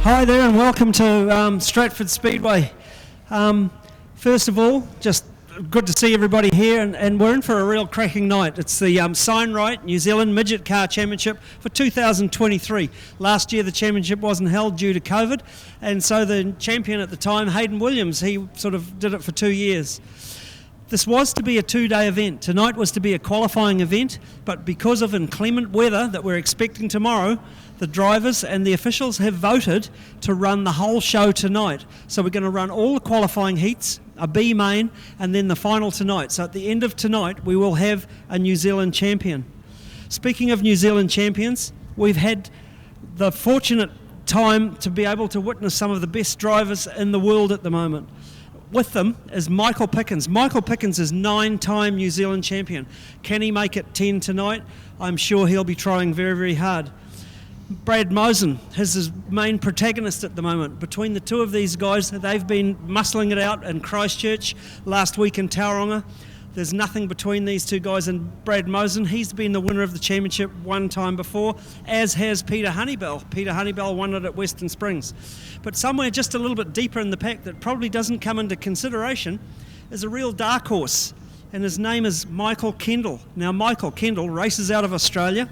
Hi there and welcome to Stratford Speedway. First of all, just good to see everybody here, and we're in for a real cracking night. It's the Signright New Zealand Midget Car Championship for 2023. Last year the championship wasn't held due to COVID, and so the champion at the time, Hayden Williams, he sort of did it for 2 years. This was to be a 2-day event. Tonight was to be a qualifying event, but because of inclement weather that we're expecting tomorrow, the drivers and the officials have voted to run the whole show tonight. So we're going to run all the qualifying heats, a B main, and then the final tonight. So at the end of tonight, we will have a New Zealand champion. Speaking of New Zealand champions, we've had the fortunate time to be able to witness some of the best drivers in the world at the moment. With them is Michael Pickens. Michael Pickens is 9-time New Zealand champion. Can he make it 10 tonight? I'm sure he'll be trying very, very hard. Brad Mosen is his main protagonist at the moment. Between the two of these guys, they've been muscling it out in Christchurch, last week in Tauranga. There's nothing between these two guys and Brad Mosen. He's been the winner of the championship one time before, as has Peter Honeybell. Peter Honeybell won it at Western Springs. But somewhere just a little bit deeper in the pack that probably doesn't come into consideration is a real dark horse, and his name is Michael Kendall. Now, Michael Kendall races out of Australia.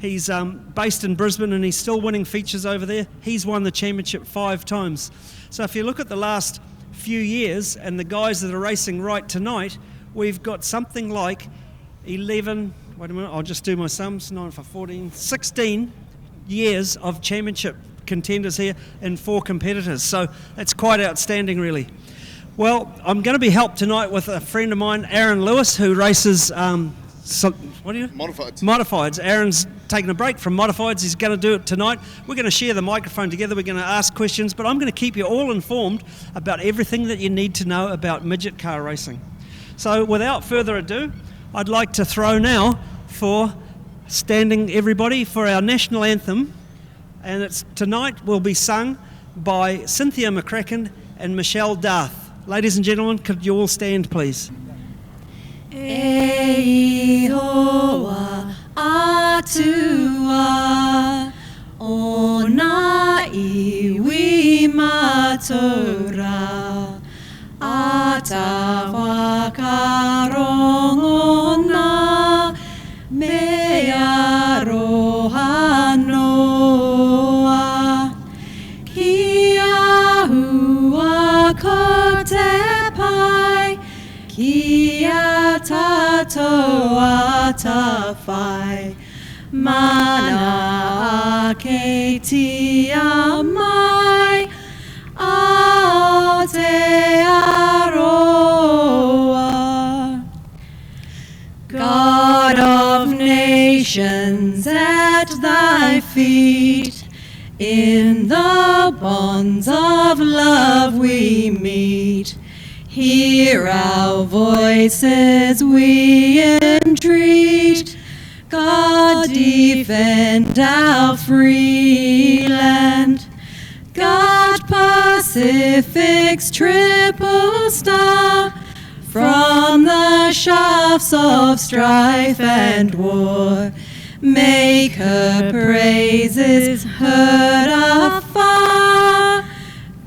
He's based in Brisbane and he's still winning features over there. He's won the championship 5 times. So if you look at the last few years and the guys that are racing right tonight, we've got something like 11, wait a minute, I'll just do my sums, 9 for 14, 16 years of championship contenders here in 4 competitors. So that's quite outstanding, really. Well, I'm going to be helped tonight with a friend of mine, Aaron Lewis, who races Modifieds. Aaron's taking a break from Modifieds. He's going to do it tonight. We're going to share the microphone together. We're going to ask questions, but I'm going to keep you all informed about everything that you need to know about midget car racing. So without further ado, I'd like to throw now for standing everybody for our national anthem, and it's tonight will be sung by Cynthia McCracken and Michelle Darth. Ladies and gentlemen, could you all stand, please? E hoa atua ona iwi matura ata whakarongona mea roha noa kia hua ko te pai kia tatoa ta whai mana ke tia mai a te aroa. God of nations, at thy feet in the bonds of love we meet. Hear our voices, we entreat. God, defend our free land. God, Pacific's triple star, from the shafts of strife and war, make her praises heard afar.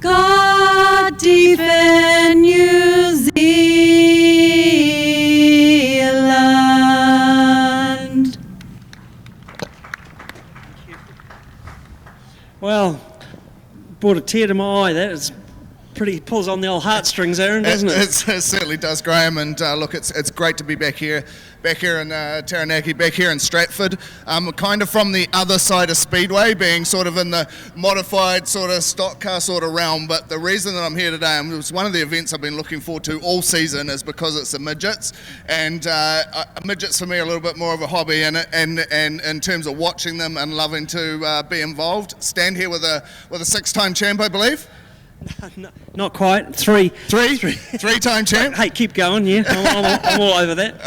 God, defend New Zealand. Well, brought a tear to my eye. That is pretty, pulls on the old heartstrings, Aaron, doesn't it? It certainly does, Graham, and look, it's great to be back here in Taranaki, back here in Stratford. Kind of from the other side of Speedway, being sort of in the modified sort of stock car sort of realm, but the reason that I'm here today, and it was one of the events I've been looking forward to all season, is because it's the midgets, and midgets for me are a little bit more of a hobby, and in terms of watching them and loving to be involved. Stand here with a 6-time champ, I believe. No, not quite. Three-time champ. Hey, keep going. Yeah, I'm all over that.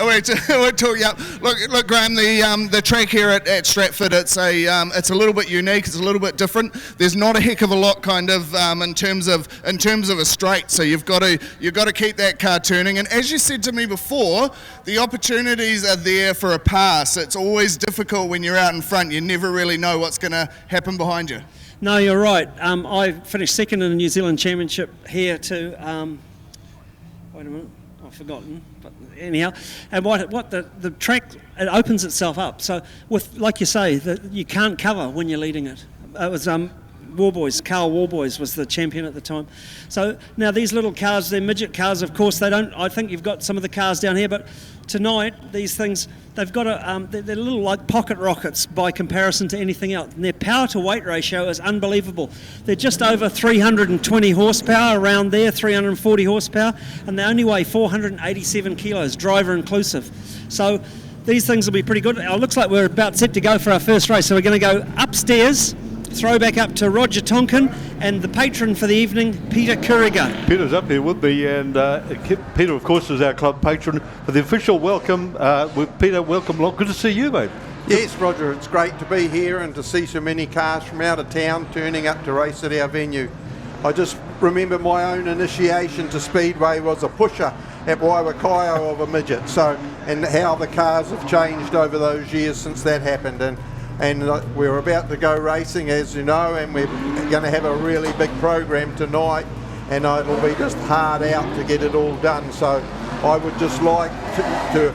We'll talk you up. Look, Graham. The track here at Stratford, it's a little bit unique. It's a little bit different. There's not a heck of a lot kind of in terms of a straight. So you've got to keep that car turning. And as you said to me before, The opportunities are there for a pass. It's always difficult when you're out in front. You never really know what's going to happen behind you. No, you're right. I finished second in the New Zealand Championship here to, wait a minute, I've forgotten, but anyhow. And what the track, it opens itself up. So with, like you say, you can't cover when you're leading it. It was Carl Warboys was the champion at the time. So now these little cars, they're midget cars, of course. They don't. I think you've got some of the cars down here, but tonight these things, they've got they're little like pocket rockets by comparison to anything else. And their power to weight ratio is unbelievable. They're just over 320 horsepower, around there, 340 horsepower, and they only weigh 487 kilos, driver inclusive. So these things will be pretty good. It looks like we're about set to go for our first race, so we're going to go upstairs. Throw back up to Roger Tonkin and the patron for the evening, Peter Kuriger. Peter's up here with me, and Peter, of course, is our club patron. For the official welcome, Peter, welcome along. Good to see you, mate. Yes, Roger, it's great to be here and to see so many cars from out of town turning up to race at our venue. I just remember my own initiation to Speedway was a pusher at Waiwakaio of a midget, and how the cars have changed over those years since that happened. And we're about to go racing, as you know, and we're going to have a really big program tonight, and it'll be just hard out to get it all done. So I would just like to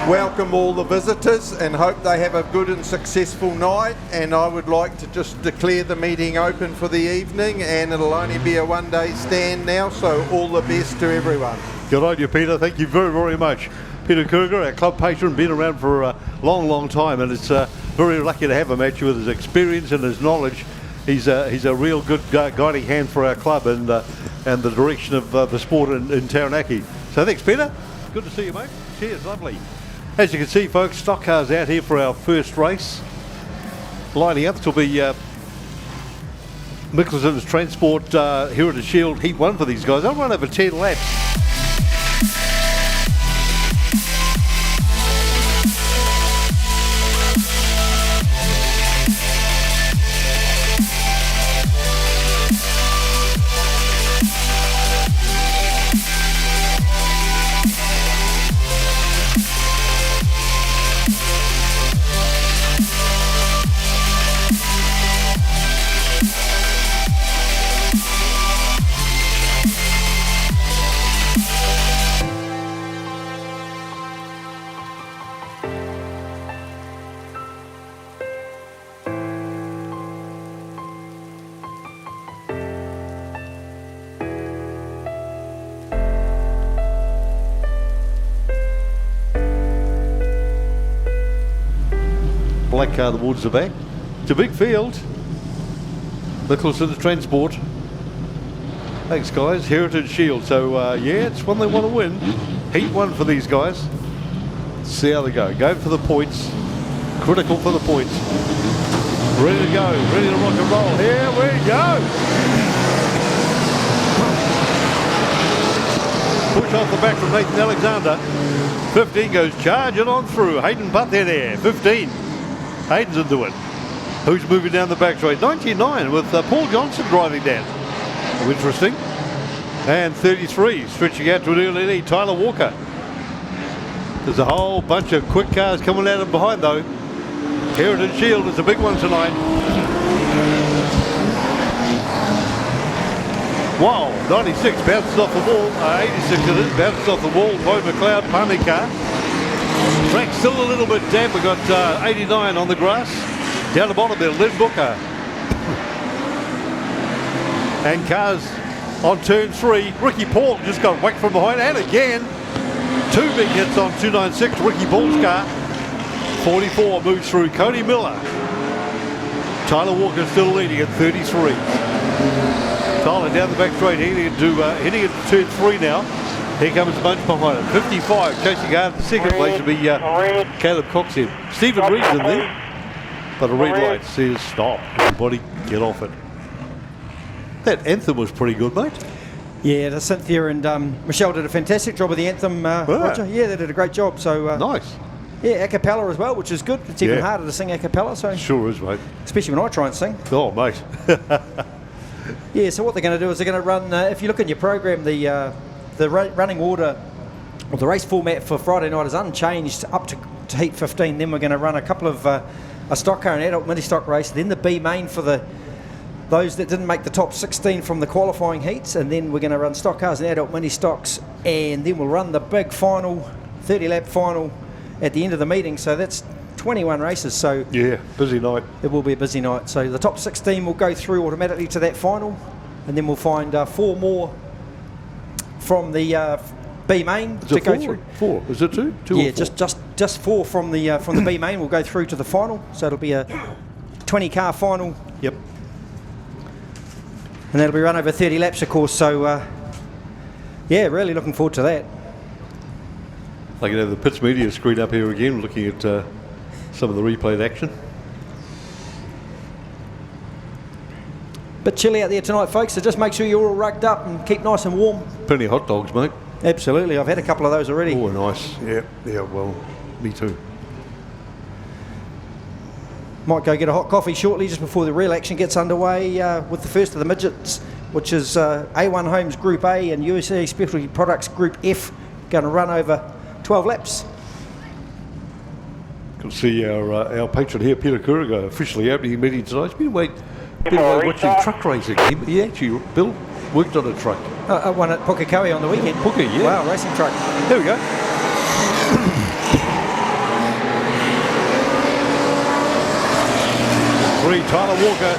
welcome all the visitors and hope they have a good and successful night, and I would like to just declare the meeting open for the evening, and it'll only be a one-day stand now, so all the best to everyone. Good on you, Peter. Thank you very, very much. Peter Kruger, our club patron, been around for a long, long time, and it's very lucky to have him actually with his experience and his knowledge. He's a real good guiding hand for our club and the direction of the sport in Taranaki. So thanks, Peter. Good to see you, mate. Cheers, lovely. As you can see, folks, stock cars out here for our first race. Lining up, this will be Mickelson's Transport Heritage Shield Heat 1 for these guys. They'll run over 10 laps. Black car towards the back. It's a big field. Nicholson's Transport. Thanks, guys. Heritage Shield. So, yeah, it's one they want to win. Heat 1 for these guys. Let's see how they go. Going for the points. Critical for the points. Ready to go. Ready to rock and roll. Here we go. Push off the back from Nathan Alexander. 15 goes charging on through. Hayden Butt there. 15. Hayden's into it. Who's moving down the back straight? 99 with Paul Johnson driving down. Oh, interesting. And 33 stretching out to an early lead. Tyler Walker. There's a whole bunch of quick cars coming out of behind though. Heritage Shield is a big one tonight. Wow, 96 bounces off the wall. 86 it is, bounces off the wall. Bo McLeod, Palmy car. Track's still a little bit damp. We've got 89 on the grass. Down the bottom there, Lynn Booker. And cars on turn 3. Ricky Paul just got whacked from behind. And again, 2 big hits on 296. Ricky Paul's car. 44 moves through. Cody Miller. Tyler Walker still leading at 33. Tyler down the back straight, heading into turn 3 now. Here comes a bunch behind him. 55 chasing hard in second place to be Caleb Cox here. Stephen Reed's in there, but a red light says stop. Everybody get off it. That anthem was pretty good, mate. Yeah, the Cynthia and Michelle did a fantastic job with the anthem, Roger. Yeah, they did a great job. So nice. Yeah, a cappella as well, which is good. It's even harder to sing a cappella. So sure is, mate. Especially when I try and sing. Oh, mate. Yeah, so what they're going to do is they're going to run, if you look in your program, the running order Well, the race format for Friday night is unchanged up to heat 15. Then we're going to run a couple of a stock car and adult mini stock race. Then the B main for those that didn't make the top 16 from the qualifying heats, and then we're going to run stock cars and adult mini stocks, and then we'll run the big final 30-lap final at the end of the meeting. So that's 21 races. So yeah, busy night. It will be a busy night. So the top 16 will go through automatically to that final, and then we'll find 4 more from the B main to go through. 4? Is it 2? 2 yeah, or 4? just 4 from the B main will go through to the final. So it'll be a 20-car final. Yep. And that'll be run over 30 laps, of course. So yeah, really looking forward to that. I can have the Pits Media screen up here again, looking at some of the replayed action. Bit chilly out there tonight, folks, so just make sure you're all rugged up and keep nice and warm. Plenty of hot dogs, mate. Absolutely, I've had a couple of those already. Oh, nice. Yeah, well, me too. Might go get a hot coffee shortly just before the real action gets underway with the first of the midgets, which is A1 Homes Group A and USA Specialty Products Group F, going to run over 12 laps. Can see our patron here, Peter Kuriga, officially opening the meeting tonight. He's been away watching truck racing. He actually, Bill, worked on a truck. One at Pukekohe on the weekend. Puke, yeah. Wow, racing truck. There we go. Tyler Walker,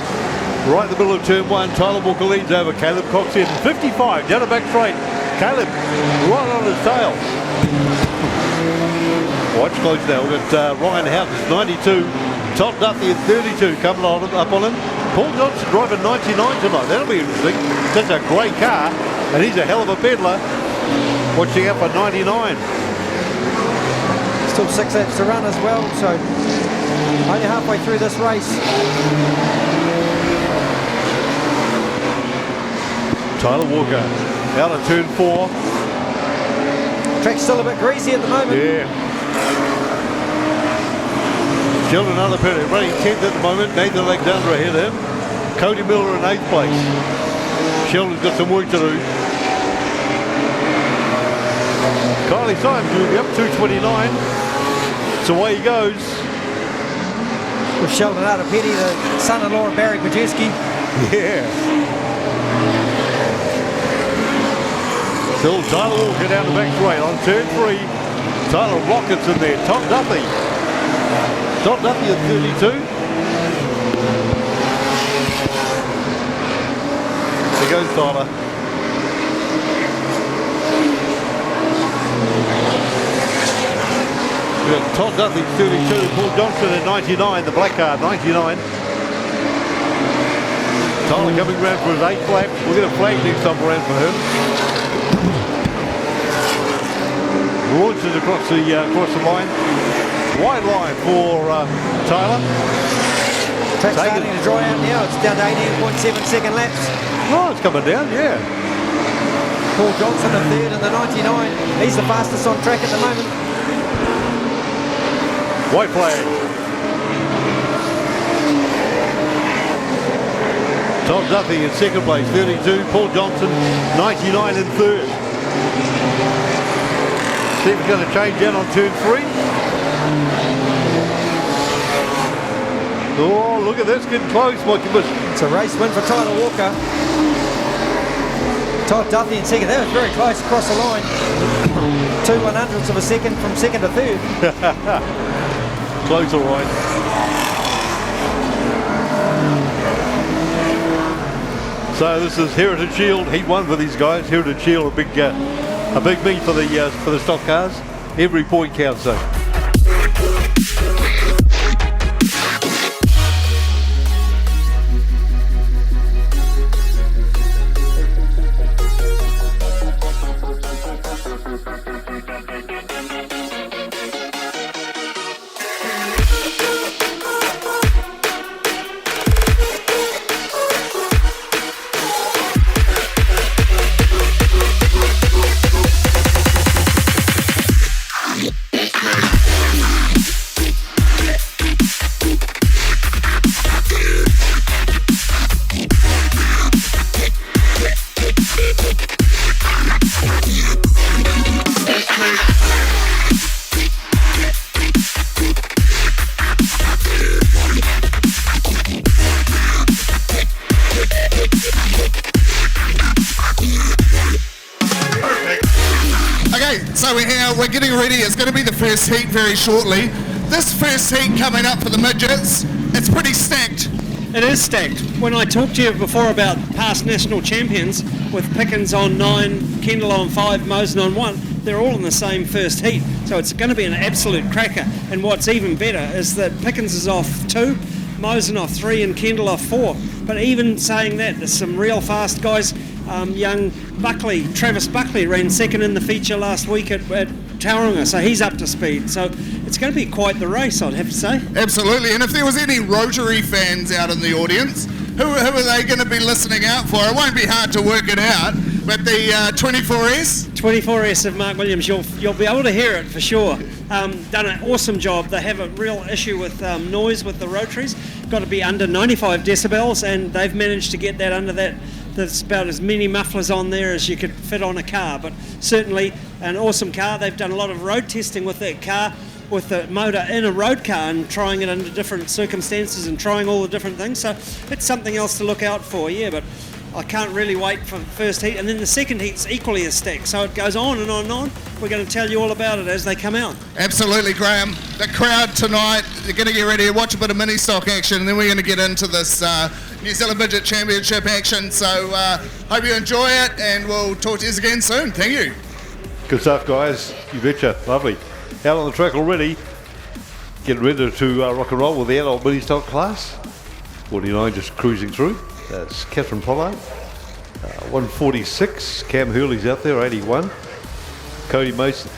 right in the middle of turn 1. Tyler Walker leads over Caleb Cox in 55, down the back straight. Caleb right on his tail. Watch close now. We've got Ryan Houghton, 92. Todd Duffy at 32 coming up on him. Paul Johnson driving 99 tonight. That'll be interesting. That's a great car, and he's a hell of a peddler. Watching out for 99. Still 6 laps to run as well, so only halfway through this race. Tyler Walker out of turn 4. Track's still a bit greasy at the moment. Yeah. Sheldon another penalty, running 10th at the moment. Nathan Alexander ahead of him. Cody Miller in 8th place. Sheldon's got some work to do. Kylie Symes will be up 229. So away he goes. With Sheldon out of Petty, the son-in-law of Barry Pajeski. Yeah. Still Tyler Walker down the back straight on turn 3. Tyler rockets in there. Tom Duffy. Tom Duffy at 32. There goes Tyler. We've got Todd Duffy 32, Paul Johnson at 99, the black card 99. Tyler coming round for his 8th lap. We'll get a flag next time around for him. Launches across the line. Wide line for Tyler. Track's starting to dry out now. It's down to 18.7 second laps. Oh, it's coming down, yeah. Paul Johnson in 3rd in the 99. He's the fastest on track at the moment. White flag. Tom Duffy in 2nd place, 32. Paul Johnson, 99 in 3rd. See if it's going to change down on turn 3. Oh, look at this, getting close, Mikey. It's a race win for Tyler Walker. Todd Duffy in 2nd. That was very close across the line. 2/100ths of a second from 2nd to 3rd. Close, all right. So this is Heritage Shield, Heat 1 for these guys. Heritage Shield, a big meet for the stock cars. Every point counts, though. So we're getting ready. It's going to be the first heat very shortly. This first heat coming up for the midgets, it's pretty stacked. It is stacked. When I talked to you before about past national champions with Pickens on 9, Kendall on 5, Mosen on 1, they're all in the same first heat. So it's going to be an absolute cracker. And what's even better is that Pickens is off 2, Mosen off 3 and Kendall off 4. But even saying that, there's some real fast guys. Young Buckley, Travis Buckley ran second in the feature last week at Tauranga, so he's up to speed. So it's going to be quite the race, I'd have to say. Absolutely, and if there was any Rotary fans out in the audience, who are they going to be listening out for? It won't be hard to work it out, but the 24S? 24S of Mark Williams, you'll be able to hear it for sure. Done an awesome job. They have a real issue with noise with the Rotaries. Got to be under 95 decibels, and they've managed to get that under that. There's about as many mufflers on there as you could fit on a car, but certainly an awesome car. They've done a lot of road testing with that car, with the motor in a road car and trying it under different circumstances and trying all the different things. So it's something else to look out for, yeah, but I can't really wait for the first heat. And then the second heat's equally as stacked, so it goes on and on and on. We're going to tell you all about it as they come out. Absolutely, Graham. The crowd tonight, they're going to get ready to watch a bit of mini stock action, and then we're going to get into this New Zealand Midget Championship action. So hope you enjoy it, and we'll talk to you again soon. Thank you. Good stuff, guys. You betcha. Lovely. Out on the track already. Getting ready to rock and roll with the adult mini stock class. 49 just cruising through. That's Catherine Pollard. 146. Cam Hurley's out there, 81. Cody Mason.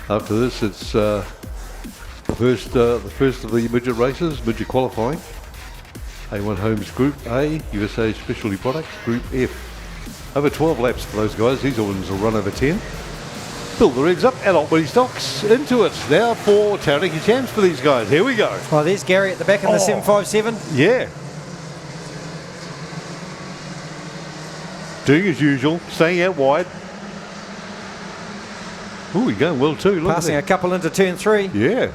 After this, it's the first of the midget races, midget qualifying. A1 Homes Group A, USA Specialty Products, Group F. Over 12 laps for those guys. These ones will run over 10. Build the rigs up, adult mini stocks into it. Now for Taranaki champs for these guys. Here we go. Oh, there's Gary at the back in the 757. Yeah. Doing as usual, staying out wide. Oh, he's going well too. Look Passing at a couple into turn 3. Yeah.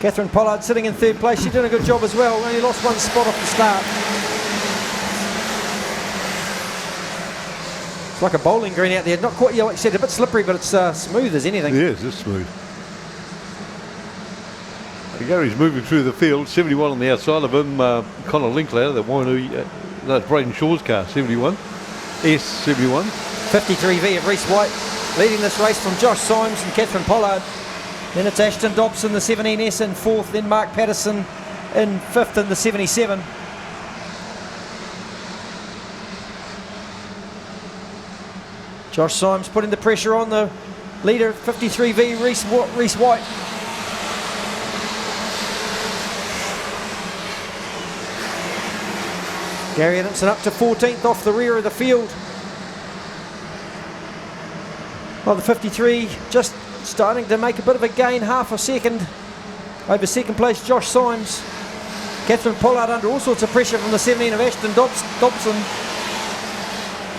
Catherine Pollard sitting in 3rd place. She's doing a good job as well. Only lost 1 spot off the start. It's like a bowling green out there. Not quite, like you said, a bit slippery, but it's smooth as anything. Yes, it's smooth. Gary's moving through the field. 71 on the outside of him. Connor Linklater, the Wainui. That's Braden Shaw's car, 71. S71. 53V of Reese White leading this race from Josh Symes and Catherine Pollard. Then it's Ashton Dobson, the 17S in 4th. Then Mark Patterson in 5th in the 77. Josh Symes putting the pressure on the leader, 53V Reese White. Gary Adamson up to 14th off the rear of the field. Well, the 53 just starting to make a bit of a gain, half a second over second place Josh Symes. Catherine Pollard under all sorts of pressure from the 17 of Ashton Dobson.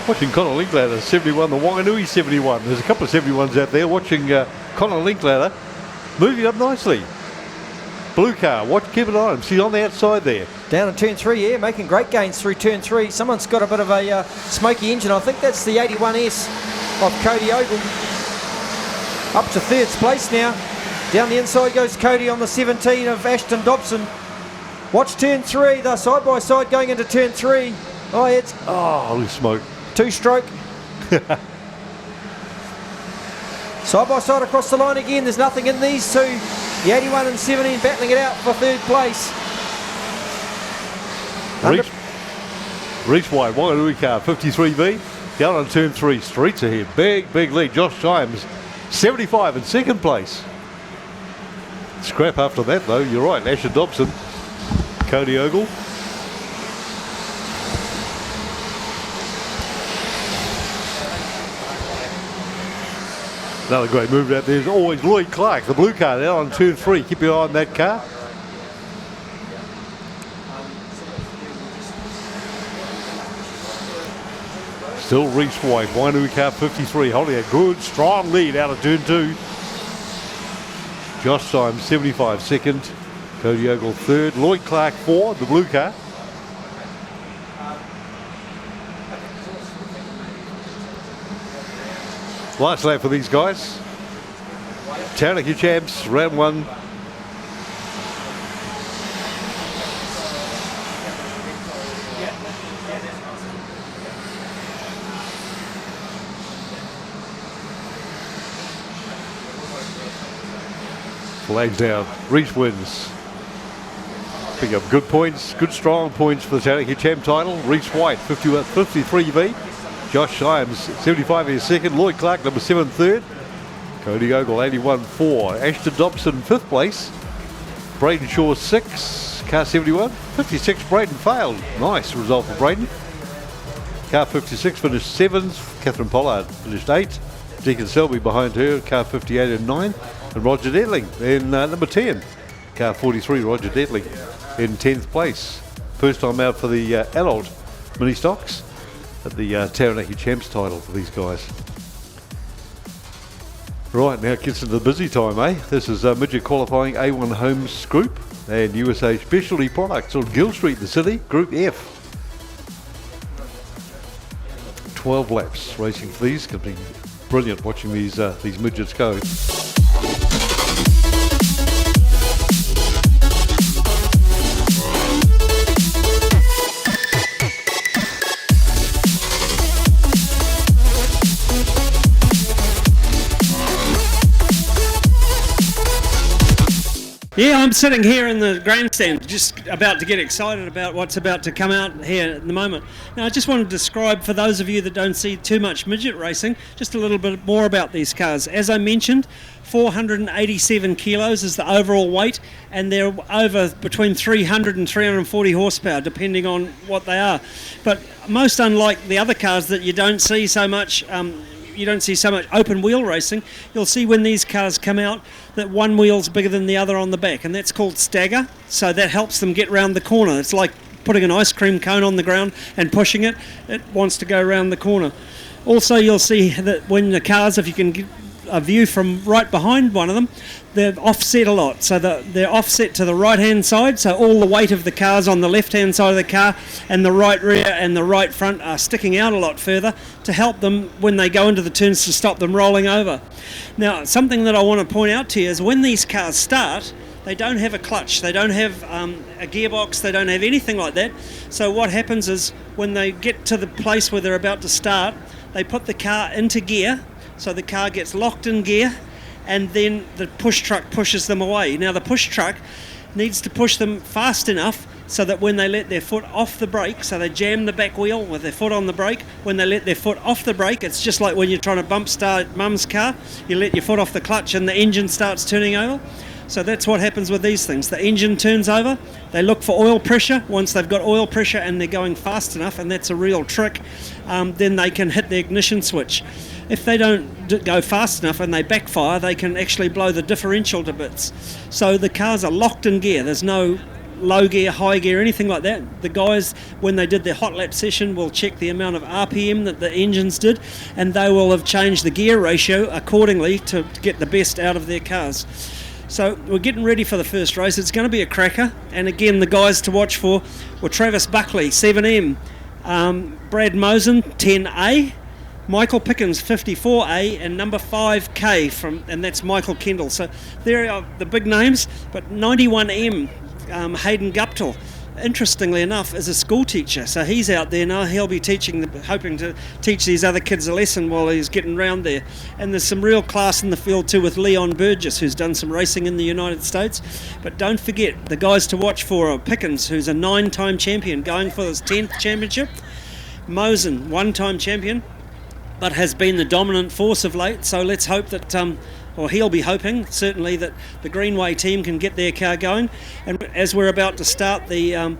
Watching Connor Linklater, 71, the Wainui 71. There's a couple of 71s out there. Watching Connor Linklater moving up nicely. Blue car, keep an eye on him. She's on the outside there. Down in turn 3, yeah, making great gains through turn 3. Someone's got a bit of a smoky engine. I think that's the 81S of Cody Ogle. Up to 3rd place now. Down the inside goes Cody on the 17 of Ashton Dobson. Watch turn 3, they're side by side going into turn 3. Oh, it's holy smoke. 2-stroke. Side by side across the line again. There's nothing in these two. The 81 and 17 battling it out for 3rd place. Reach wide, Wainui car, 53V. Down on turn 3, streets ahead. Big lead. Josh Symes, 75 in 2nd place. Scrap after that though, you're right. Asher Dobson, Cody Ogle. Another great move out there is always Lloyd Clark, the blue car now on turn 3. Keep your eye on that car. Still Reese White, Wainui car 53, holding a good, strong lead out of turn 2. Josh Symes, 75, 2nd. Cody Ogle, 3rd. Lloyd Clark, 4th, the blue car. Last lap for these guys. Taranaki champs, round 1. Flags down. Reese wins. Pick up good points, good strong points for the Taranaki champ title. Reese White, 53V. Josh Symes, 75 is second. Lloyd Clark, number 7, third. Cody Ogle, 81-4. Ashton Dobson, 5th place. Braden Shaw, 6. Car 71. 56, Braden failed. Nice result for Braden. Car 56 finished 7th. Catherine Pollard finished 8th. Deacon Selby behind her, car 58 and 9. And Roger Dedling in number 10. Car 43, Roger Dedling in 10th place. First time out for the adult mini stocks at the Taranaki Champs title for these guys. Right, now it gets into the busy time, eh? This is Midget qualifying A1 Homes Group and USA Specialty Products on Gill Street in the city, Group F. 12 laps racing for these. Going to be brilliant watching these midgets go. Yeah, I'm sitting here in the grandstand just about to get excited about what's about to come out here at the moment. Now, I just want to describe, for those of you that don't see too much midget racing, just a little bit more about these cars. As I mentioned, 487 kilos is the overall weight, and they're over between 300 and 340 horsepower, depending on what they are. But most unlike the other cars that you don't see so much open wheel racing, you'll see when these cars come out that one wheel's bigger than the other on the back, and that's called stagger. So that helps them get round the corner. It's like putting an ice cream cone on the ground and pushing it. It wants to go around the corner. Also, you'll see that when the cars, if you can get a view from right behind one of them, they're offset a lot. So they're offset to the right-hand side, so all the weight of the car's on the left-hand side of the car, and the right rear and the right front are sticking out a lot further to help them when they go into the turns to stop them rolling over. Now, something that I want to point out to you is when these cars start, they don't have a clutch, they don't have a gearbox, they don't have anything like that. So what happens is when they get to the place where they're about to start, they put the car into gear, so the car gets locked in gear, and then the push truck pushes them away. Now the push truck needs to push them fast enough so that when they let their foot off the brake, so they jam the back wheel with their foot on the brake, when they let their foot off the brake, it's just like when you're trying to bump start mum's car, you let your foot off the clutch and the engine starts turning over. So that's what happens with these things. The engine turns over, they look for oil pressure. Once they've got oil pressure and they're going fast enough, and that's a real trick, then they can hit the ignition switch. If they don't go fast enough and they backfire, they can actually blow the differential to bits. So the cars are locked in gear. There's no low gear, high gear, anything like that. The guys, when they did their hot lap session, will check the amount of RPM that the engines did, and they will have changed the gear ratio accordingly to get the best out of their cars. So we're getting ready for the first race. It's going to be a cracker, and again the guys to watch for were Travis Buckley, 7M, Brad Mosen, 10A, Michael Pickens, 54A, and number 5K, and that's Michael Kendall. So there are the big names, but 91M, Hayden Guptill, interestingly enough, is a school teacher. So he's out there now. He'll be hoping to teach these other kids a lesson while he's getting round there. And there's some real class in the field too with Leon Burgess, who's done some racing in the United States. But don't forget, the guys to watch for are Pickens, who's a 9-time champion, going for his 10th championship. Mosen, 1-time champion, but has been the dominant force of late. So let's hope that, or he'll be hoping, certainly, that the Greenway team can get their car going. And as we're about to start the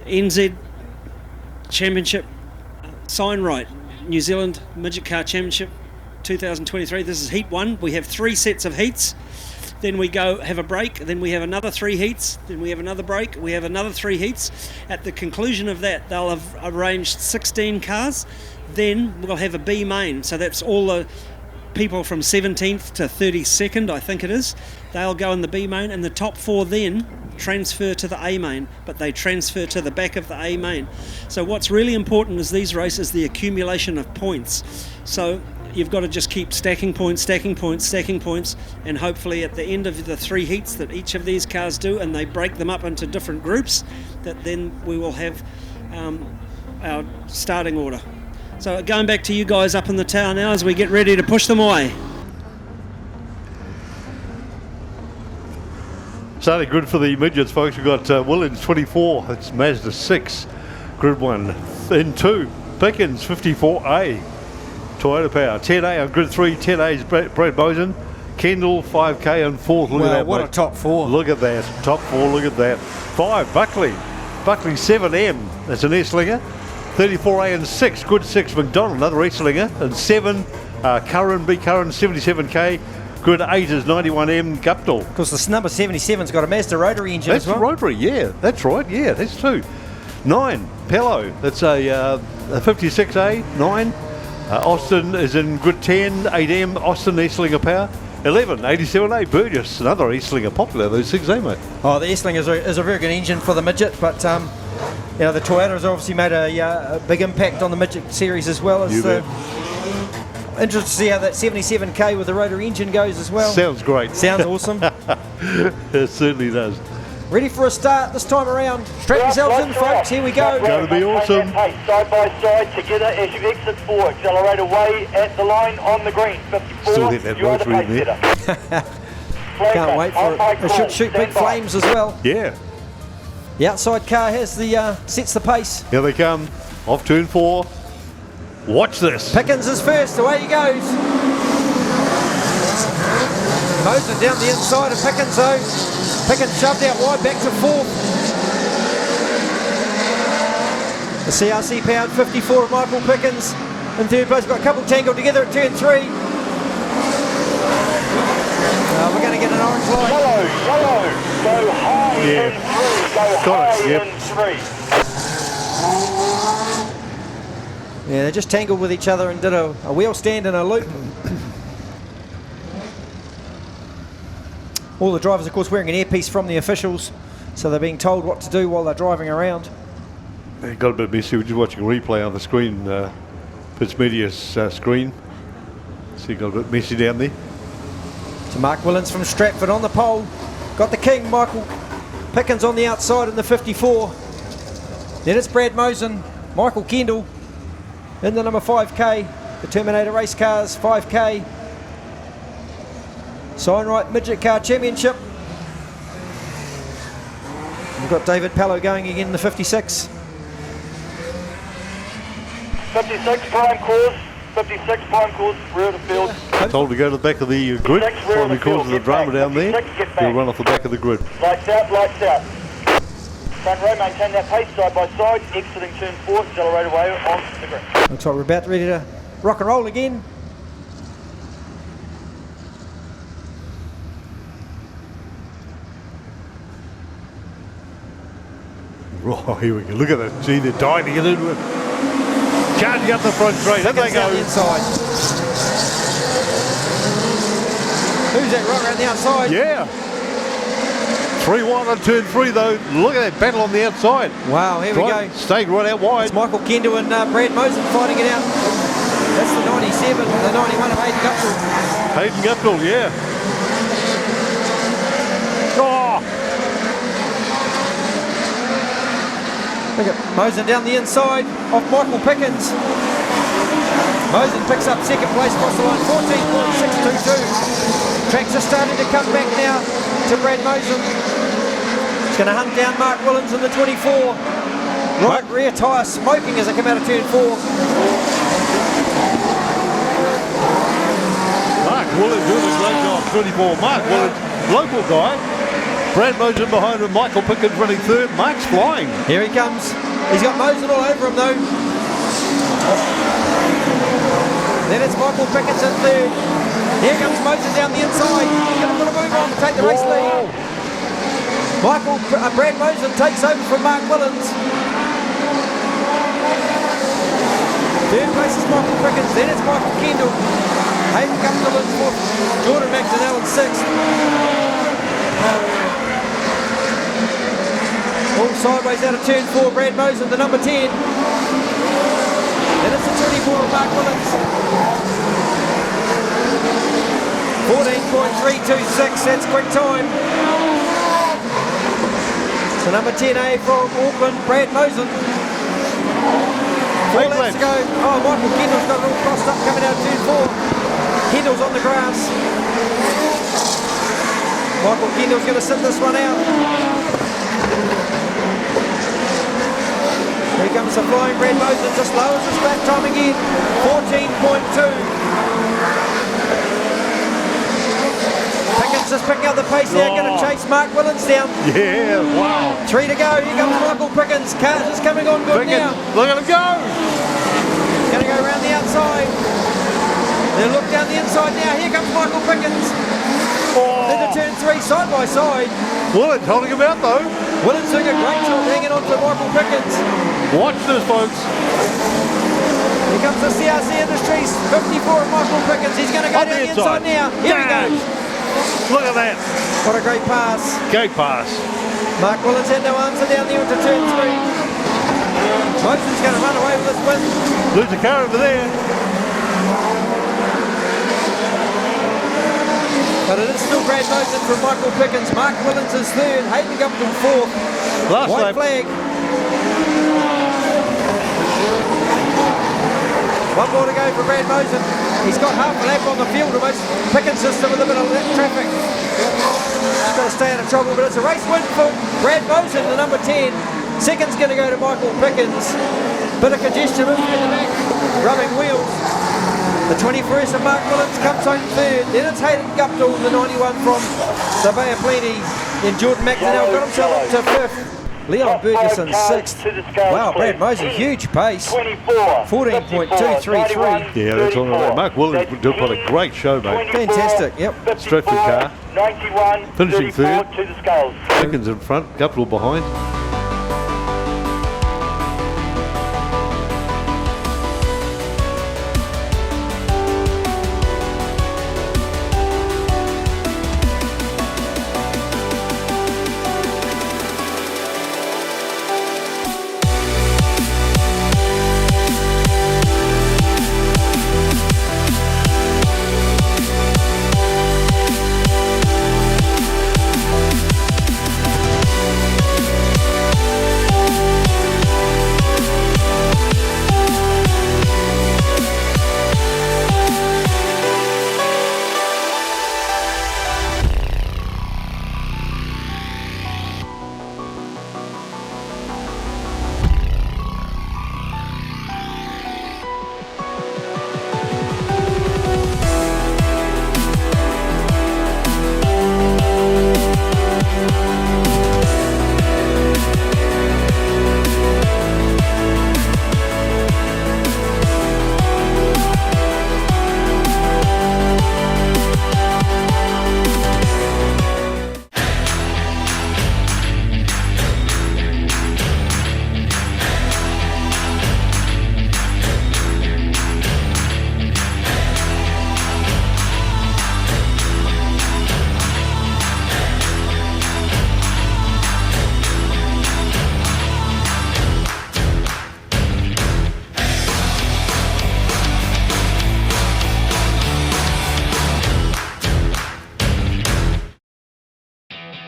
NZ Championship, Signright, New Zealand Midget Car Championship 2023, this is Heat 1. We have 3 sets of heats. Then we go have a break, then we have another 3 heats, then we have another break, we have another 3 heats. At the conclusion of that, they'll have arranged 16 cars. Then we'll have a B main, so that's all the people from 17th to 32nd, I think it is. They'll go in the B main, and the top 4 then transfer to the A main, but they transfer to the back of the A main. So what's really important is these races, the accumulation of points. So you've got to just keep stacking points, and hopefully at the end of the 3 heats that each of these cars do, and they break them up into different groups, that then we will have our starting order. So going back to you guys up in the tower now as we get ready to push them away. Starting grid for the midgets, folks. We've got Williams 24, that's Mazda 6, grid 1 in 2, Pickens 54A, Toyota Power 10A on grid 3, 10A is Brad Mosen, Kendall 5K and 4th. Look at that, what mate. a top 4. Look at that, top 4, look at that. 5, Buckley 7M, that's an Esslinger, 34A and 6, good 6, McDonald, another Esslinger, and 7, Curran 77K, good 8 is 91M, Guptill. Of course, the number 77's got a Mazda rotary engine That's as well. rotary, yeah, that's right, yeah, that's 2. 9, Pello, that's a 56A, 9. Austin is in good 10, 8M, Austin Esslinger Power. 11, 87A, Burgess, another Esslinger popular, those 6, mate? Oh, the Esslinger is a very good engine for the midget, but the Toyota has obviously made a big impact on the midget series as well. As interested to see how that 77K with the rotary engine goes as well. Sounds great. Sounds awesome. It certainly does. Ready for a start this time around. Strap yourselves in, folks. Here we go. Going to be awesome. Side by side together as you exit 4. Accelerate away at the line on the green. 54. Still hit that You are the rotary pace there. setter. Can't wait for it. It should shoot big flames as well. Yeah, The outside car has the sets the pace. here they come, off turn 4. Watch this. Pickens is first. Away he goes. Mosen down the inside of Pickens though. Pickens shoved out wide back to 4th. The CRC powered 54 of Michael Pickens in 3rd place. Got a couple tangled together at turn 3. We're going to get an orange line. Yellow. Go high Yeah. in 3. Go Got it, high yep. in 3. Yeah, they just tangled with each other and did a wheel stand and a loop. All the drivers, of course, wearing an earpiece from the officials, so they're being told what to do while they're driving around. It got a bit messy. We're just watching a replay on the screen, Pitts Media's screen. So it got a bit messy down there. To Mark Willens from Stratford on the pole. Got the king, Michael Pickens on the outside in the 54. Then it's Brad Mosen, Michael Kendall in the number 5K. The Terminator race cars, 5K. Signright Midget Car Championship. We've got David Pello going again in the 56. 56 prime course. 56 prime course. Rear of the field. Told to go to the back of the grid, probably because of the drama down there. He'll run off the back of the grid. Lights out. Front row, maintain that pace side by side. Exiting turn 4. Accelerate away on the grid. Looks like we're about ready to rock and roll again. Oh, here we go. Look at that. Gee, they're dying to get into it. Charging up the front straight. There they Down the go. inside. Who's that right around the outside? Yeah. 3-1 on turn 3 though. Look at that battle on the outside. Wow, here we go. Stayed right out wide. It's Michael Kendall and Brad Mosen fighting it out. That's the 97, the 91 of Hayden Guptill. Hayden Guptill, yeah. Oh, Look at Mosen down the inside of Michael Pickens. Mosen picks up second place across the line, 14.622. Tracks are starting to come back now to Brad Mosen. He's going to hunt down Mark Willens in the 24. Right rear tyre smoking as they come out of turn 4. Mark Willard doing a great job. 24. Mark Willard, local guy. Brad Mosen behind him. Michael Pickens running 3rd. Mark's flying. Here he comes. He's got Mosen all over him though. Then it's Michael Pickens in 3rd. Here comes Mosen down the inside. He's going to put a move on to take the race lead. Brad Mosen takes over from Mark Willens. 3rd place is Michael Pickens. Then it's Michael Kendall. Hayden Guptill in 4th. Jordan McDonnell in 6th. All sideways out of turn 4, Brad Mosen, the number 10. Then it's the 24 of Mark Willens. 14.326, that's quick time. So number 10A from Auckland, Brad Mosen. 4 laps to go. Oh, Michael Kendall's got it all crossed up coming out of turn 4. Kendall's on the grass. Michael Kendall's going to sit this one out. Here comes the flying Brad Mosen, just lowers his lap time again. 14.2. Pickens just picking up the pace there, going to chase Mark Willens down. Yeah, wow. 3 to go. Here comes Michael Pickens. Cars is coming on good now. Look at him go. Going to go around the outside. Then look down the inside now. Here comes Michael Pickens. Into turn 3, side by side. Willens holding him out though. Willens doing a great job hanging on to Michael Pickens. Watch this, folks. Here comes the CRC Industries. 54 of Michael Pickens. He's going to go On down the the inside now. Here he goes. Look at that. What a great pass. Great pass. Mark Willens had no answer down there into turn 3. Mosen's going to run away with this win. Lose a car over there. But it is still Brad Mosen from Michael Pickens. Mark Willens is 3rd. Hayden Gupton 4th. Last White lap. flag. One more to go for Brad Mosen. He's got half a lap on the field almost. Pickens is still with a bit of traffic. He's got to stay out of trouble, but it's a race win for Brad Mosen, the number 10. Second's going to go to Michael Pickens. Bit of congestion in the back, rubbing wheels. The 21st of Mark Willens comes home 3rd. Then it's Hayden Guptill, the 91 from the Bay of Plenty. Then Jordan McDonnell got himself up to 5th. Leon Burgesson 6th. Wow, Brad Mosen, huge pace. 14.233. Yeah, that's all right. Mark Willens did put a great show, mate. Fantastic, yep. Stratford car. 91, Finishing 3rd. to the scales. Pickens in front, Guptill behind.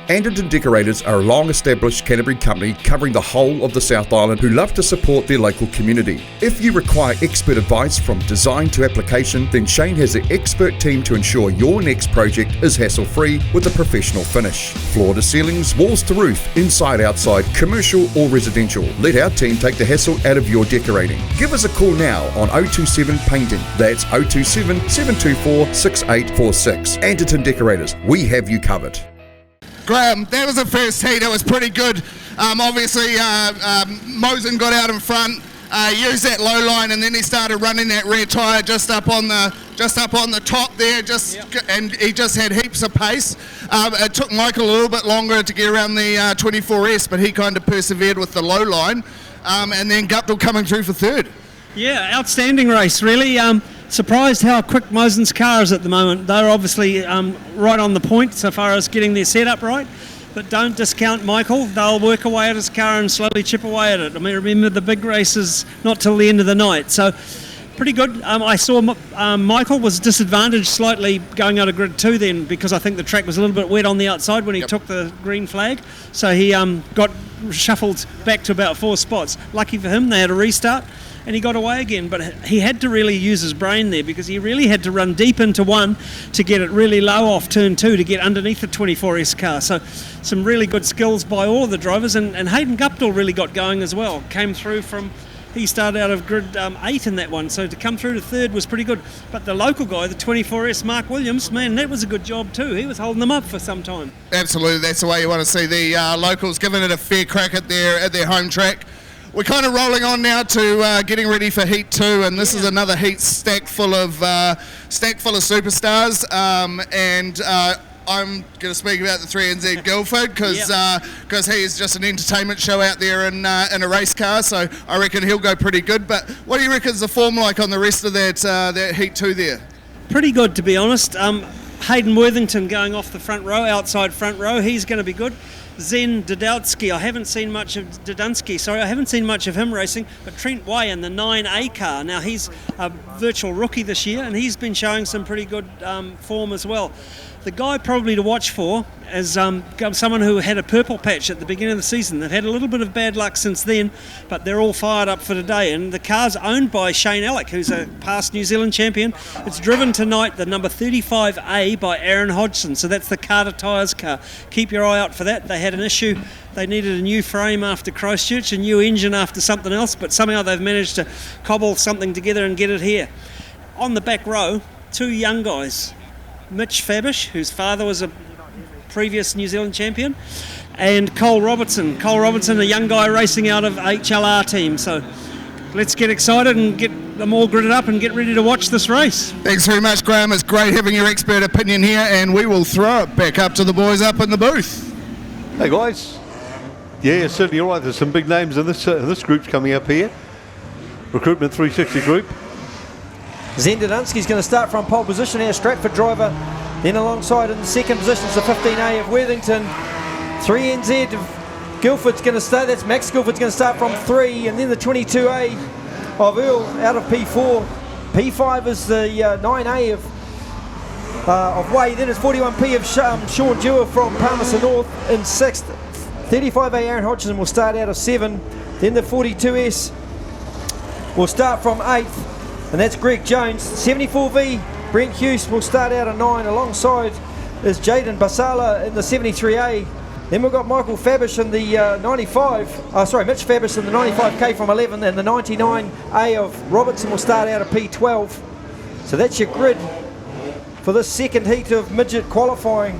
Anderton Decorators are a long-established Canterbury company covering the whole of the South Island who love to support their local community. If you require expert advice from design to application, then Shane has the expert team to ensure your next project is hassle-free with a professional finish. Floor to ceilings, walls to roof, inside, outside, commercial or residential. Let our team take the hassle out of your decorating. Give us a call now on 027 Painting. That's 027 724 6846. Anderton Decorators, we have you covered. Graham, that was the first heat. It was pretty good. Obviously, Mosen got out in front, used that low line, and then he started running that rear tyre just up on the top there. And he just had heaps of pace. It took Michael a little bit longer to get around the 24S, but he kind of persevered with the low line. And then Guptill coming through for third. Yeah, outstanding race, really. Surprised how quick Mosen's car is at the moment. They're obviously right on the point so far as getting their setup right, but don't discount Michael. They'll work away at his car and slowly chip away at it. I mean, remember the big race is not till the end of the night. So Pretty good. I saw Michael was disadvantaged slightly going out of grid 2 then, because I think the track was a little bit wet on the outside when he took the green flag. So he got shuffled back to about 4 spots. Lucky for him, they had a restart and he got away again. But he had to really use his brain there, because he really had to run deep into 1 to get it really low off turn 2 to get underneath the 24S car. So some really good skills by all of the drivers. And Hayden Guptill really got going as well. Came through from... He started out of grid 8 in that one, so to come through to 3rd was pretty good. But the local guy, the 24S, Mark Williams, man, that was a good job too. He was holding them up for some time. Absolutely, that's the way you want to see the locals giving it a fair crack at their home track. We're kind of rolling on now to getting ready for Heat 2, and this is another heat stacked full of superstars. I'm going to speak about the 3NZ Guildford because he's just an entertainment show out there in a race car, so I reckon he'll go pretty good. But what do you reckon is the form like on the rest of that Heat 2 there? Pretty good, to be honest. Hayden Worthington going off the front row, outside front row, he's going to be good. Zen Dudunsky, I haven't seen much of him racing, but Trent Way in the 9A car. Now he's a virtual rookie this year and he's been showing some pretty good form as well. The guy probably to watch for is someone who had a purple patch at the beginning of the season. They've had a little bit of bad luck since then, but they're all fired up for today. And the car's owned by Shane Alec, who's a past New Zealand champion. It's driven tonight, the number 35A by Aaron Hodgson. So that's the Carter Tyres car. Keep your eye out for that. They had an issue. They needed a new frame after Christchurch, a new engine after something else, but somehow they've managed to cobble something together and get it here. On the back row, 2 young guys. Mitch Fabish, whose father was a previous New Zealand champion, and Cole Robertson. Cole Robertson, a young guy racing out of HLR team. So let's get excited and get them all gridded up and get ready to watch this race. Thanks very much, Graham. It's great having your expert opinion here, and we will throw it back up to the boys up in the booth. Hey guys. Yeah, certainly all right. There's some big names in this group's coming up here. Recruitment 360 group. Zen Dudunsky's going to start from pole position here, Stratford driver. Then alongside in the second position is the 15A of Worthington. 3NZ of Guildford's going to start, that's Max Guildford's going to start from 3, and then the 22A of Earl out of P4. P5 is the 9A of Way, then it's 41P of Sean Dewar from Palmerston North in 6th. 35A Aaron Hodgson will start out of 7, then the 42S will start from 8th. And that's Greg Jones. 74V, Brent Hughes will start out of 9. Alongside is Jaden Basala in the 73A. Then we've got Michael Fabish in the Mitch Fabish in the 95K from 11. And the 99A of Robertson will start out of P12. So that's your grid for this second heat of midget qualifying.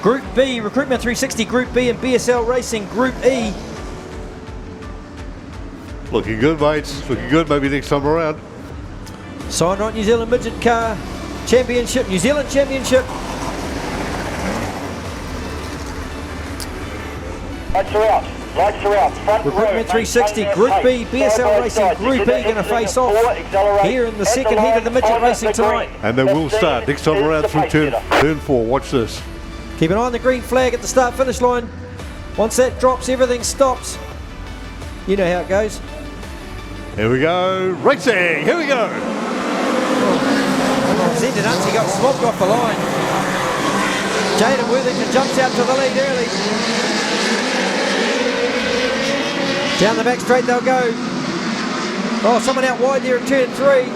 Group B, Recruitment 360 Group B, and BSL Racing Group E. Looking good, mates. Looking good. Maybe next time around. Signright New Zealand Midget Car Championship, New Zealand Championship. Lights are out. Lights are out. Front Recruitment 360 Group B, BSL Racing Group E going to face off here in the second heat of the midget racing tonight. And they will start next time around through turn 4. Watch this. Keep an eye on the green flag at the start finish line. Once that drops, everything stops. You know how it goes. Here we go. Racing. Here we go. Zen Dudunsky got swapped off the line. Jaden Worthington jumps out to the lead early. Down the back straight they'll go. Oh, someone out wide there at turn 3.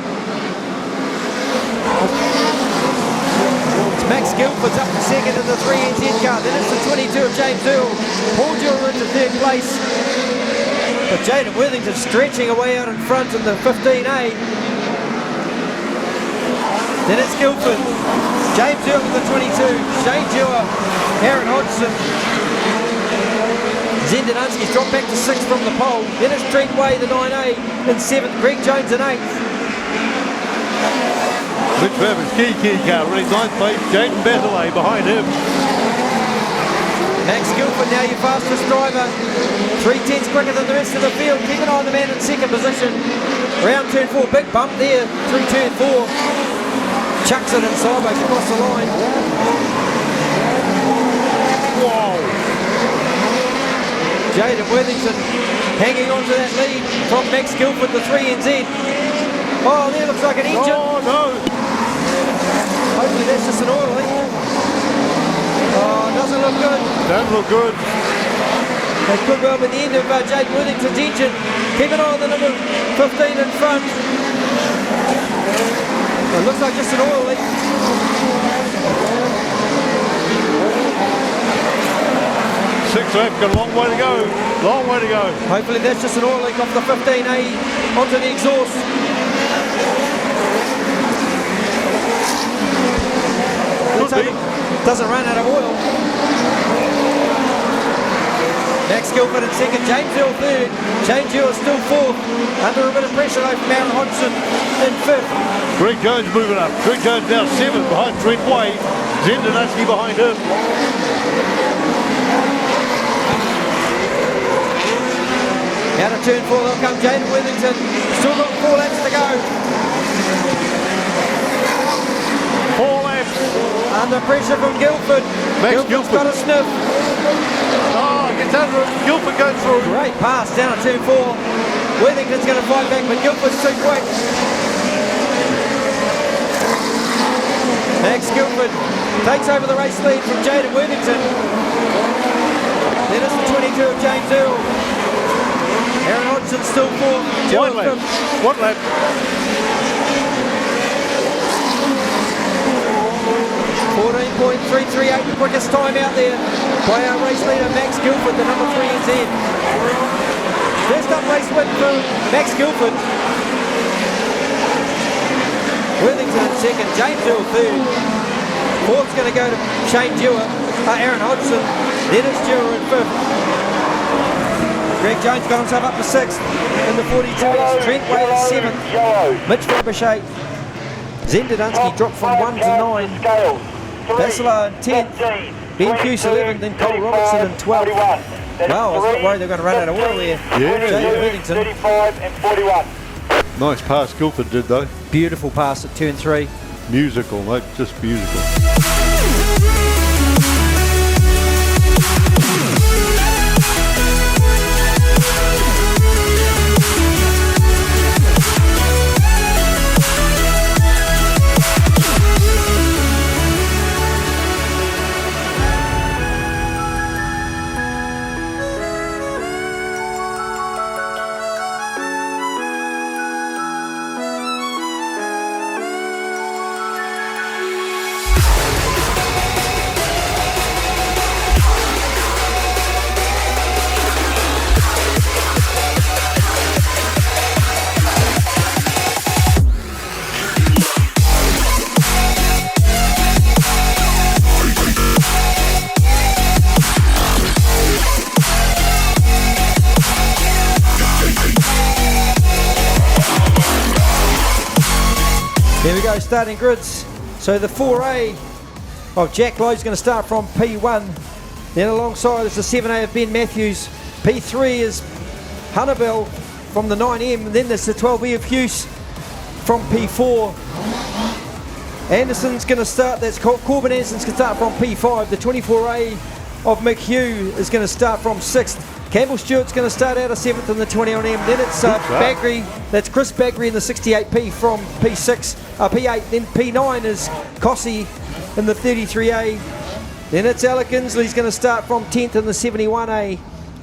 It's Max Guildford's up to second in the 3NZ car. Then it's the 22 of James Earl. Paul Dewar into 3rd place. But Jaden Worthington stretching away out in front in the 15A. Then it's Guildford. James Earl in the 22. Shane Dewar. Aaron Hodgson. Zen Dudunsky's dropped back to 6th from the pole. Then it's Trent Way, the 9A, in 7th. Greg Jones in 8th. Mitch Fabish, key car, running 9th place. Jaden Batalay behind him. Max Guildford now your fastest driver. 3/10 quicker than the rest of the field. Keep an eye on the man in second position. Round turn 4, big bump there through turn 4. Chucks it inside, goes across the line. Whoa! Jaden Worthington hanging on to that lead from Max Guildford, the 3NZ. Oh, there looks like an engine. Oh, no. Hopefully that's just an oil leak. Oh, doesn't look good. Doesn't look good. That could well be the end of Jade Worthington's engine. Keep an eye on the number 15 in front. It looks like just an oil leak. Six left, got a long way to go. Long way to go. Hopefully that's just an oil leak off the 15A onto the exhaust. Let's hope it doesn't run out of oil. Max Guilford in second, James Earl third. James Earl still fourth. Under a bit of pressure though from Aaron Hodgson in fifth. Greg Jones moving up. Greg Jones now 7 behind Trent Way. Zen Taranaki behind him. Out of turn 4, they'll come Jaden Worthington. Still got 4 laps to go. 4 laps. Under pressure from Guilford. Max Guilford's Guilford. got a sniff. Oh, gets under it. Guilford goes through. Great pass down at turn 4. Worthington's going to fight back, but Guilford's too quick. Max Guilford takes over the race lead from Jaden Worthington. Then it's the 22 of James Earl. Aaron Hodgson still fourth. One lap. 14.338, the quickest time out there by our race leader Max Guilford, the number 3 NZ. First up race win for Max Guilford. Worthington in second, James Earl third. Fourth's going to go to Shane Dewar, Aaron Hodgson. Then it's Dewar in fifth. Greg Jones got himself up to sixth in the 42s. Trent Way is seventh. Mitch Fabershade. Zen Dudunsky dropped from 1 to 9. Bassler in 10th. Ben Hughes 11th. Then Cole Robertson in 12th. Wow, I was not worried they were going to run out of oil there. Jade Worthington. 35 and 41. Nice pass Guilford did though. Beautiful pass at turn 3. Musical, mate, just musical. There we go, starting grids. So the 4A of Jack Lloyd's going to start from P1. Then alongside is the 7A of Ben Matthews. P3 is Hunnabell from the 9M. And then there's the 12E of Hughes from P4. Anderson's going to start, that's Corbin Anderson's going to start from P5. The 24A of McHugh is going to start from 6th. Campbell Stewart's going to start out of 7th in the 20-on-M. Then it's Baggery, that's Chris Baggery in the 68P from P6, P8. Then P9 is Cossey in the 33A. Then it's Alec Inslee's going to start from 10th in the 71A.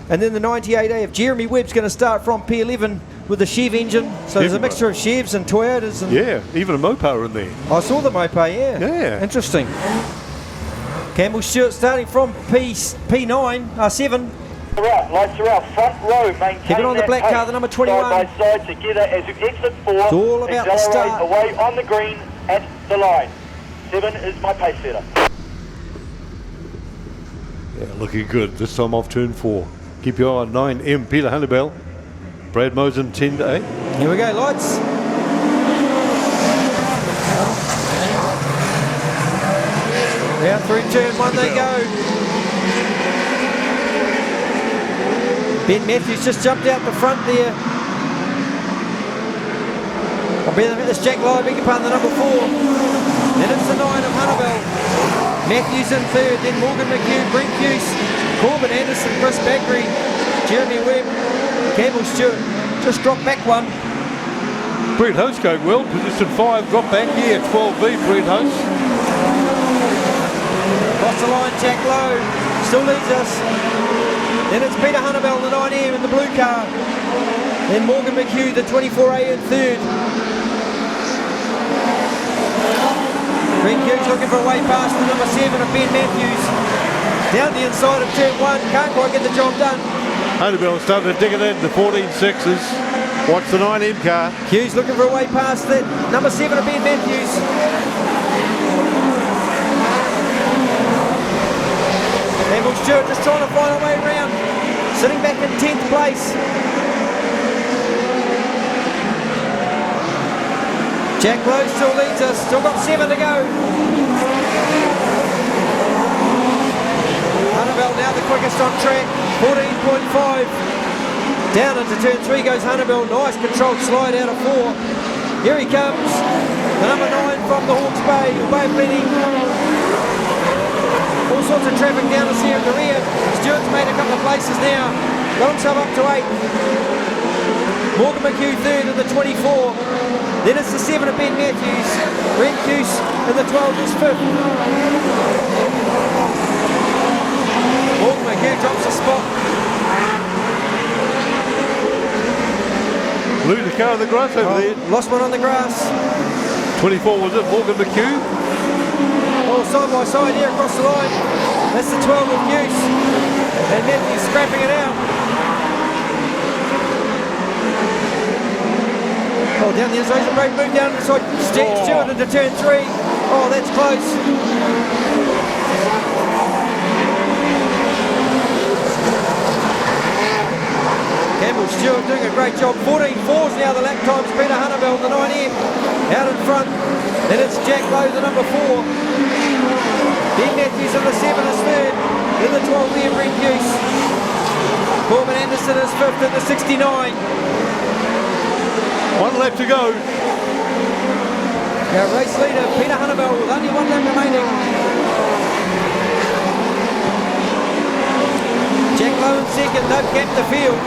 And then the 98A of Jeremy Webb's going to start from P11 with the Chev engine. So there's a mixture of Chevs and Toyotas. And yeah, even a Mopar in there. I saw the Mopar, yeah. Yeah. Interesting. Campbell Stewart starting from P9, 7. Lights are out, front row, maintain. Keep it on the black car, the number 21. Side by side together as you exit 4. It's all about the start. Away on the green at the line. 7 is my pace setter. Yeah, looking good. This time off turn 4. Keep your eye on 9M, Peter Hunnabell. Brad Mosen 10 to 8. Here we go, lights. Out through turn 1 they go. Ben Matthews just jumped out the front there. It's Jack Lloyd, beg your pardon, the number 4. Then it's the 9 of Hunnabell. Matthews in third, then Morgan McHugh, Brent Hughes, Corbin Anderson, Chris Baggery, Jeremy Webb, Campbell Stewart. Just dropped back one. Brent Host going well. Position 5, drop back here. 12B, Brent Host. Across the line, Jack Lowe still leads us. Then it's Peter Hunnebell, the 9M in the blue car. Then Morgan McHugh, the 24A in third. Brent Hughes looking for a way past the number 7 of Ben Matthews. Down the inside of turn 1, can't quite get the job done. Hunnebell starting to dig it in, the 14.6s. Watch the 9M car. Hughes looking for a way past that number 7 of Ben Matthews. Campbell Stewart just trying to find a way around. Sitting back in 10th place. Jack Lowe still leads us, still got 7 to go. Hunnebell now the quickest on track, 14.5. Down into turn 3 goes Hunnebell, nice controlled slide out of 4. Here he comes, the number 9 from the Hawke's Bay, Bay of Plenty. All sorts of traffic down to see at the rear. Stewart's made a couple of places now, got himself up to 8. Morgan McHugh third in the 24. Then it's the 7 of Ben Matthews. Brent Hughes in the 12 is 5th. Morgan McHugh drops a spot. Lose the car on the grass over there. Lost one on the grass. 24 was it, Morgan McHugh? Oh, side by side here across the line. That's the 12 of Hughes. And Matthews scrapping it out. Oh, down the inside, a great move down the inside. Stewart into turn 3. Oh, that's close. Campbell Stewart doing a great job. 14.4s now the lap times. Peter Hunnebell, the 9M, out in front. Then it's Jack Lowe, the number 4. Ben Matthews in the 7 is third. In the 12 there, Brent Hughes. Corbin Anderson is 5th in the 69. 1 lap to go. Our race leader, Peter Hunnebell, with only 1 lap remaining. Jack Lowe in second, no cap the field.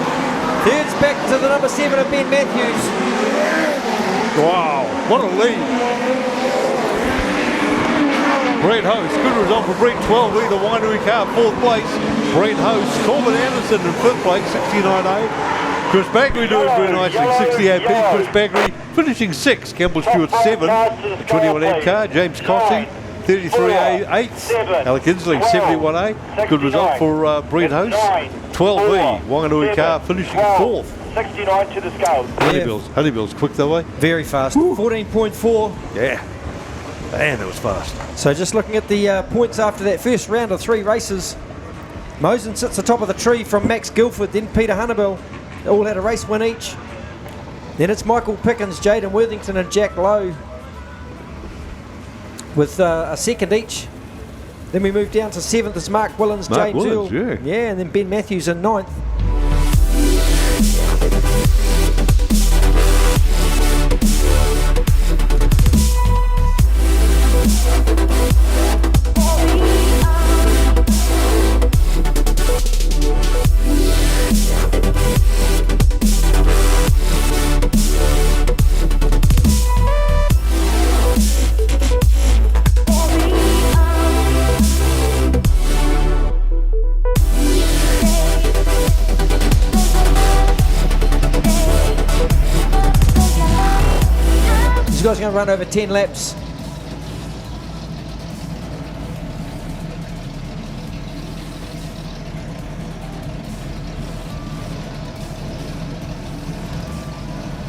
Third's back to the number 7 of Ben Matthews. Wow, what a lead. Brent Host, good result for Brent. 12 the winery car, 4th place. Brent Host, Corbin Anderson in 5th place, 69A. Chris Baggery doing very nicely, 68p. Chris Baggery finishing 6th. Campbell Stewart 7. The 21M car. James Cossey 33A 8th. Alec Inslee 71A. Good result for Brent Host. 12B Wanganui car finishing 4th. 69 to the scales. Honeybill's quick that way. Very fast. 14.4. Yeah. Man, that was fast. So just looking at the points after that first round of 3 races. Mosen sits atop of the tree from Max Guilford, then Peter Hunnebell. They all had a race win each. Then it's Michael Pickens, Jaden Worthington and Jack Lowe with a second each. Then we move down to 7th is Mark Willens, James Earl. Yeah, and then Ben Matthews in 9th. These guys are going to run over 10 laps.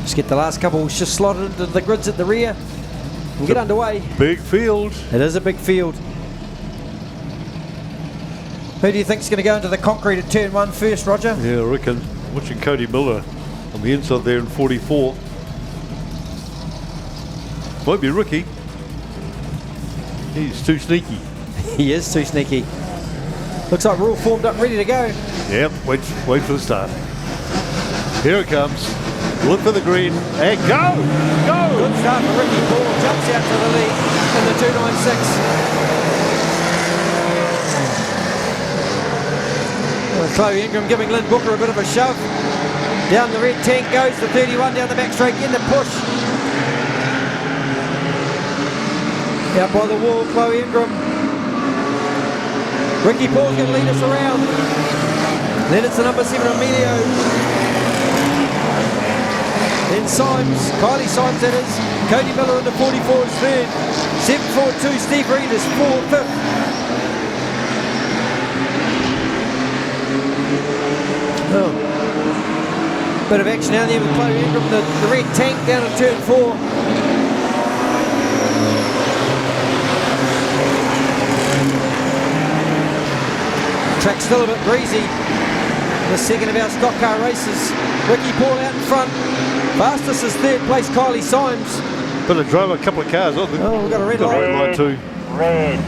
Just get the last couple just slotted into the grids at the rear and get underway. Big field. It is a big field. Who do you think is going to go into the concrete at turn 1 first, Roger? Yeah, I reckon. Watching Cody Miller on the inside there in 44. Might be Ricky. He's too sneaky. He is too sneaky. Looks like we're all formed up, ready to go. Yep, wait for the start. Here it comes. Look for the green and go! Go! Good start for Ricky Paul. Jumps out to the lead in the 296. Chloe Ingram giving Lynn Booker a bit of a shove. Down the red tank goes the 31 down the back straight, getting the push. Out by the wall, Chloe Ingram. Ricky Paul's going to lead us around. Then it's the number 7, Emilio. Then Symes, Kylie Symes that is. Cody Miller in the 44 is third. 742, Steve Reed is fifth. Oh. Bit of action down there with Chloe Ingram, the red tank down at turn 4. Track's still a bit breezy. The second of our stock car races. Ricky Paul out in front. Fastest is third place, Kylie Symes. But it drove a couple of cars, I think. Oh, we've got a red light. Red light too. Red.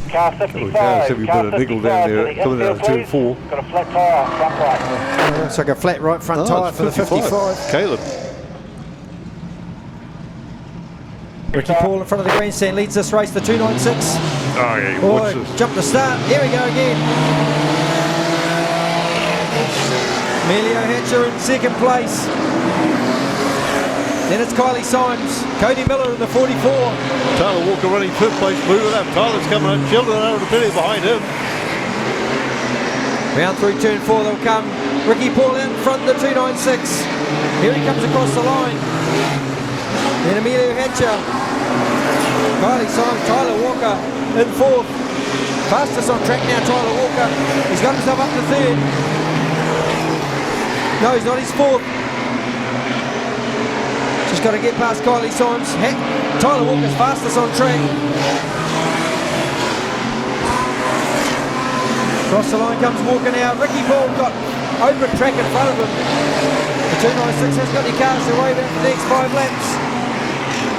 Car 55. Cars have you put a niggle down there coming out of turn 4. Got a flat tyre, front right. Looks like a flat right front tyre for the 55. Caleb. Ricky Paul in front of the grandstand leads this race, the 296. Oh yeah, watch this. Jump to start. Here we go again. Emilio Hatcher in second place. Then it's Kylie Symes. Cody Miller in the 44. Tyler Walker running fifth place, moving up. Tyler's coming up. Sheldon over the penny behind him. Round through turn 4 they'll come. Ricky Paul out in front of the 296. Here he comes across the line. Then Emilio Hatcher. Kylie Symes, Tyler Walker in fourth. Fastest on track now, Tyler Walker. He's got himself up to third. No, he's not, he's fourth. Just got to get past Kylie Symes. Tyler Walker's fastest on track. Across the line comes Walker now. Ricky Paul got open track in front of him. The 296 has got any cars to worry about the next 5 laps.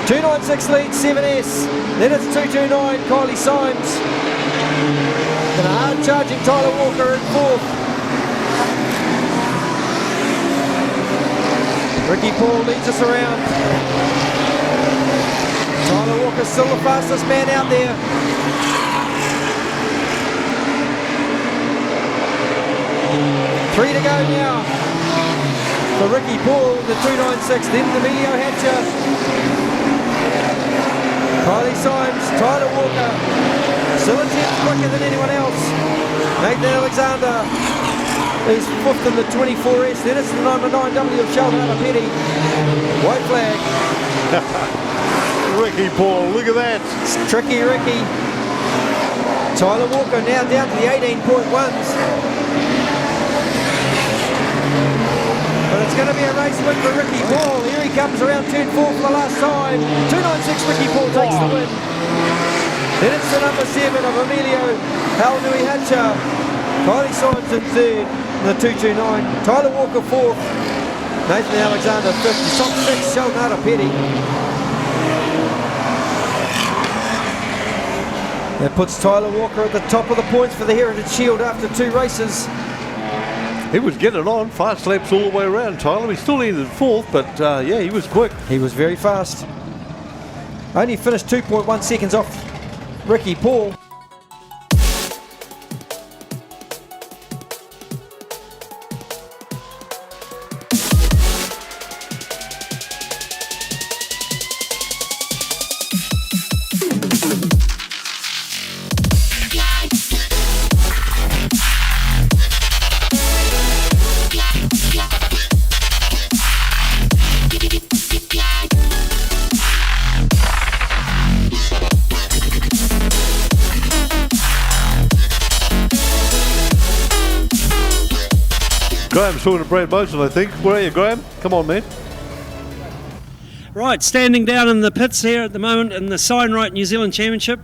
296 leads 7S. Then it's 229, Kylie Symes. And a hard charging Tyler Walker in fourth. Ricky Paul leads us around. Tyler Walker's still the fastest man out there. Three to go now for Ricky Paul, the 296. Then Emilio Hatcher. Kylie Symes, Tyler Walker. Still a tenth quicker than anyone else. Nathan Alexander is fifth in the 24S. Then it's the number 9W of Sheldon Alapeti. White flag. Ricky Paul, look at that. It's tricky Ricky. Tyler Walker now down to the 18.1s. But it's going to be a race win for Ricky Paul. Here he comes around turn 4 for the last time. 296 Ricky Paul takes the win. Then it's the number 7 of Emilio Halnui Hatcher. Kylie Symes in third. The 229. Tyler Walker fourth. Nathan Alexander fifth. Top 6 Sheldon Alapeti. That puts Tyler Walker at the top of the points for the Heritage Shield after 2 races. He was getting on, fast laps all the way around, Tyler. He still ended fourth, but yeah, he was quick. He was very fast. Only finished 2.1 seconds off Ricky Paul. Graham's talking to Brad Mosen, I think. Where are you, Graham? Come on, man. Right, standing down in the pits here at the moment in the Signright New Zealand Championship.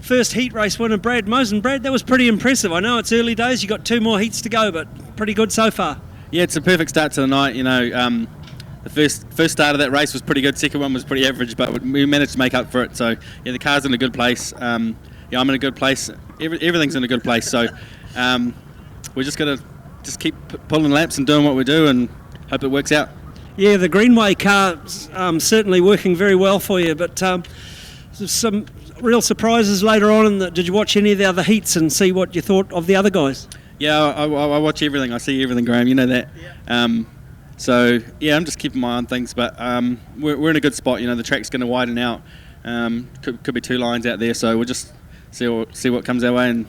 First heat race winner, Brad Mosen. Brad, that was pretty impressive. I know it's early days, you've got 2 more heats to go, but pretty good so far. Yeah, it's a perfect start to the night. You know, the first start of that race was pretty good. Second one was pretty average, but we managed to make up for it. So, yeah, the car's in a good place. Yeah, I'm in a good place. Everything's in a good place. So, we're just going to keep pulling laps and doing what we do and hope it works out. Yeah, the Greenway car's certainly working very well for you, but some real surprises later on. Did you watch any of the other heats and see what you thought of the other guys? Yeah, I watch everything. I see everything, Graham. You know that. So yeah, I'm just keeping my eye on things, but we're in a good spot. The track's going to widen out. Could be 2 lines out there, so we'll just see what comes our way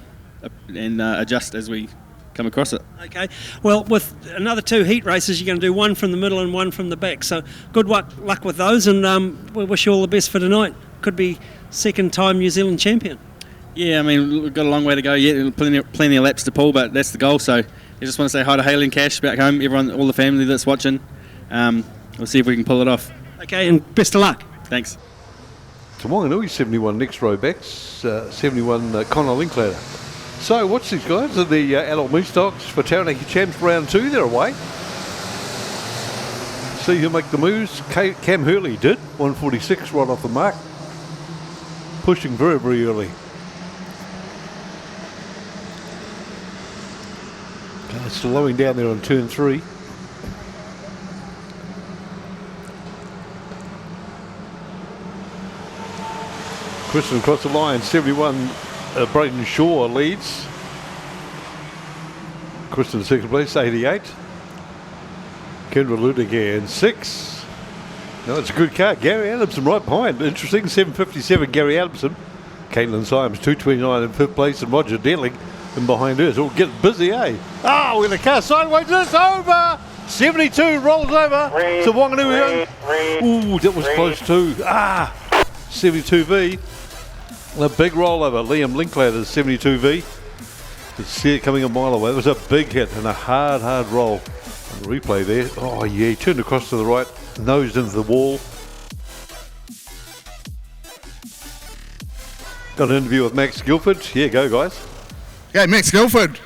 and adjust as we come across it. Okay. Well, with another 2 heat races, you're going to do one from the middle and one from the back. So good luck with those, and we wish you all the best for tonight. Could be second-time New Zealand champion. Yeah, I mean, we've got a long way to go yet, plenty of laps to pull, but that's the goal. So I just want to say hi to Haley and Cash back home, everyone, all the family that's watching. We'll see if we can pull it off. Okay, and best of luck. Thanks. To Wanganui, 71 next row backs, 71 Connor Linklater. So watch these guys, the adult moose stocks for Taranaki Champs round 2, they're away. See who make the moves. Cam Hurley did, 146 right off the mark. Pushing very, very early. Okay, slowing down there on turn 3. Kristen across the line, 71 Braden Shaw leads. Kristen second place, 88. Kendra Ludigan 6. No, it's a good car. Gary Adamson right behind. Interesting, 757 Gary Adamson. Caitlin Symes 229 in 5th place, and Roger Detling in behind her. So we'll get busy, eh? We're in the car sideways. It's over. 72 rolls over. So Wanganui. Ooh, that was close too. 72V. A big rollover. Liam Linklater 72V. You see it coming a mile away. It was a big hit and a hard roll. And the replay there. Oh yeah, he turned across to the right, nosed into the wall. Got an interview with Max Guilford. Yeah, go guys. Yeah, Max Guilford.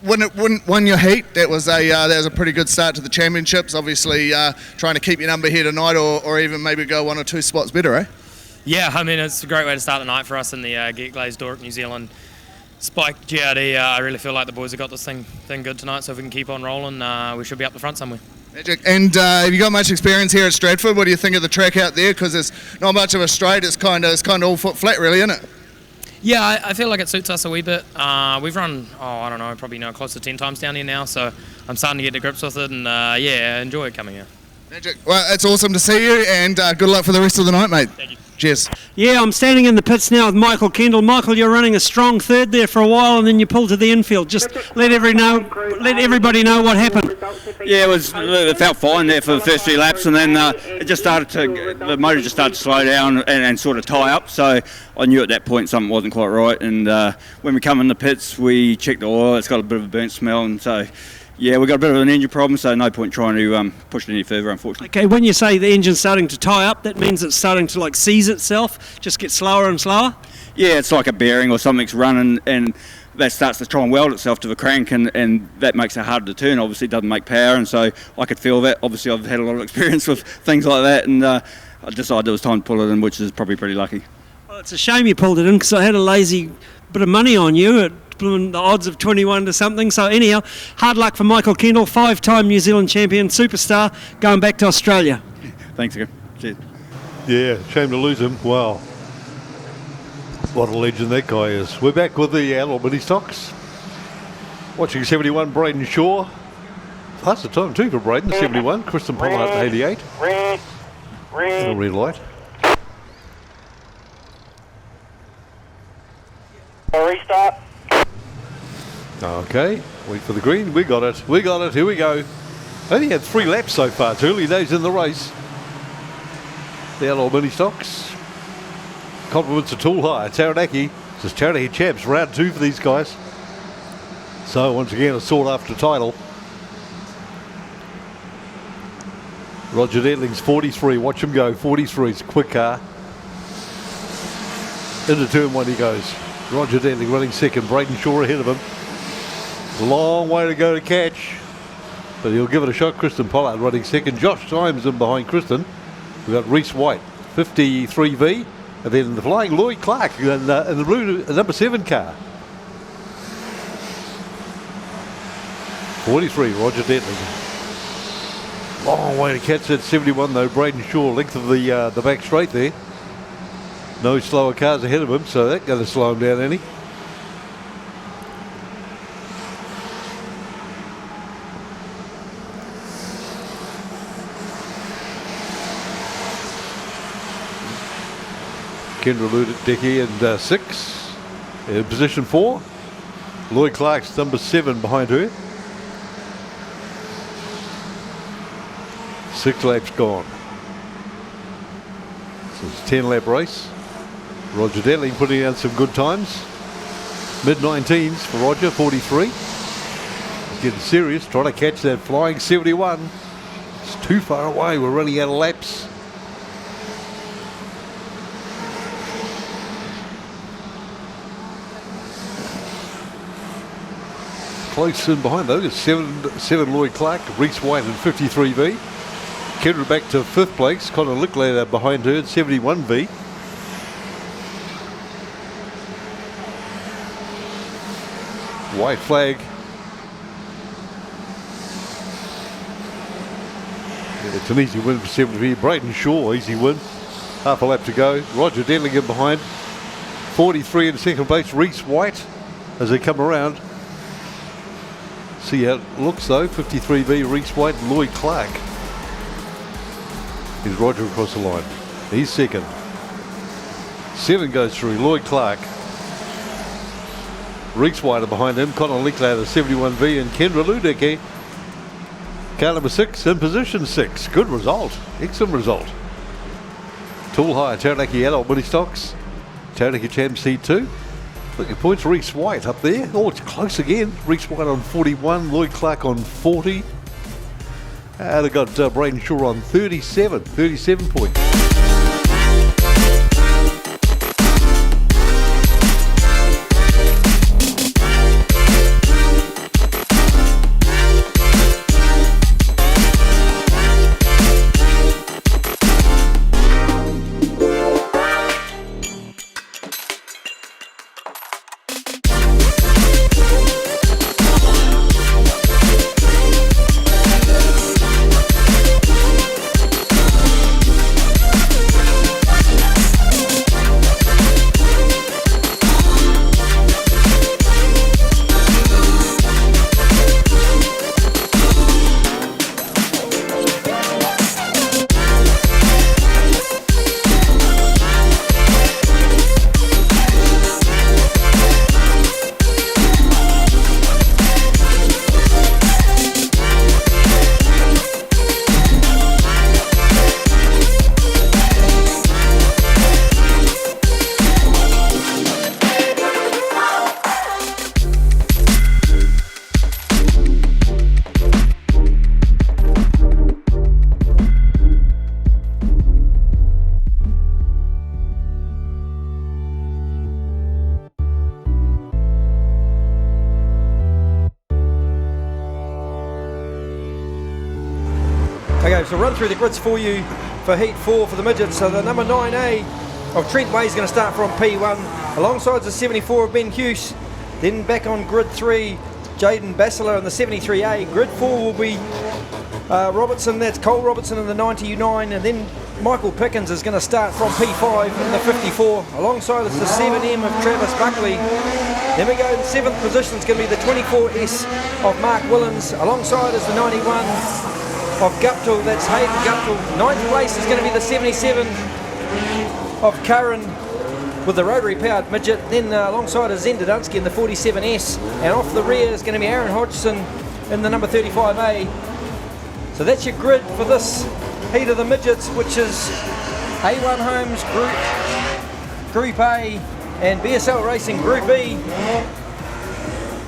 When it won your heat, that was a pretty good start to the championships. Obviously, trying to keep your number here tonight, or even maybe go 1 or 2 spots better, eh? Yeah, I mean, it's a great way to start the night for us in the Get Glazed Doric New Zealand Spike GRD. I really feel like the boys have got this thing good tonight, so if we can keep on rolling, we should be up the front somewhere. Magic. And have you got much experience here at Stratford? What do you think of the track out there? Because there's not much of a straight. It's kind of all foot flat, really, isn't it? Yeah, I feel like it suits us a wee bit. We've run, I don't know, probably close to 10 times down here now, so I'm starting to get to grips with it, and enjoy coming here. Magic. Well, it's awesome to see you, and good luck for the rest of the night, mate. Thank you. Cheers. Yeah, I'm standing in the pits now with Michael Kendall. Michael, you're running a strong third there for a while, and then you pulled to the infield. Just let everybody know what happened. Yeah, it felt fine there for the first 3 laps, and then the motor just started to slow down and sort of tie up. So I knew at that point something wasn't quite right. And when we come in the pits, we checked the oil. It's got a bit of a burnt smell, and so. Yeah, we got a bit of an engine problem, so no point trying to push it any further, unfortunately. Okay, when you say the engine's starting to tie up, that means it's starting to seize itself, just get slower and slower? Yeah, it's like a bearing or something's running, and that starts to try and weld itself to the crank, and that makes it harder to turn. Obviously, it doesn't make power, and so I could feel that. Obviously, I've had a lot of experience with things like that, and I decided it was time to pull it in, which is probably pretty lucky. Well, it's a shame you pulled it in, because I had a lazy bit of money on you at the odds of 21 to something. So anyhow, hard luck for Michael Kendall, 5-time New Zealand champion, superstar, going back to Australia. Thanks again. Cheers. Yeah, shame to lose him. Wow. What a legend that guy is. We're back with the adult mini stocks. Watching 71, Braden Shaw. Fast the time too for Braden, 71. Kristen Pollard, 88. Red. And a red light. Restart. Okay, wait for the green. We got it. Here we go. Only had 3 laps so far. It's early days in the race. The adult mini stocks. Compliments of Tool Hire. Taranaki. This is Taranaki Champs. Round 2 for these guys. So once again, a sought after title. Roger Detling's 43. Watch him go. 43. It's a quick car. Into turn 1 he goes. Roger Detling running second. Braden Shaw ahead of him. Long way to go to catch, but he'll give it a shot. Kristen Pollard running second. Josh Symes in behind Kristen. We've got Reese White, 53V, and then the flying Lloyd Clark in the blue number 7 car. 43, Roger Detling. Long way to catch that 71 though. Braden Shaw, length of the back straight there. No slower cars ahead of him, so that's going to slow him down any. Kendra Ludicki and 6. In position 4. Lloyd Clark's number 7 behind her. 6 laps gone. So it's a 10-lap race. Roger Detling putting out some good times. Mid-19s for Roger, 43. He's getting serious, trying to catch that flying 71. It's too far away, we're running out of laps. Close in behind though, it's 7 Lloyd Clark, Reese White in 53V. Kendra back to 5th place, Connor Licklater behind her at 71V. White flag. Yeah, it's an easy win for 70V. Brayden Shaw, easy win. Half a lap to go. Roger Dedlinger behind. 43 in 2nd place. Reese White as they come around. See how it looks though. 53V, Reese White, and Lloyd Clark. Here's Roger across the line. He's 2nd. 7 goes through. Lloyd Clark. Reese White behind him. Connor Linklater 71V and Kendra Ludicki. Car number 6 in position 6. Good result. Excellent result. Tool Hire, Taranaki Adult Mini Stocks. Taranaki Cham C2. Look at points. Reese White up there. Oh, it's close again. Reese White on 41. Lloyd Clark on 40. And they've got Brayden Shaw on 37 points. Okay, so run through the grids for you for Heat 4 for the midgets. So the number 9A of Trent Way is going to start from P1 alongside the 74 of Ben Hughes. Then back on grid 3, Jaden Bassler in the 73A. Grid 4 will be Robertson, that's Cole Robertson in the 99, and then Michael Pickens is going to start from P5 in the 54. Alongside us the 7M of Travis Buckley. Then we go in 7th position, it's going to be the 24S of Mark Willens. Alongside is the 91 of Guptill, that's Hayden Guptill. 9th place is going to be the 77 of Curran with the rotary powered midget. Then alongside is Zen Dudunsky in the 47S, and off the rear is going to be Aaron Hodgson in the number 35A. So that's your grid for this heat of the midgets, which is A1 Homes Group A and BSL Racing Group B.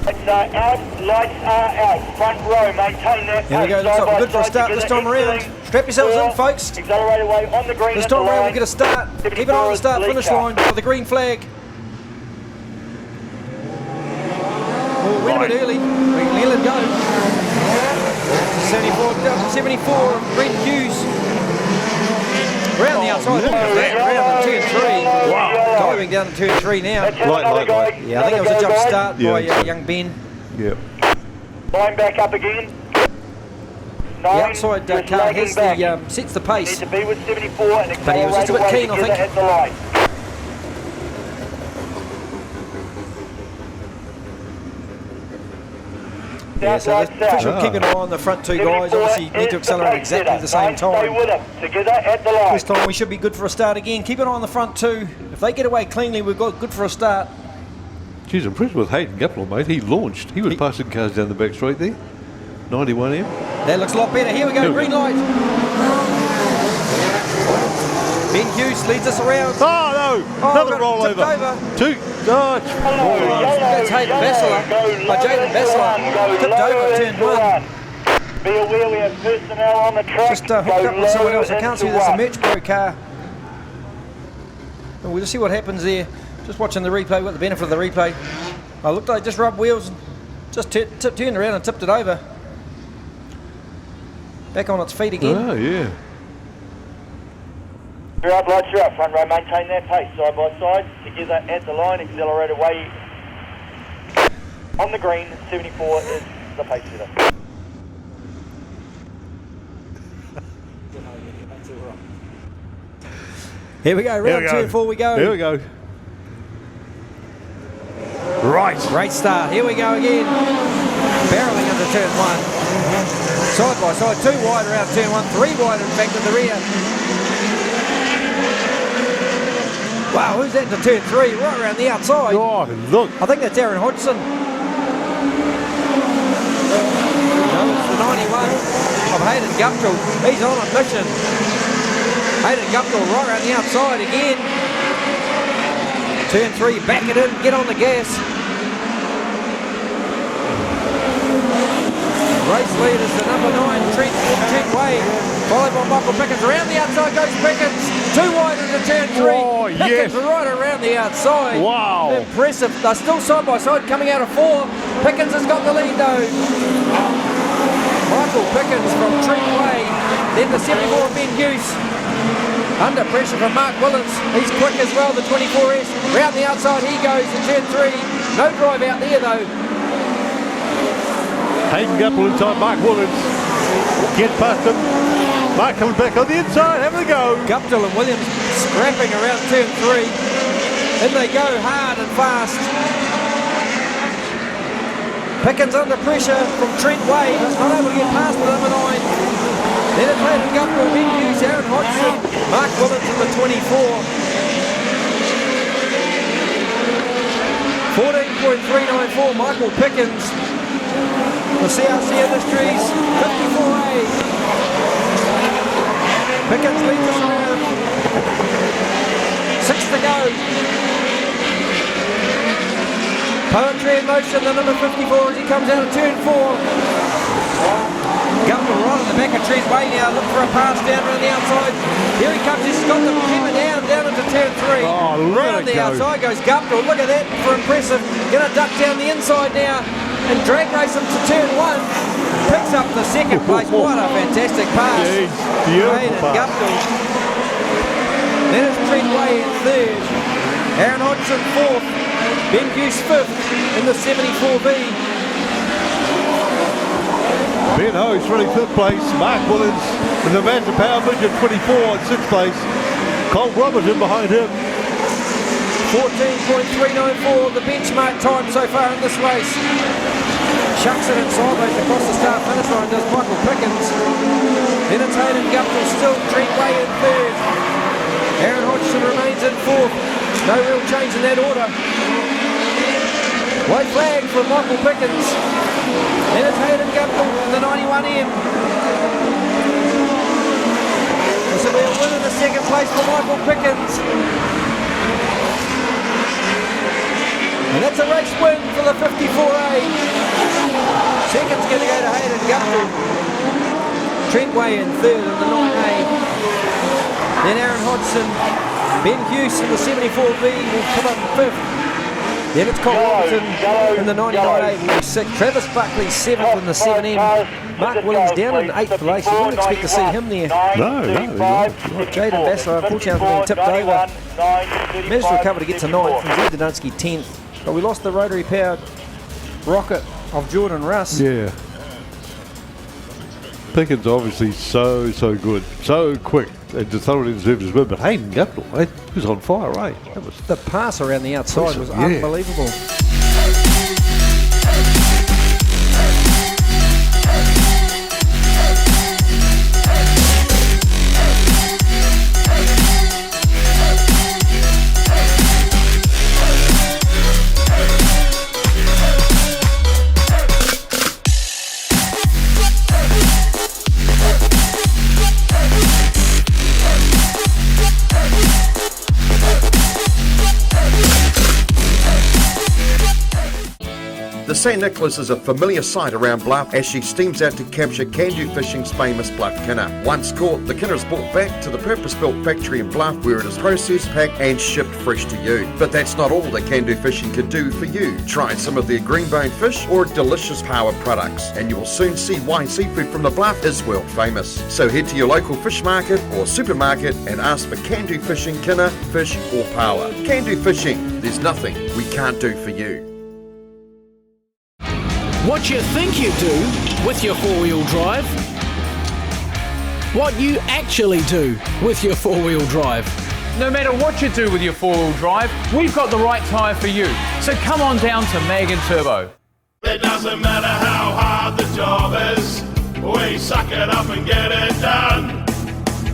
Lights are out, lights are out. Front row, maintain that. Here we go, looks like we're good for a start this time around. Strap yourselves in, folks. Accelerate away on the green. This time around we'll get a start. Keep an eye on the start finish line for the green flag. Oh, went a bit early. We can let it go. 74, Brent Hughes. Around the outside, around the 2 and 3. Wow. Diving down to 2 and 3 now. Light. Yeah, I think it was a jump start by young Ben. Yeah. Line back up again. The outside car has the sets the pace. Need to be with 74 and But he was just a bit keen, I think. At the line. Yeah, so the official keep an eye on the front two guys. Obviously need to accelerate exactly at the same time. Together at the line. This time we should be good for a start again. Keep an eye on the front two. they get away cleanly, we've got good for a start. Geez, impressed with Hayden Guptill, mate. He launched. He was passing cars down the back straight there. 91M. That looks a lot better. Here we go, green light. Ben Hughes leads us around. Oh, no. Another rollover. Over. Two. Oh, That's Hayden Bessler. Jaden Bessler. Tipped over turn 1. Be aware we have personnel on the track. Just hooked up with someone else. I can't see there's a Merch Pro car. And we'll just see what happens there. Just watching the replay, what the benefit of the replay. I looked like it just rubbed wheels and just turned around and tipped it over. Back on its feet again. Oh, yeah. You're lights are up, front row, maintain their pace, side by side, together at the line, accelerate away. On the green, 74 is the pace setter. Here we go, round 2 4 we go. Here we go. Right. Great start, here we go again. Barreling into turn 1. Side by side, 2 wide around turn 1, 3 wide in fact at the rear. Wow, who's that into turn 3? Right around the outside. Oh, look. I think that's Aaron Hodgson. No, it's the 91 of Hayden Guptill. He's on a mission. Hayden Guptill right around the outside again. Turn 3, back it in, get on the gas. Race lead is the number 9, Trent Way. Followed by Michael Pickens. Around the outside goes Pickens. 2 wide into turn 3. Oh, Pickens yes. right around the outside. Wow. Impressive. They're still side by side coming out of 4. Pickens has got the lead though. Michael Pickens from Trent Way. Then the 74 Ben Hughes. Under pressure from Mark Willens. He's quick as well, the 24S. Round the outside he goes in turn 3. No drive out there though. Hayden Guptill inside Mark Willens. Get past him. Mark coming back on the inside, having a go. Guptill and Williams scrapping around turn 3. In they go hard and fast. Pickens under pressure from Trent Way, not able to get past the number 9. Then it's Hayden Guptill, Ben Hughes, Aaron Hodgson, Mark Willens in the 24. 14.394, Michael Pickens. The CRC Industries, 54A. Pickens leads us around. 6 to go. Poetry in motion, the number 54 as he comes out of turn 4. Guptill right on the back of Trent Way now, looking for a pass down around the outside. Here he comes, he's got the hammer down into turn 3. Oh, round the outside goes Guptill, look at that for impressive. Gonna duck down the inside now and drag race him to turn 1. Picks up the second place, what a fantastic pass. Yeah, beautiful pass. Guptill. Then it's Trent Way in 3rd. Aaron Hodgson 4th. Ben Hughes 5th in the 74B. Ben Ho's 25th place. Mark Willens in the Mazda Power Midget 24 in 6th place. Cole Robertson behind him. 14.394, the benchmark time so far in this race. Shucks it in sideways across the start finish line does Michael Pickens. Then it's Hayden Guptill, still Trent Way in 3rd. Aaron Hodgson remains in 4th. No real change in that order. White flag for Michael Pickens. Then it's Hayden Guptill in the 91M. This will be a win in the 2nd place for Michael Pickens. And that's a race win for the 54A. Second's going to go to Hayden Guptill. Trent Way in 3rd in the 9A. Then Aaron Hodgson. Ben Hughes in the 74B will come up in 5th. Then it's Cole Robertson in the 99A will be 6th. Travis Buckley 7th in the 7M. Mark Willens down in 8th place. You wouldn't expect to see him there. No. Jaden Bassler, unfortunately, being tipped over. Managed to recover to get to 9th. And Zed Dunsky 10th. But we lost the rotary powered rocket of Jordan Russ. Yeah. Pickens obviously so good, so quick, and just thoroughly deserved his win. But Hayden Guptill, he was on fire, right? That was the pass around the outside was unbelievable. St. Nicholas is a familiar sight around Bluff as she steams out to capture Can-Do Fishing's famous Bluff Kinner. Once caught, the Kinner is brought back to the purpose-built factory in Bluff where it is processed, packed and shipped fresh to you. But that's not all that Can-Do Fishing can do for you. Try some of their green-boned fish or delicious power products and you will soon see why seafood from the Bluff is world famous. So head to your local fish market or supermarket and ask for Can-Do Fishing Kinner, fish or power. Can-Do Fishing, there's nothing we can't do for you. What you think you do with your four-wheel drive. What you actually do with your four-wheel drive. No matter what you do with your four-wheel drive, we've got the right tyre for you. So come on down to Mag and Turbo. It doesn't matter how hard the job is, we suck it up and get it done.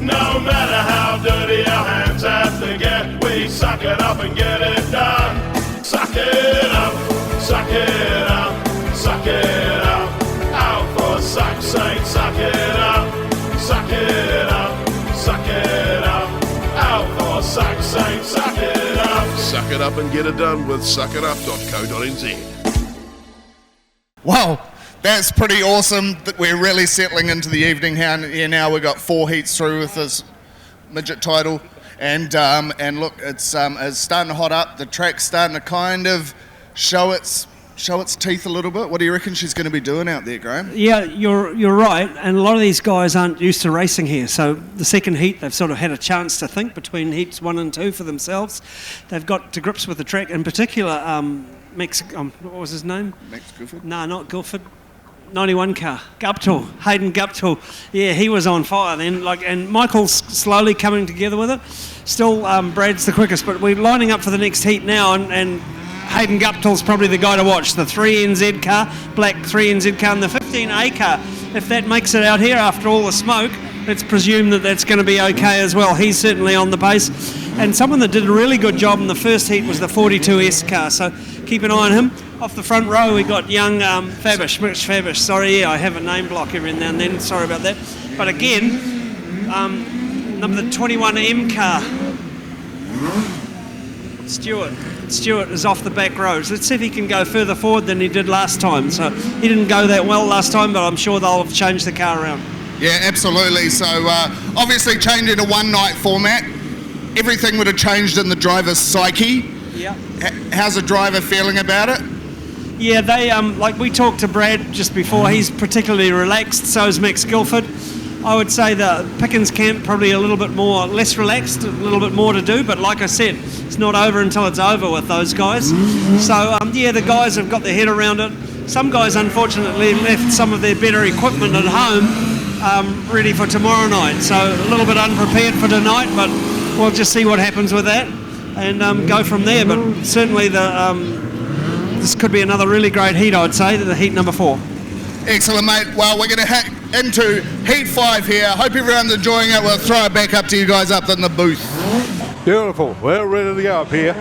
No matter how dirty our hands have to get, we suck it up and get it done. Suck it up, suck it up. Suck it up, out for suck's sake, suck it up, suck it up, suck it up, out for suck's sake, suck it up. Suck it up and get it done with suckitup.co.nz. Wow, that's pretty awesome that we're really settling into the evening here now. We've got 4 heats through with this midget title and look, it's starting to hot up. The track's starting to kind of show its teeth a little bit. What do you reckon she's going to be doing out there, Graham? Yeah, you're right, and a lot of these guys aren't used to racing here, so the second heat they've sort of had a chance to think between heats 1 and 2 for themselves. They've got to grips with the track, in particular what was his name? Max Guilford? No, not Guilford. 91 car, Guptill, Hayden Guptill. Yeah, he was on fire then. And Michael's slowly coming together with it. Still, Brad's the quickest, but we're lining up for the next heat now, and Hayden Guptill's probably the guy to watch. The 3NZ car, black 3NZ car, and the 15A car. If that makes it out here after all the smoke, let's presume that that's going to be okay as well. He's certainly on the pace. And someone that did a really good job in the first heat was the 42S car, so keep an eye on him. Off the front row, we got young Fabish, Mitch Fabish. Sorry, I have a name block every now and then. Sorry about that. But again, number 21M car, Stewart is off the back rows. Let's see if he can go further forward than he did last time. So he didn't go that well last time, but I'm sure they'll have changed the car around. Yeah, absolutely. So obviously changing a one-night format, everything would have changed in the driver's psyche. Yeah. How's the driver feeling about it? Yeah, they like we talked to Brad just before. He's particularly relaxed. So is Max Guilford. I would say the Pickens camp probably a little bit more less relaxed, a little bit more to do. But like I said, it's not over until it's over with those guys. So yeah, the guys have got their head around it. Some guys unfortunately left some of their better equipment at home, ready for tomorrow night. So a little bit unprepared for tonight, but we'll just see what happens with that and go from there. But certainly this could be another really great heat, I'd say, the heat number 4. Excellent, mate. Well, we're going to head into heat 5 here. Hope everyone's enjoying it. We'll throw it back up to you guys up in the booth. Beautiful. We're ready to go up here.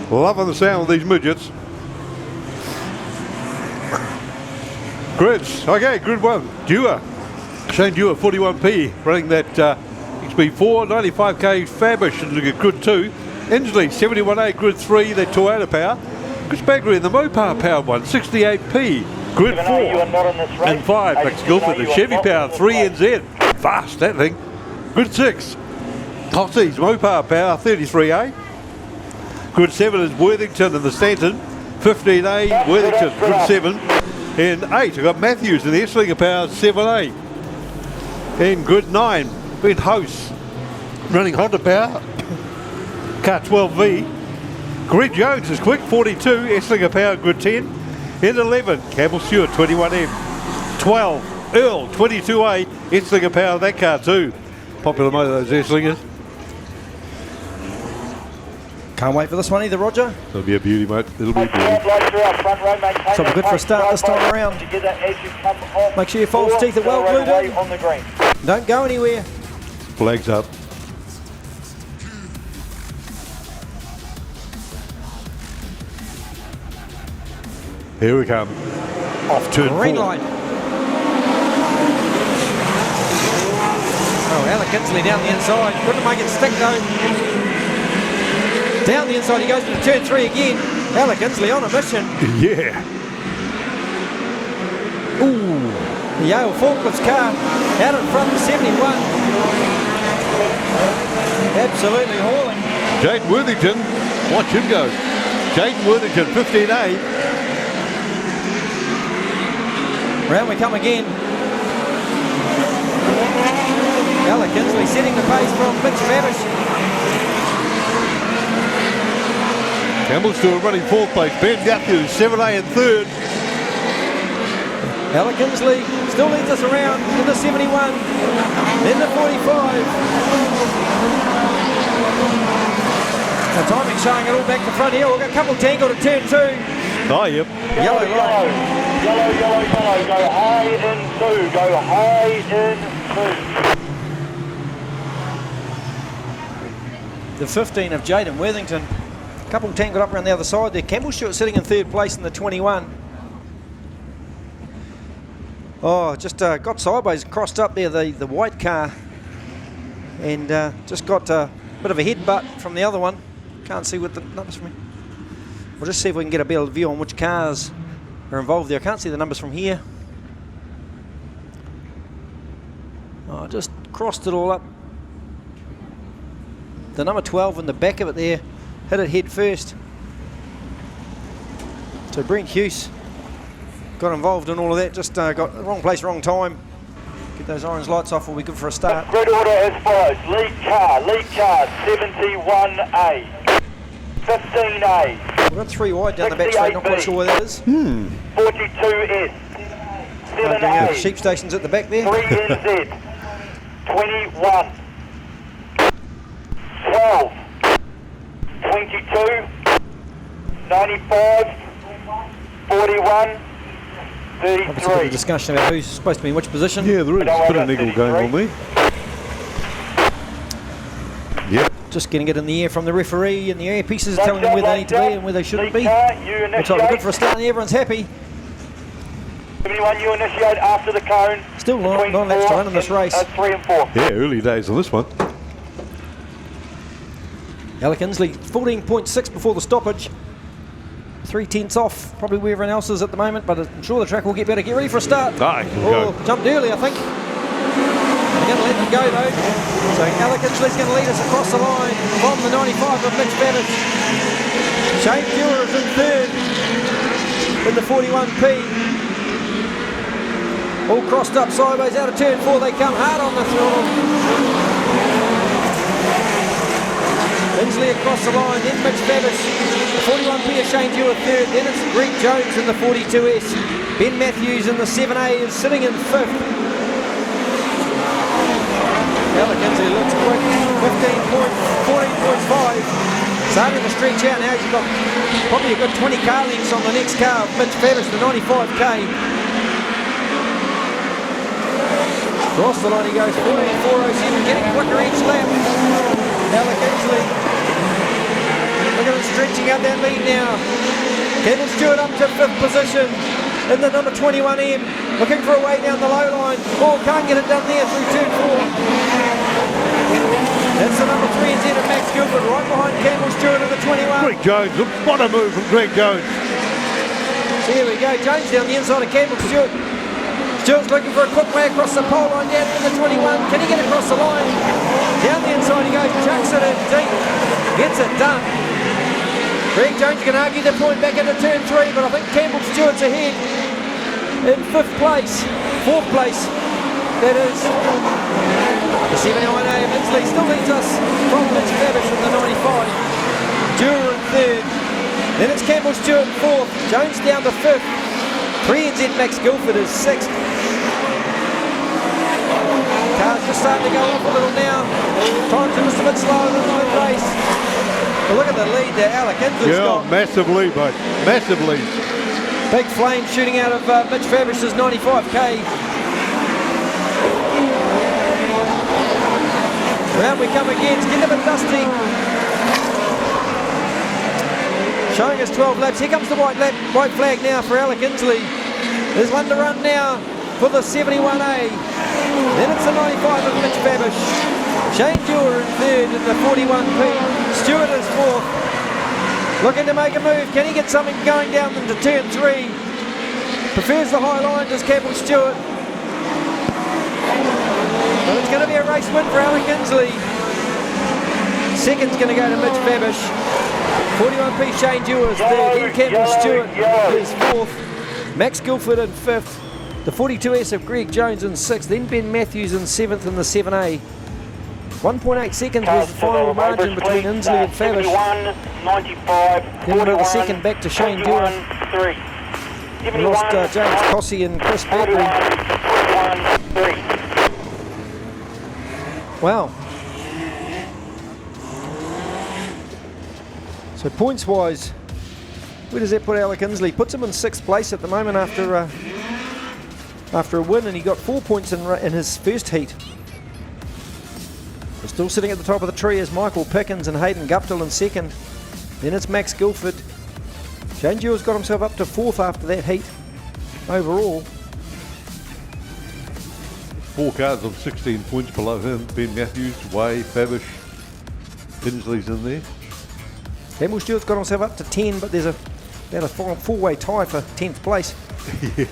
Loving the sound of these midgets. Grids. Okay, grid 1. Dewar. Shane Dewar, 41p, running that XB4, 95k Fabish and look at grid 2. Inslee, 71A, grid 3, that Toyota power. Chris Bagley in the Mopar powered one, 68p. Grid 4 and 5, Max Guilford, the Chevy power, 3NZ. Fast, that thing. Grid 6, Hossies, Mopar power, 33A. Grid 7 is Worthington and the Stanton, 15A, Worthington, grid 7. In 8, I've got Matthews and the Esslinger power, 7A. In grid 9, Ben House, running Honda power, car 12V. Greg Jones is quick, 42, Esslinger power, grid 10. In 11, Campbell Stewart, 21M. 12, Earl, 22A, Esslinger power, that car too. Popular motor, those Esslingers. Can't wait for this one either, Roger. It'll be a beauty, mate. It'll be a beauty. So we're good for a start this time around. Make sure your false teeth are well glued in. Don't go anywhere. Flags up. Here we come. Off turn 4. Green light. Oh, Alec Kinsley down the inside. Couldn't make it stick though. Down the inside he goes to turn 3 again. Alec Kinsley on a mission. Yeah. Ooh, the Yale Forklifts car out in front of 71. Absolutely hauling. Jaden Worthington, watch him go. Jaden Worthington, 15A. Round we come again. Alec Kinsley setting the pace from Mitch Fabish. Campbell Stewart running 4th place. Ben Matthews, 7A and 3rd. Alec Kinsley still leads us around in the 71, then the 45. The timing showing it all back to front here. We've got a couple tangled at turn 2. Oh, yep. Yellow line. Yellow. Go high in 2. Go high in 2. The 15 of Jaden Worthington. A couple tangled up around the other side there. Campbell Stewart sitting in 3rd place in the 21. Oh, just got sideways, crossed up there, the white car. And just got a bit of a headbutt from the other one. Can't see what the numbers from here. We'll just see if we can get a better view on which cars are involved there. I can't see the numbers from here. Oh, just crossed it all up. The number 12 in the back of it there hit it head first. So Brent Hughes got involved in all of that. Just got the wrong place, wrong time. Get those orange lights off, will be good for a start. Grid order as follows. Lead car 71A, 15A. We've got 3 wide down the back straight, not quite sure where that is. 42S, 7A. Sheep stations at the back there. 3NZ, 21, 12, 22, 95, 41, Obviously, a bit of discussion about who's supposed to be in which position. Yeah, there is a bit of niggle going on there. Yep. Just getting it in the air from the referee, and the earpieces telling them where they need to be and where they shouldn't be. Looks like we're good for a start, and everyone's happy. 71, you initiate after the cone. Still 9 laps to run in this race. 3 and 4. Yeah, early days on this one. Alec Inslee, 14.6 before the stoppage. 3/10 off, probably where everyone else is at the moment, but I'm sure the track will get better. Get ready for a start. Jumped early, I think. They're going to let them go though. So Alec Inslee's going to lead us across the line from the 95 of Mitch Babbage. Shane Dewar is in 3rd in the 41P. All crossed up sideways out of turn 4. They come hard on the throttle. Inslee across the line, then Mitch Babbage. The 41P is Shane Dewar 3rd, then it's Greg Jones in the 42S. Ben Matthews in the 7A is sitting in 5th. Alec Inslee looks quick, 14.5. Starting to stretch out now, he's got probably a good 20 car lengths on the next car, Mitch Babbage, the 95K. Across the line he goes, 14.407, getting quicker each lap. Alec Inslee. Look at him stretching out that lead now. Kevin Stewart up to 5th position in the number 21M. Looking for a way down the low line. Oh, can't get it done there through turn 4. That's the number 3NZ of Max Gilbert right behind Campbell Stewart in the 21. Greg Jones, what a move from Greg Jones. Here we go, Jones down the inside of Campbell Stewart. Stewart's looking for a quick way across the pole line down in the 21. Can he get across the line? Down the inside he goes, chucks it in deep. Gets it done. Greg Jones can argue the point back into turn 3, but I think Campbell Stewart's ahead in 5th place. 4th place, that is. The 79A of Inslee still leads us from Mitch Babbage from the 95. Dewar in 3rd. Then it's Campbell Stewart in 4th. Jones down to 5th. 3NZ Max Guilford is 6th. Cars just starting to go off a little now. Times are just a bit slower than the race. But look at the lead there, Alec Inslee's got. Massive lead, mate. Massive lead. Big flame shooting out of Mitch Babbage's 95K. Round we come again, it's getting a bit dusty. Showing us 12 laps. Here comes the white flag now for Alec Inslee. There's one to run now for the 71A. Then it's the 95 of Mitch Babbage. Shane Dewar in 3rd in the 41P. Stewart is 4th. Looking to make a move. Can he get something going down into turn 3? Prefers the high line, does Campbell Stewart. But it's going to be a race win for Alec Inslee. Second's going to go to Mitch Babish. 41p Shane Dewars third. Then Campbell Stewart is fourth. Max Guilford in fifth. The 42S of Greg Jones in sixth. Then Ben Matthews in seventh in the 7A. 1.8 seconds was the final margin between Inslee and Fabish. Then another second back to Shane Dewar. We lost James Cossey and Chris Badbury. Wow. So points-wise, where does that put Alec Inslee? Puts him in sixth place at the moment after a win, and he got 4 points in his first heat. We're still sitting at the top of the tree as Michael Pickens and Hayden Guptill in second. Then it's Max Guilford. Shane Dewar's got himself up to fourth after that heat overall. 4 cars on 16 points below him. Ben Matthews, Way, Fabish, Inslee's in there. Campbell Stewart's got himself up to 10, but there's about a four-way tie for 10th place. Yeah.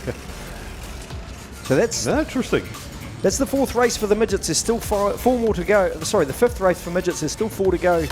So that's interesting. That's the fourth race for the midgets. There's still four more to go. Sorry, the fifth race for midgets. There's still 4 to go.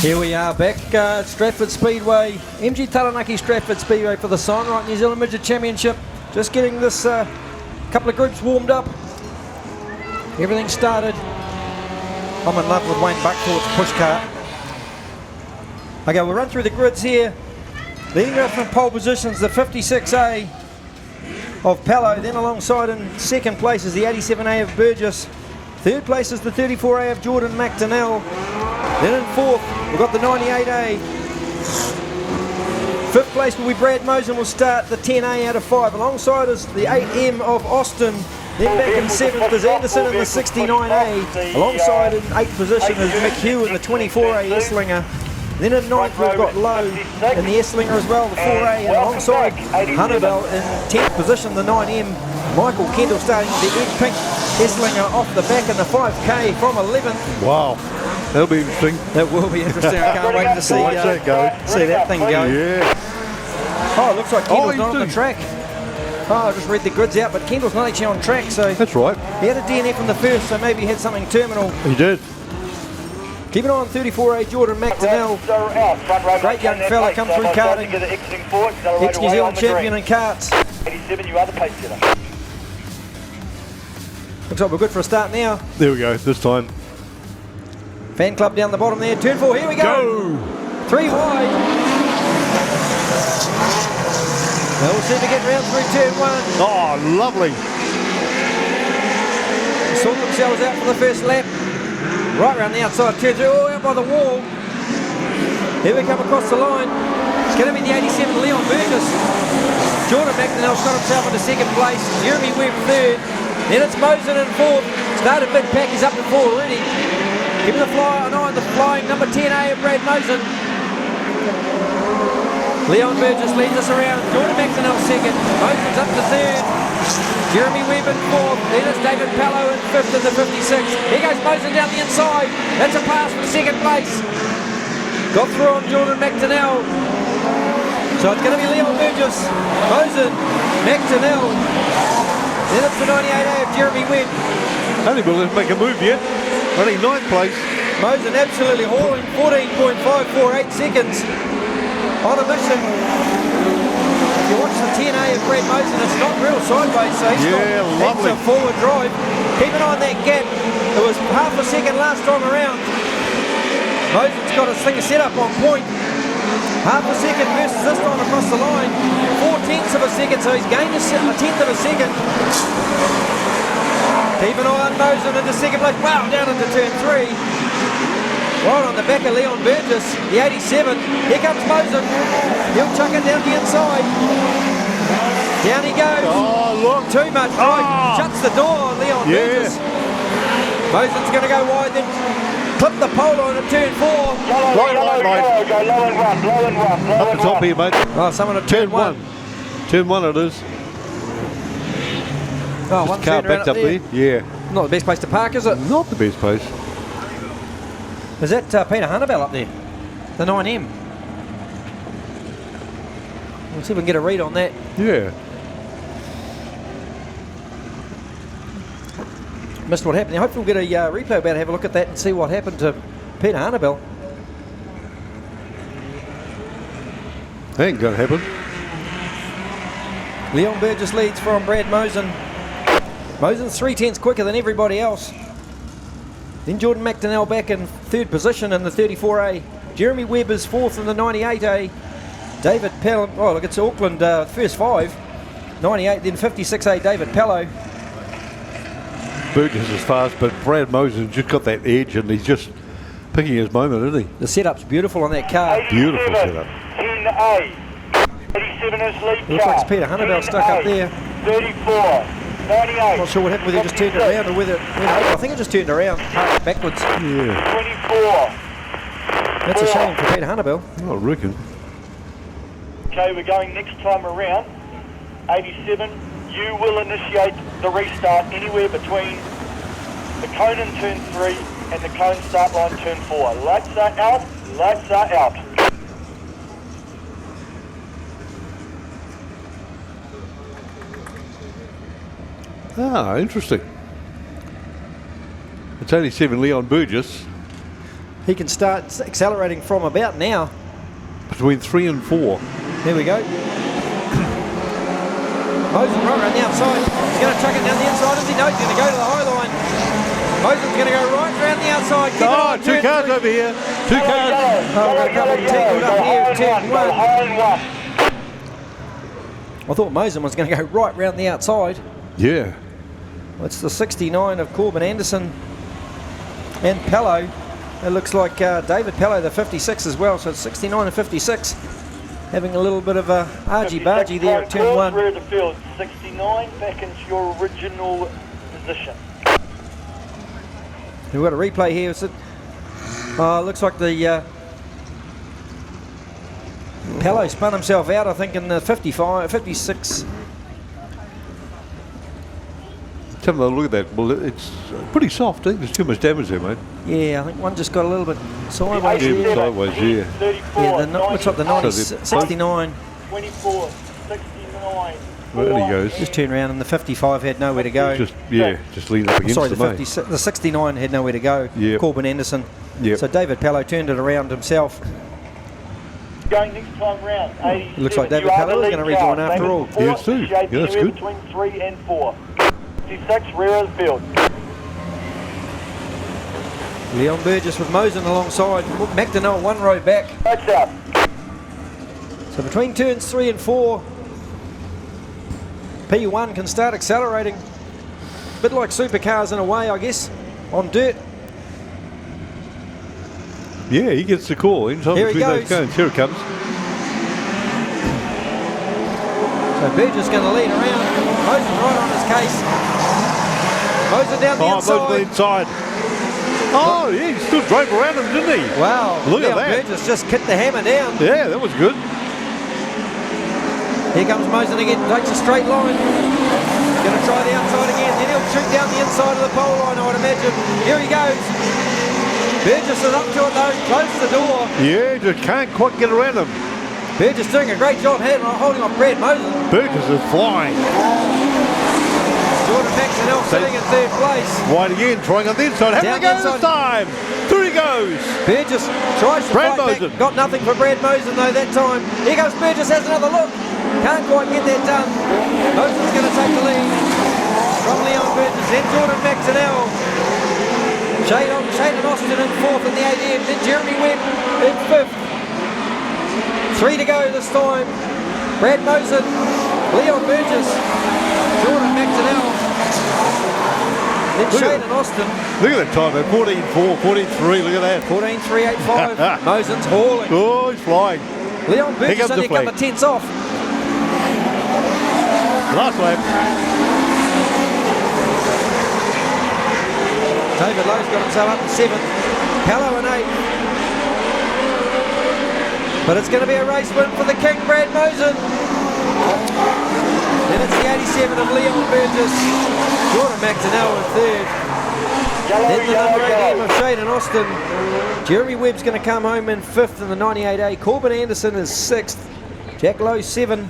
Here we are back at Stratford Speedway, MG Taranaki Stratford Speedway for the Signright New Zealand Midget Championship. Just getting this couple of groups warmed up. Everything started. I'm in love with Wayne Buckthorpe's push cart. Okay, we'll run through the grids here. Leading up from pole positions, the 56A of Pallo. Then alongside in second place is the 87A of Burgess. Third place is the 34A of Jordan McDonnell. Then in fourth, we've got the 98A. Fifth place will be Brad Mosen, will start the 10A out of 5. Alongside is the 8M of Austin. Then back in seventh is Anderson in the 69A. Alongside in eighth position is McHugh in the 24A Esslinger. Then in ninth we've got Lowe in the Esslinger as well, the 4A. And alongside Hunnebell in 10th position, the 9M. Michael Kendall starting the Ed Pink Esslinger off the back in the 5K from 11th. Wow. That'll be interesting. That will be interesting. I can't wait to see that go. See that thing go. Yeah. Oh, it looks like Kendall's not on the track. Oh, I just read the grids out, but Kendall's not actually on track, so... That's right. He had a DNF in the first, so maybe he had something terminal. He did. Keep an eye on 34A Jordan McDonnell. Great young fella, come through karting. Ex-New Zealand champion in karts. 87, you are the pace setter. Looks like we're good for a start now. There we go, this time. Fan club down the bottom there. Turn 4, here we go. 3 wide. They all seem to get round through turn 1. Oh, lovely. Sort themselves out for the first lap. Right round the outside, turn 3, all out by the wall. Here we come across the line. It's going to be the 87 Leon Burgess. Jordan McDonnell's got himself into second place. Jeremy Webb third. Then it's Mosen in fourth. Started mid-pack, he's up to 4 already. Keeping an eye on the flying number 10A of Brad Mosen. Leon Burgess leads us around. Jordan McDonnell second. Mosen's up to third. Jeremy Webb in fourth. Then it's David Pallo in fifth in the 56. Here goes Mosen down the inside. That's a pass for second place. Got through on Jordan McDonnell. So it's going to be Leon Burgess, Mosen, McDonnell. Then it's the 98A of Jeremy Webb. Only will make a move yet. Only 9th place. Mosen absolutely hauling 14.548 seconds on a mission. If you watch the 10A of Brad Mosen, it's not real sideways, so he's got a forward drive. Keep an eye on that gap. It was half a second last time around. Mosen's got his thing set up on point. Half a second versus this time across the line. 4/10 of a second, so he's gained a 10th of a second. Keep an eye on Mosen into second place. Wow, down into turn 3. Right on the back of Leon Burgess, the 87. Here comes Mosen. He'll chuck it down the inside. Down he goes. Oh, look. Too much right. Shuts the door on Leon Burgess. Mosen's going to go wide, then clip the pole line at turn 4. Right. Go low and one, low and one, low Up and the top one. here, mate. Oh, someone at turn 1. Turn 1 it is. Oh, one Car turn around backed up there. Yeah. Not the best place to park, is it? Not the best place. Is that Peter Hunnebell up there? The 9M. We'll see if we can get a read on that. Yeah. Missed what happened there. Hopefully we'll get a replay about it, have a look at that and see what happened to Peter Hunnebell. Ain't gonna happen. Leon Burgess leads from Brad Mosen. Mosen's 3/10 quicker than everybody else. Then Jordan McDonnell back in 3rd position in the 34A. Jeremy Webb is 4th in the 98A. David Pelham, oh look, it's Auckland first 5. 98, then 56A, David Pello. Burgess is fast, but Brad Mosen just got that edge and he's just picking his moment, isn't he? The setup's beautiful on that car. Beautiful setup. 10A. 87 is lead Looks car. like it's Peter Hunnebell stuck up there. 34. 98. Not sure what happened, whether it just turned it around or whether I think it just turned around, parked backwards. Yeah. 24. That's a shame for Peter Hunnebell. I reckon. Okay, we're going next time around. 87. You will initiate the restart anywhere between the cone in turn 3 and the cone start line turn 4. Lights are out. Lights are out. Ah, interesting. It's 87 Leon Burgess. He can start accelerating from about now. Between 3 and 4. There we go. Mosen right around the outside. He's going to chuck it down the inside as he knows he's going to go to the high line. Mosen's going to go right around the outside. Keep it on, 2 cars 3. Over here. 2 cars. Oh, we've got a couple of tangled up here. Turn 1. I thought Mosen was going to go right round the outside. Yeah. It's the 69 of Corbin Anderson and Pello. It looks like David Pello, the 56 as well. So it's 69 and 56. Having a little bit of a argy-bargy there at turn 1. Rear of the field, 69, back into your original position. We've got a replay here. Looks like the Pello spun himself out, I think, in the 56. Have a look at that. Well, it's pretty soft. I think there's too much damage there, mate. Yeah, I think one just got a little bit sideways there. Sideways, yeah. 34, Yeah, looks like the 90, 69. 24, 69. There he goes. Just turned around and the 55 had nowhere to go. Just leaned up against Sorry, the 69 had nowhere to go. Yep. Corbin Anderson. Yep. So David Pello turned it around himself. Going next time round, 87. It looks like David Pello is going to rejoin after all. Yes, too. Yeah, that's good. Between 3 and 4. 56, rear of the field. Leon Burgess with Mosen alongside. McDonnell 1 row back. Lights out. So between turns 3 and 4, P1 can start accelerating. A bit like supercars in a way, I guess, on dirt. Yeah, he gets the call. Anytime Here he between those goes. cones. Here it comes. So Burgess going to lead around. Mosen right on his case. Mosen down the inside. Mosen the inside. Oh, yeah, he still drove around him, didn't he? Wow. Look Leon at that. Burgess just kicked the hammer down. Yeah, that was good. Here comes Mosen again. Takes a straight line. Going to try the outside again. Then he'll shoot down the inside of the pole line, I would imagine. Here he goes. Burgess is up to it though. Close the door. Yeah, just can't quite get around him. Burgess doing a great job holding off Brad Mosen. Burgess is flying. Jordan McDonnell sitting in 3rd place. Wide again, trying on the inside. Having a go this time. Through he goes. Burgess tries to Brad fight Mosen. back. Got nothing for Brad Mosen though that time. Here goes Burgess, has another look. Can't quite get that done. Mosen's going to take the lead from Leon Burgess. Then Jordan McDonnell. Shayden Austin in 4th in the ADM. Then Jeremy Webb in 5th. 3 to go this time. Brad Mosen, Leon Burgess, Jordan McDonnell. Then Shane and Austin. Look at that time, man. 14.4, 14.3. Look at that. 14.385. Mosen's hauling. Oh, he's flying. Leon Burgess only a couple of tenths off. Last lap. David Lowe's got himself up in 7th. Hallow in 8th. But it's going to be a race win for the King, Brad Mosen. Then it's the 87 of Leon Burgess. Jordan McDonnell in 3rd. Then the number 8 of Shane and Austin. Jeremy Webb's going to come home in 5th in the 98A. Corbin Anderson is 6th. Jack Lowe 7.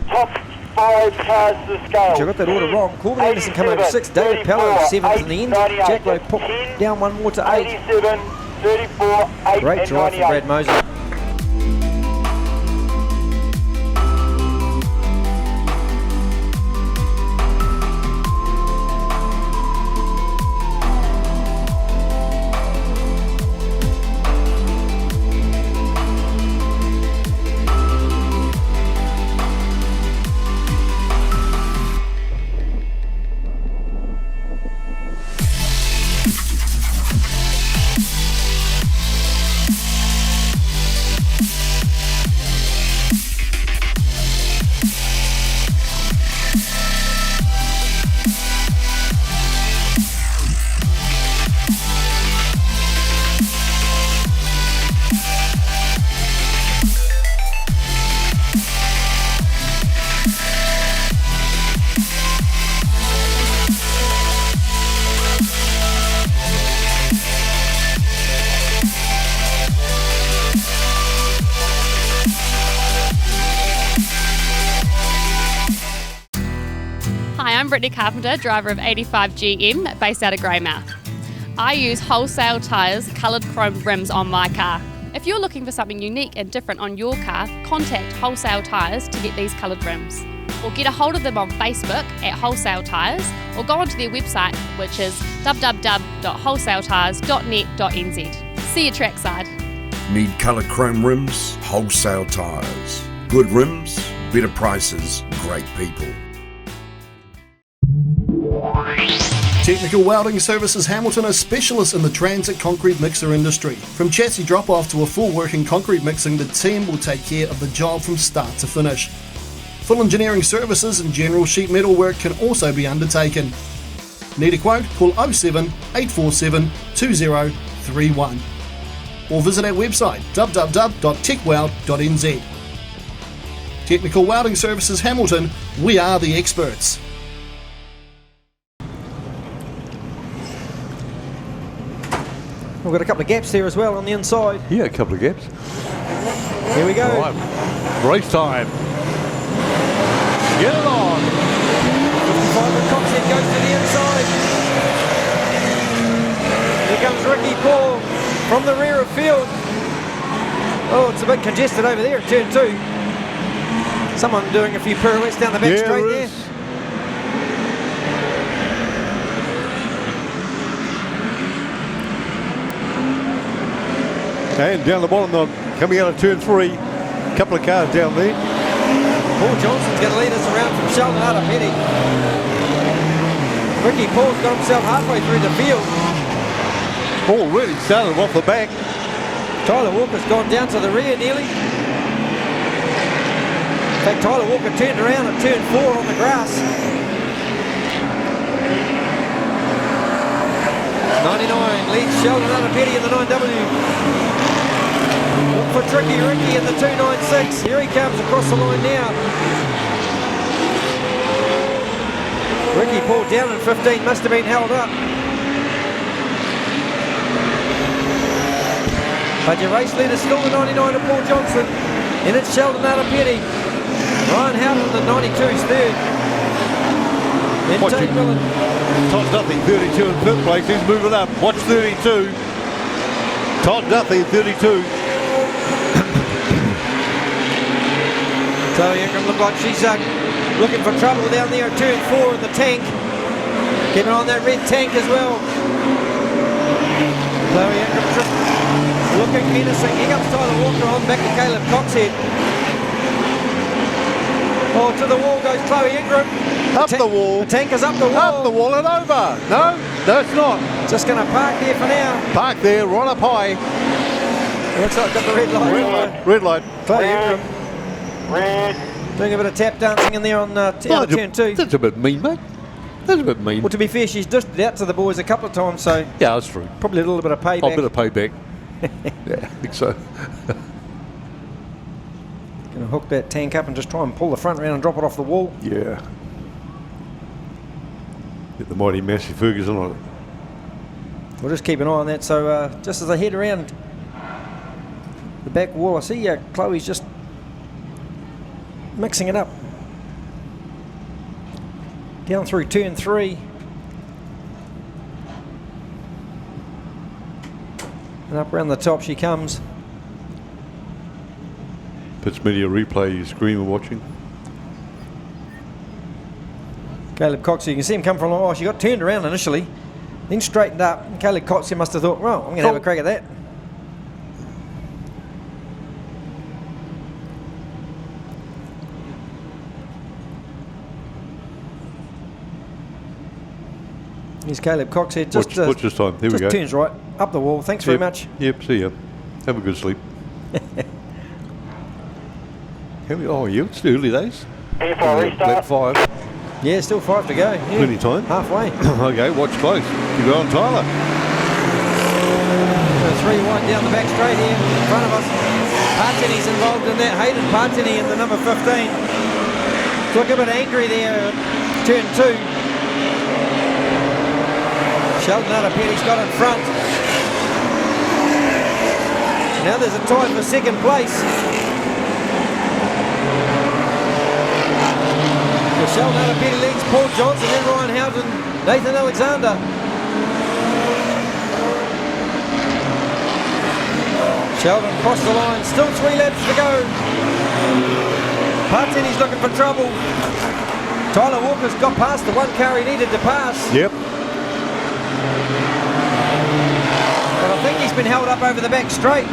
Top 5 cars to the scale. I got that order wrong. Corbin Anderson come home 6th. David Pello 7th in the end. Jack Lowe put down one more to 8. 87, 34, 8 Great and drive 98. from Brad Mosen. I'm Brittany Carpenter, driver of 85 GM, based out of Greymouth. I use wholesale tyres, coloured chrome rims on my car. If you're looking for something unique and different on your car, contact Wholesale Tyres to get these coloured rims. Or get a hold of them on Facebook at Wholesale Tyres, or go onto their website, which is www.wholesaletyres.net.nz. See you trackside. Need colour chrome rims? Wholesale Tyres. Good rims, better prices, great people. Technical Welding Services Hamilton are specialists in the transit concrete mixer industry. From chassis drop-off to a full working concrete mixing, the team will take care of the job from start to finish. Full engineering services and general sheet metal work can also be undertaken. Need a quote? Call 07 847 2031 or visit our website www.techweld.nz. Technical Welding Services Hamilton, we are the experts. We've got a couple of gaps there as well on the inside. Yeah, a couple of gaps. Here we go. All right. Race time. Get it on. 55 with Coxhead goes to the inside. Here comes Ricky Paul from the rear of field. Oh, it's a bit congested over there at turn 2. Someone doing a few pirouettes down the back straight there. And down the bottom, coming out of turn 3, a couple of cars down there. Paul Johnson's going to lead us around from Sheldon out of Petty. Ricky Paul's got himself halfway through the field. Paul really started off the back. Tyler Walker's gone down to the rear nearly. In fact, Tyler Walker turned around at turn 4 on the grass. 99 leads Sheldon out of Petty in the 9W. Look for Tricky Ricky in the 296. Here he comes across the line now. Ricky pulled down in 15, must have been held up. But your race leader still the 99 of Paul Johnson. And it's Sheldon out of Petty. Ryan Howden in the 92's third. Then Tate Millen. Todd Duthie, 32 in 5th place. He's moving up. Watch 32. Todd Duthie, 32. Chloe Ingram looked like she's looking for trouble down there at turn 4 in the tank. Keeping on that red tank as well. Chloe Ingram looking menacing. Here comes Tyler Walker on back to Caleb Coxhead. Oh, to the wall goes Chloe Ingram. Up the wall. The tanker's up the wall. Up the wall and over. No, it's not. Just going to park there for now. Park there, right up high. Looks like got the red light. Red light. Chloe Ingram. Doing a bit of tap dancing in there on turn 2. That's a bit mean, mate. That's a bit mean. Well, to be fair, she's dished it out to the boys a couple of times, so... Yeah, that's true. Probably a little bit of payback. Oh, a bit of payback. Yeah, I think so. Going to hook that tank up and just try and pull the front round and drop it off the wall. Yeah. Get the mighty Massey Ferguson on it. We'll just keep an eye on that. So just as I head around the back wall, I see Chloe's just mixing it up. Down through turn 3. And up around the top she comes. Pitch media replay screen we're watching. Caleb Cox, you can see him come from a long. Oh, she got turned around initially, then straightened up. And Caleb Cox must have thought, well, I'm going to have a crack at that. Here's Caleb Cox here. Watch this time. Here we go. Turns right up the wall. Thanks very much. Yep, see ya. Have a good sleep. It's the early days. Lap 5. Yeah, still 5 to go. Yeah. Plenty time. Halfway. Okay, watch close. Keep going, Tyler. 3 wide down the back straight here in front of us. Partini's involved in that. Hayden Partini in the number 15. Look a bit angry there. Turn 2. Sheldon Arapetti's got in front. Now there's a tie for second place. Sheldon Arapeti leads Paul Johnson, then Ryan Houghton, Nathan Alexander. Sheldon crossed the line, still 3 laps to go. Partini's looking for trouble. Tyler Walker's got past the 1 car he needed to pass. Yep. But I think he's been held up over the back straight.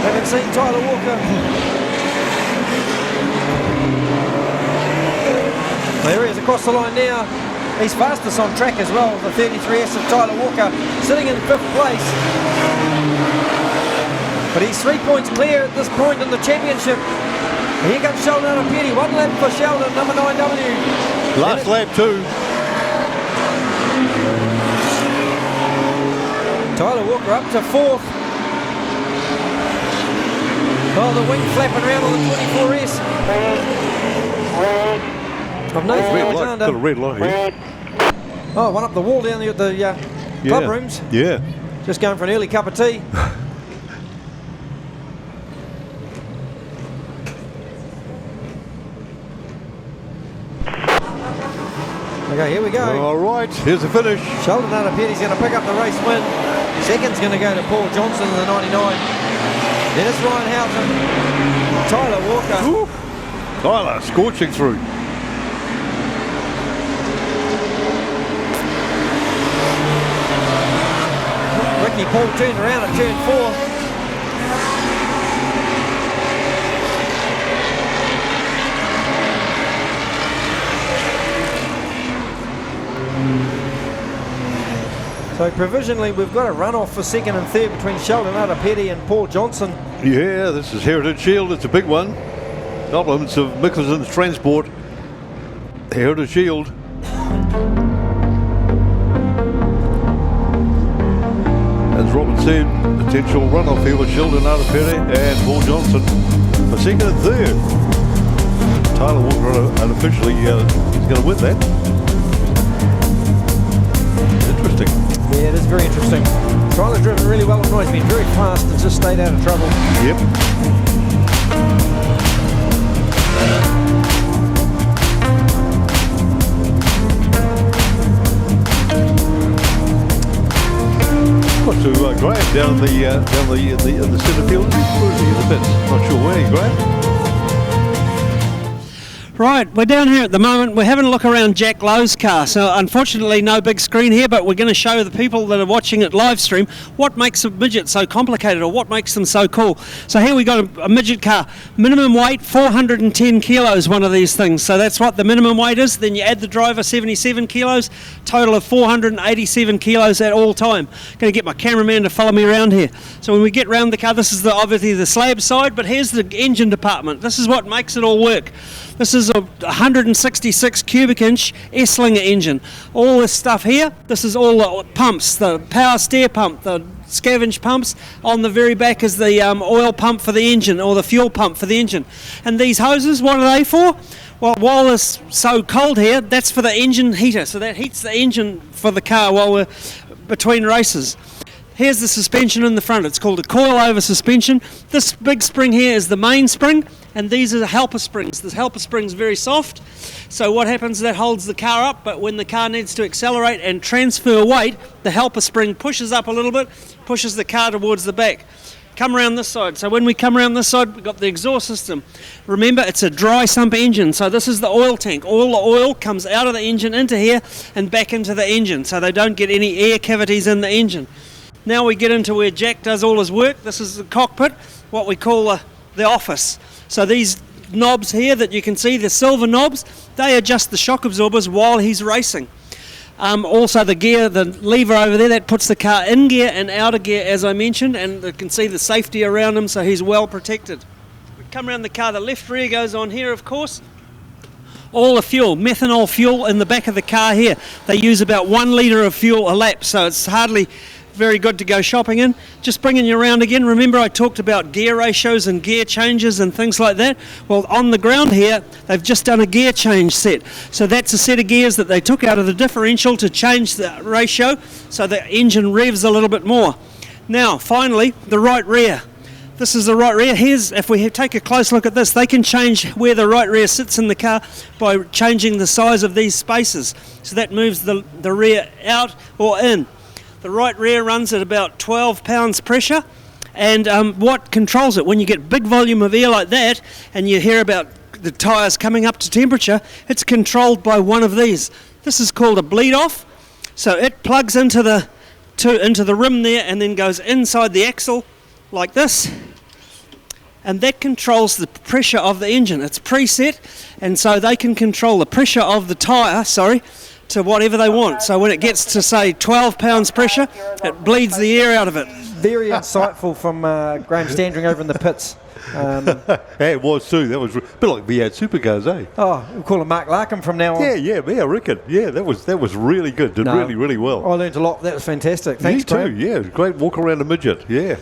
Haven't seen Tyler Walker. There he is across the line now. He's fastest on track as well, the 33S of Tyler Walker, sitting in 5th place. But he's 3 points clear at this point in the championship. And here comes Sheldon Arapeti, 1 lap for Sheldon, number 9W. Last lap 2. Tyler Walker up to 4th. Oh, the wing flapping around on the 24S. Of Nathan Alexander. Got a red light here. Oh, one up the wall down there at the club rooms. Yeah. Just going for an early cup of tea. Okay, here we go. All right, here's the finish. Sheldon Arapeti's going to pick up the race win. Second's going to go to Paul Johnson in the 99. Then it's Ryan Houghton. Tyler Walker. Ooh. Tyler scorching through. Ricky Paul turned around at turn 4. So provisionally we've got a runoff for 2nd and 3rd between Sheldon Arapeti and Paul Johnson. Yeah, this is Heritage Shield. It's a big one. Compliments of Mickelson's Transport. Heritage Shield. As Robert said, potential runoff here with Sheldon Arapeti and Paul Johnson for 2nd and 3rd. Tyler Walker unofficially is going to win that. Interesting. Yeah, it is very interesting. Tyler's driven really well tonight. He's been very fast and just stayed out of trouble. Yep. What's to Graham down in the centre field? Where is he in the pits? Not sure where, Graham. Right, we're down here at the moment. We're having a look around Jack Lowe's car. So unfortunately no big screen here, but we're going to show the people that are watching it live stream what makes a midget so complicated, or what makes them so cool. So here we got a midget car. Minimum weight 410 kilos, one of these things. So that's what the minimum weight is. Then you add the driver, 77 kilos, total of 487 kilos at all time. Going to get my cameraman to follow me around here. So when we get round the car, this is obviously the slab side, but here's the engine department. This is what makes it all work. This is a 166 cubic inch Esslinger engine. All this stuff here, this is all the pumps, the power steer pump, the scavenge pumps. On the very back is the oil pump for the engine, or the fuel pump for the engine. And these hoses, what are they for? Well, while it's so cold here, that's for the engine heater. So that heats the engine for the car while we're between races. Here's the suspension in the front. It's called a coil-over suspension. This big spring here is the main spring, and these are the helper springs. The helper spring's very soft, so what happens, that holds the car up, but when the car needs to accelerate and transfer weight, the helper spring pushes up a little bit, pushes the car towards the back. Come around this side. So when we come around this side, we've got the exhaust system. Remember, it's a dry sump engine, so this is the oil tank. All the oil comes out of the engine into here and back into the engine, so they don't get any air cavities in the engine. Now we get into where Jack does all his work. This is the cockpit, what we call the office. So these knobs here that you can see, the silver knobs, they adjust the shock absorbers while he's racing. Also the gear, the lever over there, that puts the car in gear and out of gear, as I mentioned, and you can see the safety around him, so he's well protected. We come around the car, the left rear goes on here, of course. All the fuel, methanol fuel in the back of the car here. They use about 1 litre of fuel a lap, so it's hardly very good to go shopping in. Just bringing you around again. Remember I talked about gear ratios and gear changes and things like that? Well, on the ground here, they've just done a gear change set. So that's a set of gears that they took out of the differential to change the ratio so the engine revs a little bit more. Now, finally, the right rear. This is the right rear. Here's, if we take a close look at this, they can change where the right rear sits in the car by changing the size of these spaces. So that moves the rear out or in. The right rear runs at about 12 pounds pressure, and what controls it? When you get big volume of air like that and you hear about the tyres coming up to temperature, it's controlled by one of these. This is called a bleed off. So it plugs into the rim there and then goes inside the axle like this, and that controls the pressure of the engine. It's preset, and so they can control the pressure of the tyre, to whatever they want. So when it gets to, say, 12 pounds pressure, it bleeds the air out of it. Very insightful from Graham Standring over in the pits. Yeah, it was too. That was a bit like V8 supercars, eh? Oh, we'll call him Mark Larkham from now on. Yeah, I reckon. Yeah, that was really good. Did really well. I learned a lot. That was fantastic. Thanks, Me too, yeah. Great walk around the midget, yeah.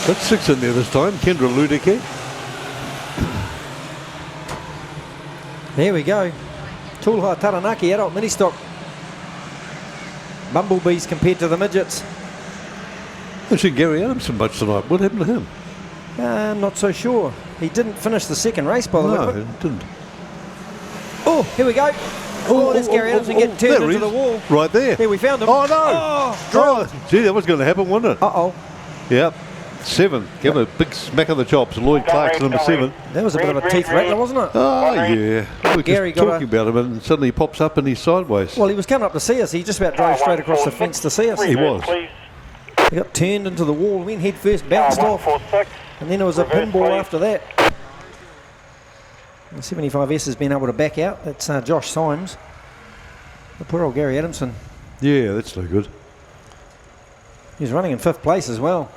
Got 6 in there this time. Kendra Ludeke. There we go. Tūlaha Taranaki adult mini stock. Bumblebees compared to the midgets. I see Gary Adamson much tonight. What happened to him? I'm not so sure. He didn't finish the second race by the way. No, he didn't. Oh, here we go. Oh, there's Gary Adamson getting turned into the wall. Right there. There, we found him. Oh, no. Drilled. Gee, that was going to happen, wasn't it? Uh-oh. Yep. 7. Give him a big smack of the chops. Lloyd Clark's number 7. That was a bit of a teeth rattler, wasn't it? Oh, yeah. We were Gary just talking about him, and suddenly he pops up and he's sideways. Well, he was coming up to see us. He just about drove straight across the fence to see us. He was. He got turned into the wall, went head first, bounced off, and then there was a pinball after that. The 75S has been able to back out. That's Josh Symes. The poor old Gary Adamson. Yeah, that's no good. He's running in 5th place as well.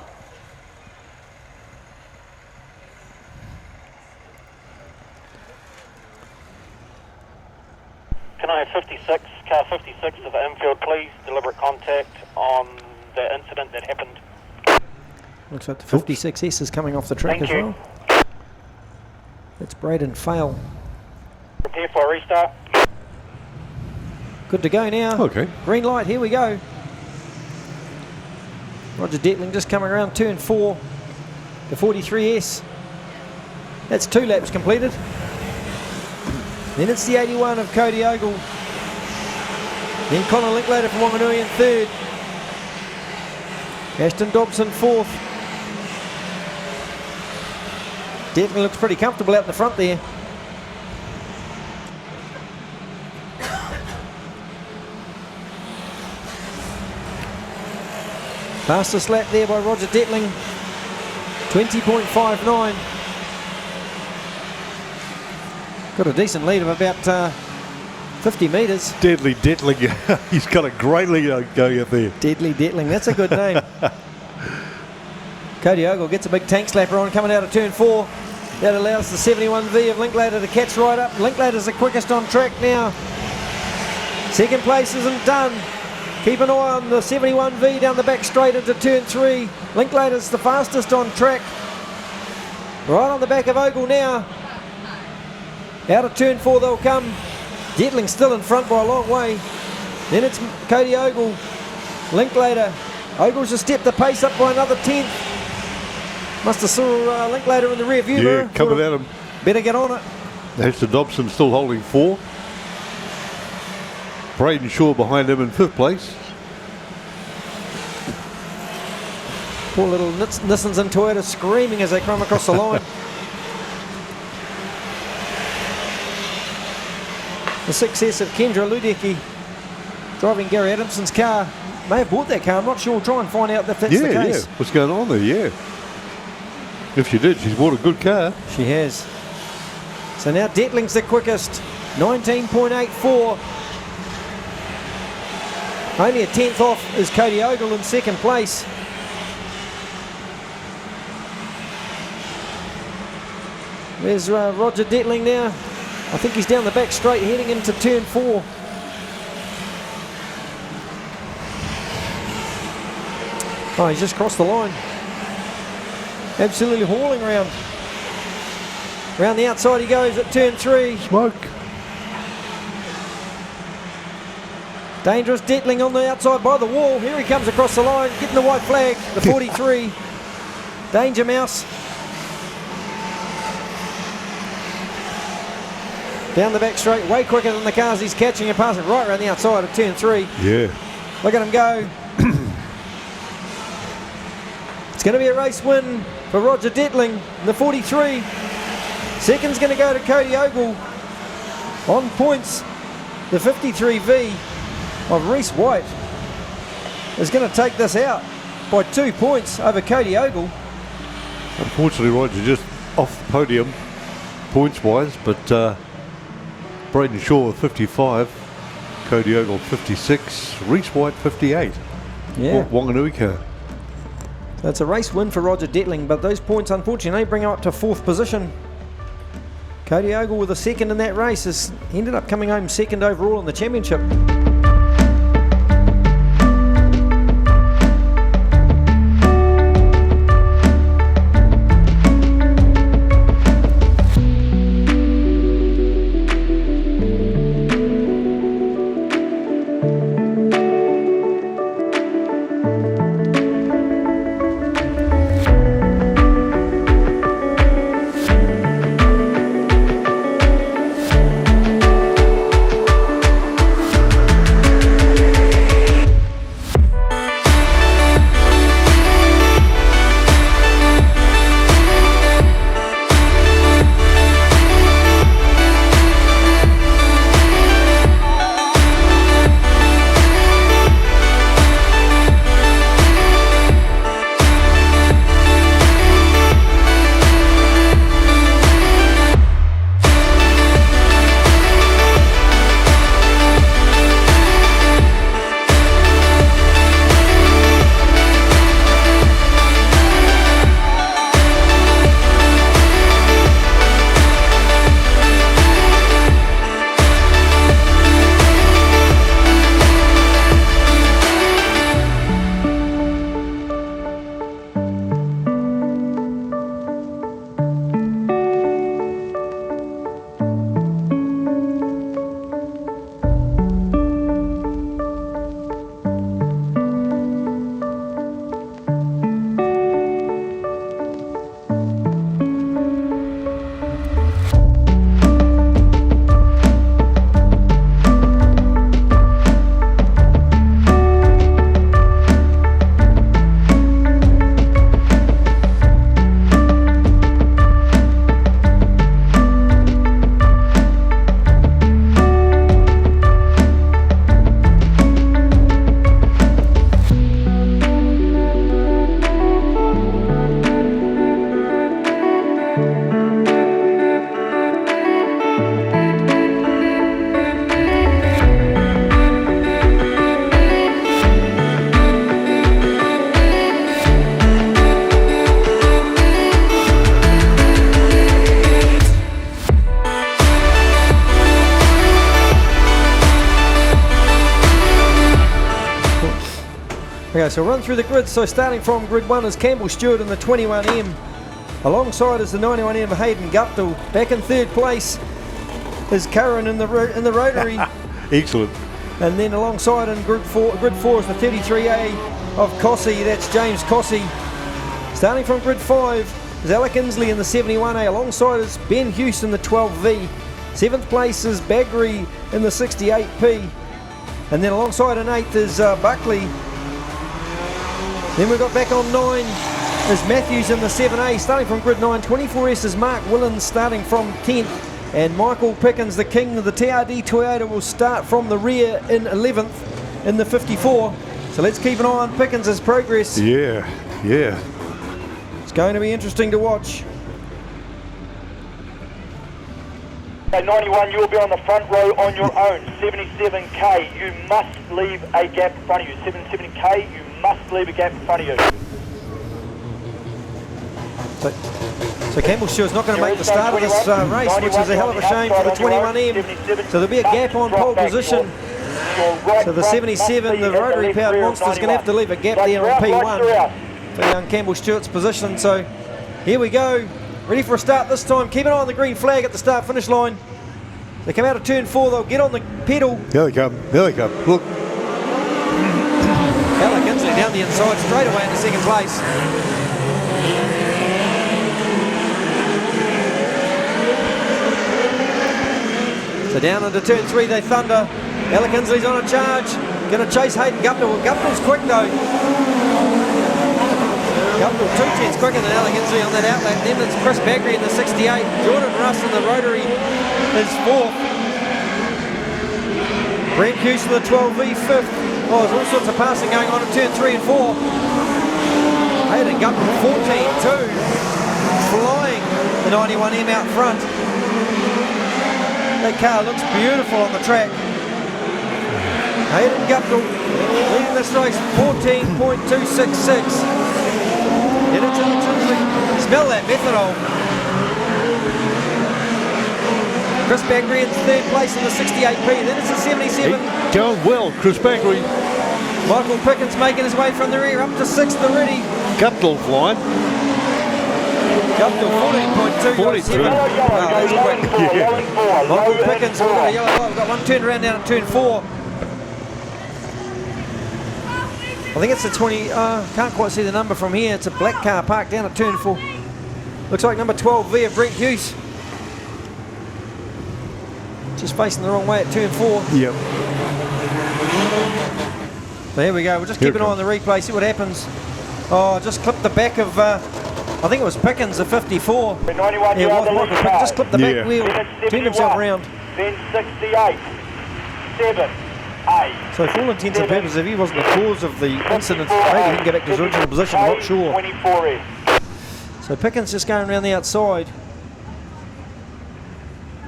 Can I have 56, car 56 to the infield, please? Deliberate contact on the incident that happened. Looks like the 56S is coming off the track as well. That's Braden Fail. Prepare for a restart. Good to go now. Okay. Green light, here we go. Roger Detling just coming around turn 4. The 43S. That's 2 laps completed. Then it's the 81 of Cody Ogle. Then Colin Linklater from Wanganui in 3rd. Ashton Dobson 4th. Definitely looks pretty comfortable out in the front there. Fastest lap there by Roger Detling, 20.59. Got a decent lead of about 50 metres. Deadly Detling. He's got a great lead going up there. Deadly Detling, that's a good name. Cody Ogle gets a big tank slapper on coming out of turn 4. That allows the 71V of Linklater to catch right up. Linklater's the quickest on track now. Second place isn't done. Keep an eye on the 71V down the back straight into turn 3. Linklater's the fastest on track. Right on the back of Ogle now. Out of turn 4 they'll come. Detling still in front by a long way. Then it's Cody Ogle. Linklater. Ogle's just stepped the pace up by another 10th. Must have saw Linklater in the rear view mirror. Yeah, coming at him. Better get on it. Ashton Dobson still holding 4. Braden Shaw behind him in 5th place. Poor little Nissans and Toyota screaming as they come across the line. The success of Kendra Ludecki driving Gary Adamson's car. May have bought that car, I'm not sure. We'll try and find out if that's the case. Yeah, what's going on there, yeah. If she did, she's bought a good car. She has. So now Detling's the quickest, 19.84. Only a 10th off is Cody Ogle in second place. There's Roger Detling now. I think he's down the back straight heading into turn 4. Oh, he's just crossed the line. Absolutely hauling around. Around the outside he goes at turn 3. Smoke. Dangerous Detling on the outside by the wall. Here he comes across the line, getting the white flag, the 43. Danger Mouse. Down the back straight, way quicker than the cars he's catching and passing right around the outside of turn 3. Yeah. Look at him go. It's going to be a race win for Roger Detling, the 43. Second's going to go to Cody Ogle. On points, the 53V of Reese White is going to take this out by 2 points over Cody Ogle. Unfortunately, Roger just off the podium points-wise, but Braden Shaw 55, Cody Ogle 56, Reese White 58. Yeah. Wanganui car. That's a race win for Roger Detling, but those points unfortunately bring him up to 4th position. Cody Ogle with a second in that race has ended up coming home second overall in the championship. go, so run through the grid. So starting from grid 1 is Campbell Stewart in the 21M. Alongside is the 91M Hayden Guptill. Back in third place is Curran in the rotary. Excellent. And then alongside in grid 4 is the 33A of Cossey. That's James Cossey. Starting from grid 5 is Alec Inslee in the 71A. Alongside is Ben Hughes in the 12V. 7th place is Baggery in the 68P. And then alongside in 8th is Buckley. Then we've got back on 9 is Matthews in the 7A. Starting from grid 9, 24S is Mark Willens starting from 10th. And Michael Pickens, the king of the TRD Toyota, will start from the rear in 11th in the 54. So let's keep an eye on Pickens' progress. Yeah. It's going to be interesting to watch. Okay, 91, you will be on the front row on your own. 77K, you must leave a gap in front of you. 77K, you must leave a gap in front of you. So Campbell Stewart's not going to make the start of this race, which is a hell of a shame for the 21M. So there'll be a gap on pole position. So the 77, the rotary powered monster, is going to have to leave a gap there on P1 for young Campbell Stewart's position. So here we go, ready for a start this time. Keep an eye on the green flag at the start finish line. They come out of turn 4, they'll get on the pedal. Here they come. Look. Alec Inslee down the inside straight away into second place. So down into turn 3 they thunder. Alec Inslee's on a charge. Going to chase Hayden Guptill. Well, Guptill's quick though. Guptill 2/10 quicker than Alec Inslee on that outlet. Then it's Chris Baggery in the 68. Jordan Russ in the rotary is 4th. Brent Hughes in the 12V 5th. Oh, there's all sorts of passing going on in turn 3 and 4. Hayden Guptill 14-2. Flying the 91M out front. That car looks beautiful on the track. Hayden Guptill leading this race 14.266. Smell that methanol. Chris Baggery in third place in the 68P. Then it's the 77. Going well, Chris Baggery. Michael Pickens making his way from the rear up to 6th already. Guptill flying. Guptill 14.2. Michael Pickens, we've got a yellow light. We've got one turn around down at turn 4. I think it's the 20, can't quite see the number from here. It's a black car parked down at turn 4. Looks like number 12V of Brent Hughes. Just facing the wrong way at turn 4. Yep. So here we go. We'll just keep an eye on the replay, see what happens. Oh, just clipped the back of, I think it was Pickens, the 54. Yeah, it was Michael Pickens. Just clipped the back wheel, turned himself around. Then 68, 7, 8. So for all intents and purposes, if he wasn't the cause of the incident, maybe he can go back to his original position, I'm not sure. 24 So Pickens just going around the outside.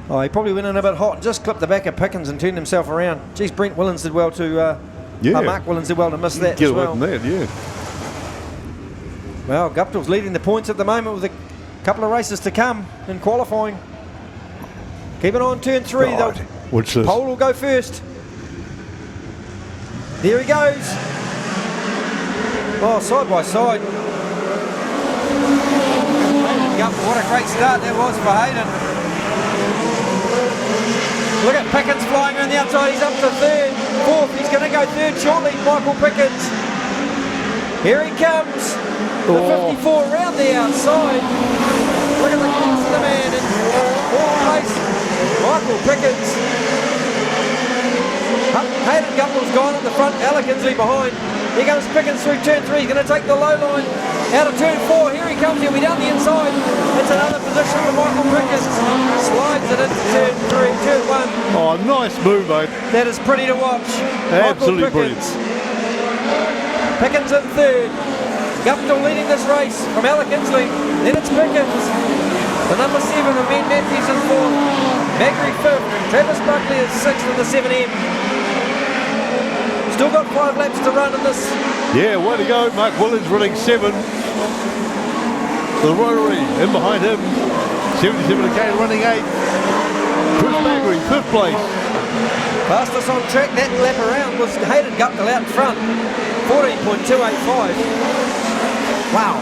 Oh, he probably went in a bit hot and just clipped the back of Pickens and turned himself around. Geez, Brent Willens did well to, Mark Willens did well to miss that as well. Get away from that, Well, Guptill's leading the points at the moment with a couple of races to come in qualifying. Keep an eye on turn 3. Right. What's this? Pole will go first. There he goes. Oh, side by side. What a great start that was for Hayden. Look at Pickens flying around the outside. He's up to 3rd, 4th. He's going to go 3rd shortly, Michael Pickens. Here he comes. The 54 around the outside. Look at the class of the man in 4th place. Michael Pickens. Hayden Guptill's gone at the front. Alec Inslee behind. Here comes Pickens through turn 3. He's going to take the low line out of turn 4. Here he comes. He'll be down the inside. It's another position for Michael Pickens. Slides it into turn 3, turn 1. Oh, nice move, mate. That is pretty to watch. Absolutely brilliant. Pickens in 3rd. Guptill leading this race from Alec Inslee. Then it's Pickens. The number 7 of Ben Matthews in 4th. Baggery 5th. Travis Buckley is 6th in the 7M. Still got 5 laps to run in this. Yeah, way to go. Mark Willens running 7. The rotary in behind him. 77K running 8. Chris Baggery, 5th place. Fastest on track that lap around was Hayden Guptill out in front. 14.285. Wow.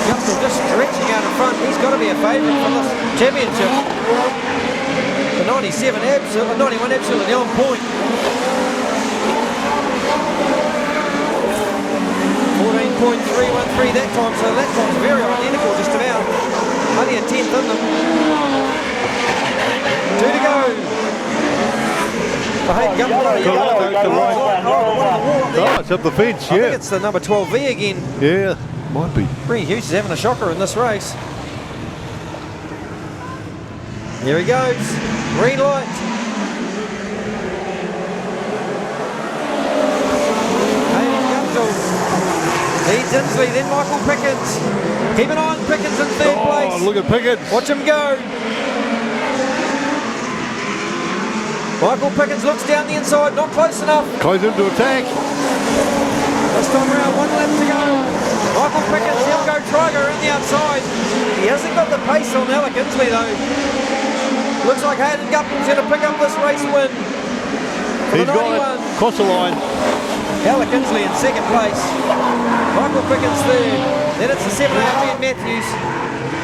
Justin just stretching out in front. He's got to be a favourite for this championship. The 91 absolutely on point. 14.313 that time, so that time's very identical just about. Only a tenth in them. 2 to go. Oh, it's up the fence, yeah. I think it's the number 12V again. Yeah, might be. Bree Hughes is having a shocker in this race. Here he goes. Green light. Leads Inslee, then Michael Pickens. Keep an eye on Pickens in third place. Oh, look at Pickens. Watch him go. Michael Pickens looks down the inside, not close enough. Close him to attack. This time around, 1 lap to go. Michael Pickens, he'll go try go around the outside. He hasn't got the pace on Alec Inslee though. Looks like Hayden Gupton's going to pick up this race win. For He's the 91. got it. Cross the line. Alec Inslee in second place. Michael Pickens third. Then it's the 7A Ben Matthews.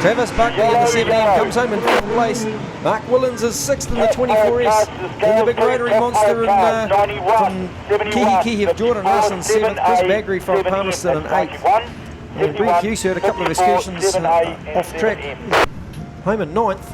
Travis Buckley in the 7M comes home in fifth place. Mark Willens is sixth in the 24S. Then the big rotary monster from Kihi of Jordan Russell in seventh. Chris Baggery from Palmerston in eighth. And Bree Hughes had a couple of excursions off track. Home in ninth.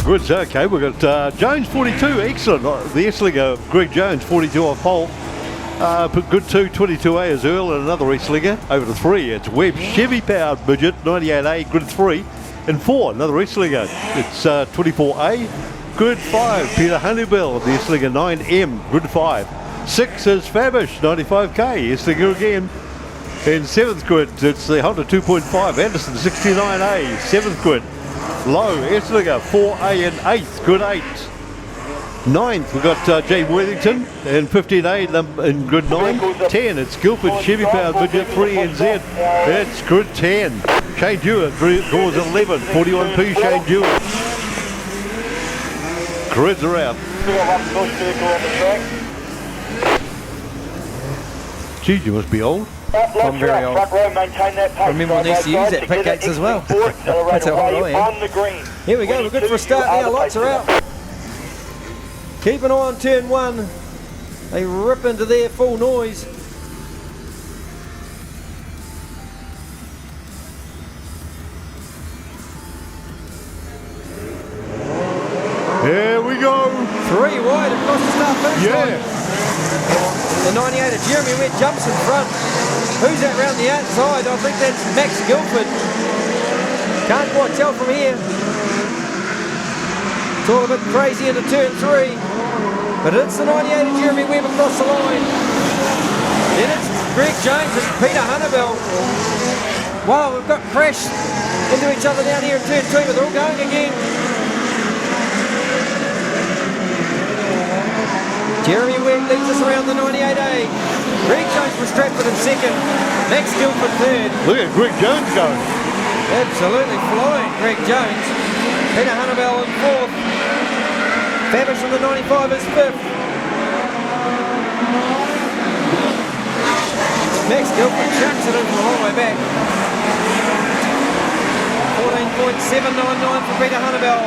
Good, okay, we've got Jones 42, excellent. The Esslinger, Greg Jones 42 off pole. Good 22A is Earl and another Esslinger. Over to 3, it's Webb Chevy powered Midget 98A, grid 3. And 4, another Esslinger. It's 24A, grid 5, Peter Honeybell, the Esslinger 9M, grid 5. 6 is Fabish 95K, Esslinger again. In 7th grid, it's the Honda 2.5, Anderson 69A, 7th grid. Low, Esslinger, 4A and 8th, good 8. 9th, we've got Jay Worthington, and 15A in grid 9. 10, it's Guildford Chevy Powered Midget 3NZ, it's grid 10. Shane Dewar, draws 11, 41P Shane Dewar. Grids are out. Geez, you must be old. I'm very old. Remember when they used to use that pick gates as well. That's how old I am. Here we go, we're good for a start now, lights are out. Keep an eye on turn 1. They rip into there full noise. Here we go. 3 wide across the start finish line. The 98 of Jeremy Wett jumps in front. Who's that round the outside? I think that's Max Guildford. Can't quite tell from here. It's all a bit crazy into turn 3. But it's the 98 of Jeremy Webb across the line. Then it's Greg Jones and Peter Honeybell. Wow, we've got crashed into each other down here in turn 2, but they're all going again. Jeremy Webb leads us around the 98A. Greg Jones from Stratford in second. Max Guildford third. Look at Greg Jones going. Absolutely flying, Greg Jones. Peter Honeybell in fourth. Fabish from the 95 is fifth. Max Guildford chucks it in from a long way back. 14.799 for Peter Honeybell.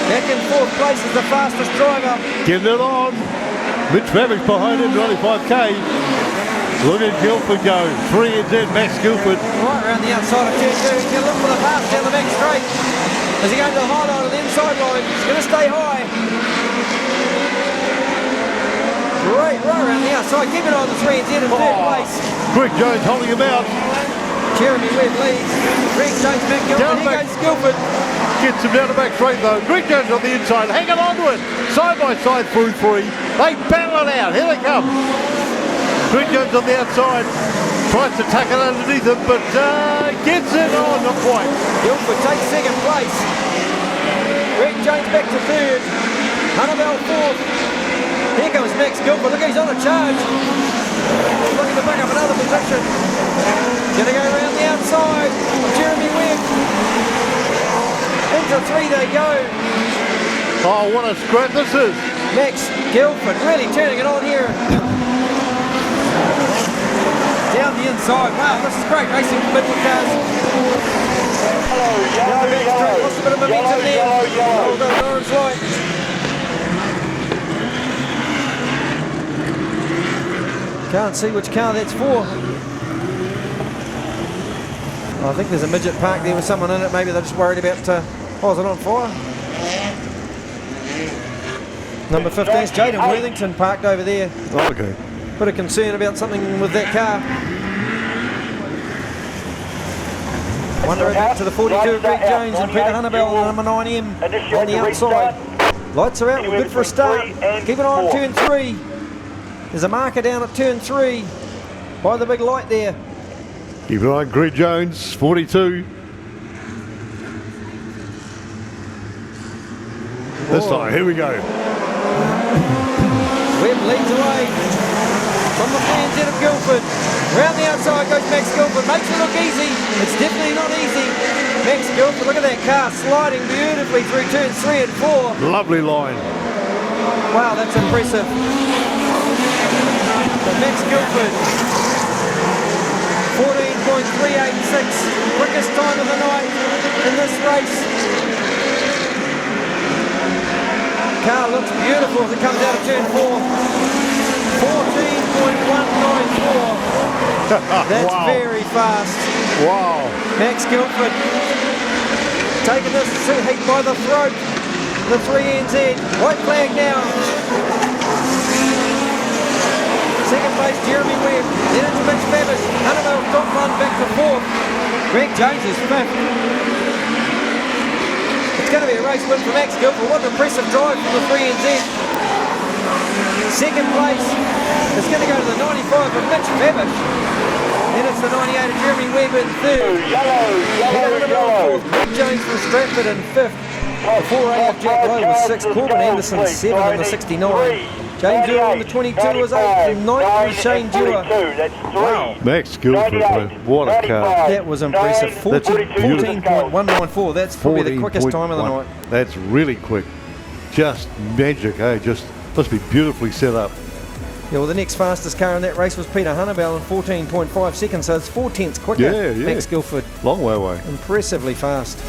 Back in fourth place is the fastest driver. Getting it on. Mitch Babbage behind him, 95k. Look at Guildford go. 3 NZ, Max Guildford. Right around the outside of turn 2. He'll look for the pass down the back straight. As he goes to the high line on the inside line. He's going to stay high. Great right around the outside. Keep it on the 3 NZ in third place. Greg Jones holding him out. Jeremy Webb leads. Greg Jones back Guildford. Here goes Guildford. Gets him down the back straight though. Greg Jones on the inside, hanging on to it. Side by side through 3. They battle it out. Here they come. Greg Jones on the outside. Tries to tuck it underneath him, but gets it on. Not quite. Guildford takes second place. Greg Jones back to third. Hannibal fourth. Here comes Max Guildford. Look, he's on a charge. Looking to pick up another position. Gonna go around the outside. Jeremy Webb. Into 3 they go. Oh, what a scrap this is. Max Guildford really turning it on here. Down the inside. Wow, this is great racing for Midget cars. Down the back straight. Lost a bit of momentum there. We'll go Lawrence Light. Can't see which car that's for. I think there's a Midget parked there with someone in it. Maybe they're just worried about, is it on fire? Number 15 is Jaden Worthington parked over there. Oh, okay. Bit of concern about something with that car. Wonder back to the 42 of Greg Jones and Peter Hannibal on number 9M on the outside. Lights are out, we're good for a start. Keep it on turn 3. There's a marker down at turn 3 by the big light there. Keep an eye on Greg Jones, 42. This time, here we go. Webb leads away from the fans out of Guildford. Round the outside goes Max Guildford. Makes it look easy. It's definitely not easy. Max Guildford, look at that car sliding beautifully through turns 3 and 4. Lovely line. Wow, that's impressive. So Max Guildford, 14.386, quickest time of the night in this race. Car looks beautiful as it comes out of turn 4. 14.194. That's wow. very fast. Wow. Max Guildford taking this heat by the throat. The 3NZ. White flag now. Second place, Jeremy Webb. Then it's Mitch Babbage. Hannibal top run back to 4th. Greg Jones is 5th. It's going to be a race win for Max Guildford. What an impressive drive from the 3NZ. Second place is going to go to the 95 of Mitch Babbage. Then it's the 98 of Jeremy Webb in 3rd. Yellow. Greg Jones from Stratford in 5th. The 4A of Jack Lowe was 6th. Corbin Anderson 7th on the 69. James Dewar on the 22 was 8th. And 9th was Shane Dewar. Wow. Max Guildford, what a car. That was impressive. 14.194. That's probably the quickest time of the night. That's really quick. Just magic, eh? Just must be beautifully set up. Yeah, well, the next fastest car in that race was Peter Hannibal in 14.5 seconds, so it's 4/10 quicker. Yeah. Max Guildford. Long way away. Impressively fast.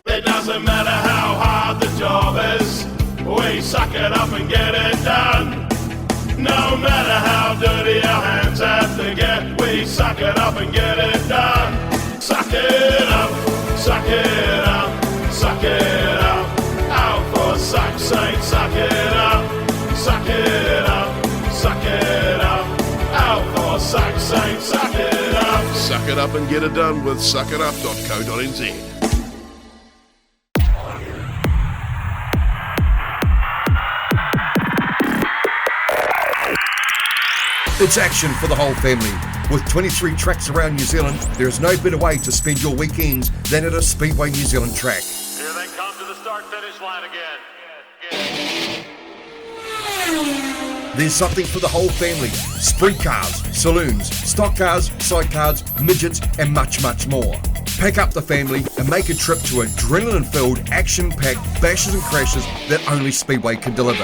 It doesn't matter how hard the job is, we suck it up and get it done. No matter how dirty our hands have to get, we suck it up and get it done. Suck it up, suck it up, suck it up. Out for suck's sake, suck it up, suck it up, suck it up. Out for suck's sake, suck it up. Suck it up and get it done with suckitup.co.nz. It's action for the whole family. With 23 tracks around New Zealand, there is no better way to spend your weekends than at a Speedway New Zealand track. Here they come to the start-finish line again. There's something for the whole family. Sprint cars, saloons, stock cars, sidecars, midgets and much, much more. Pack up the family and make a trip to adrenaline-filled, action-packed bashes and crashes that only Speedway can deliver.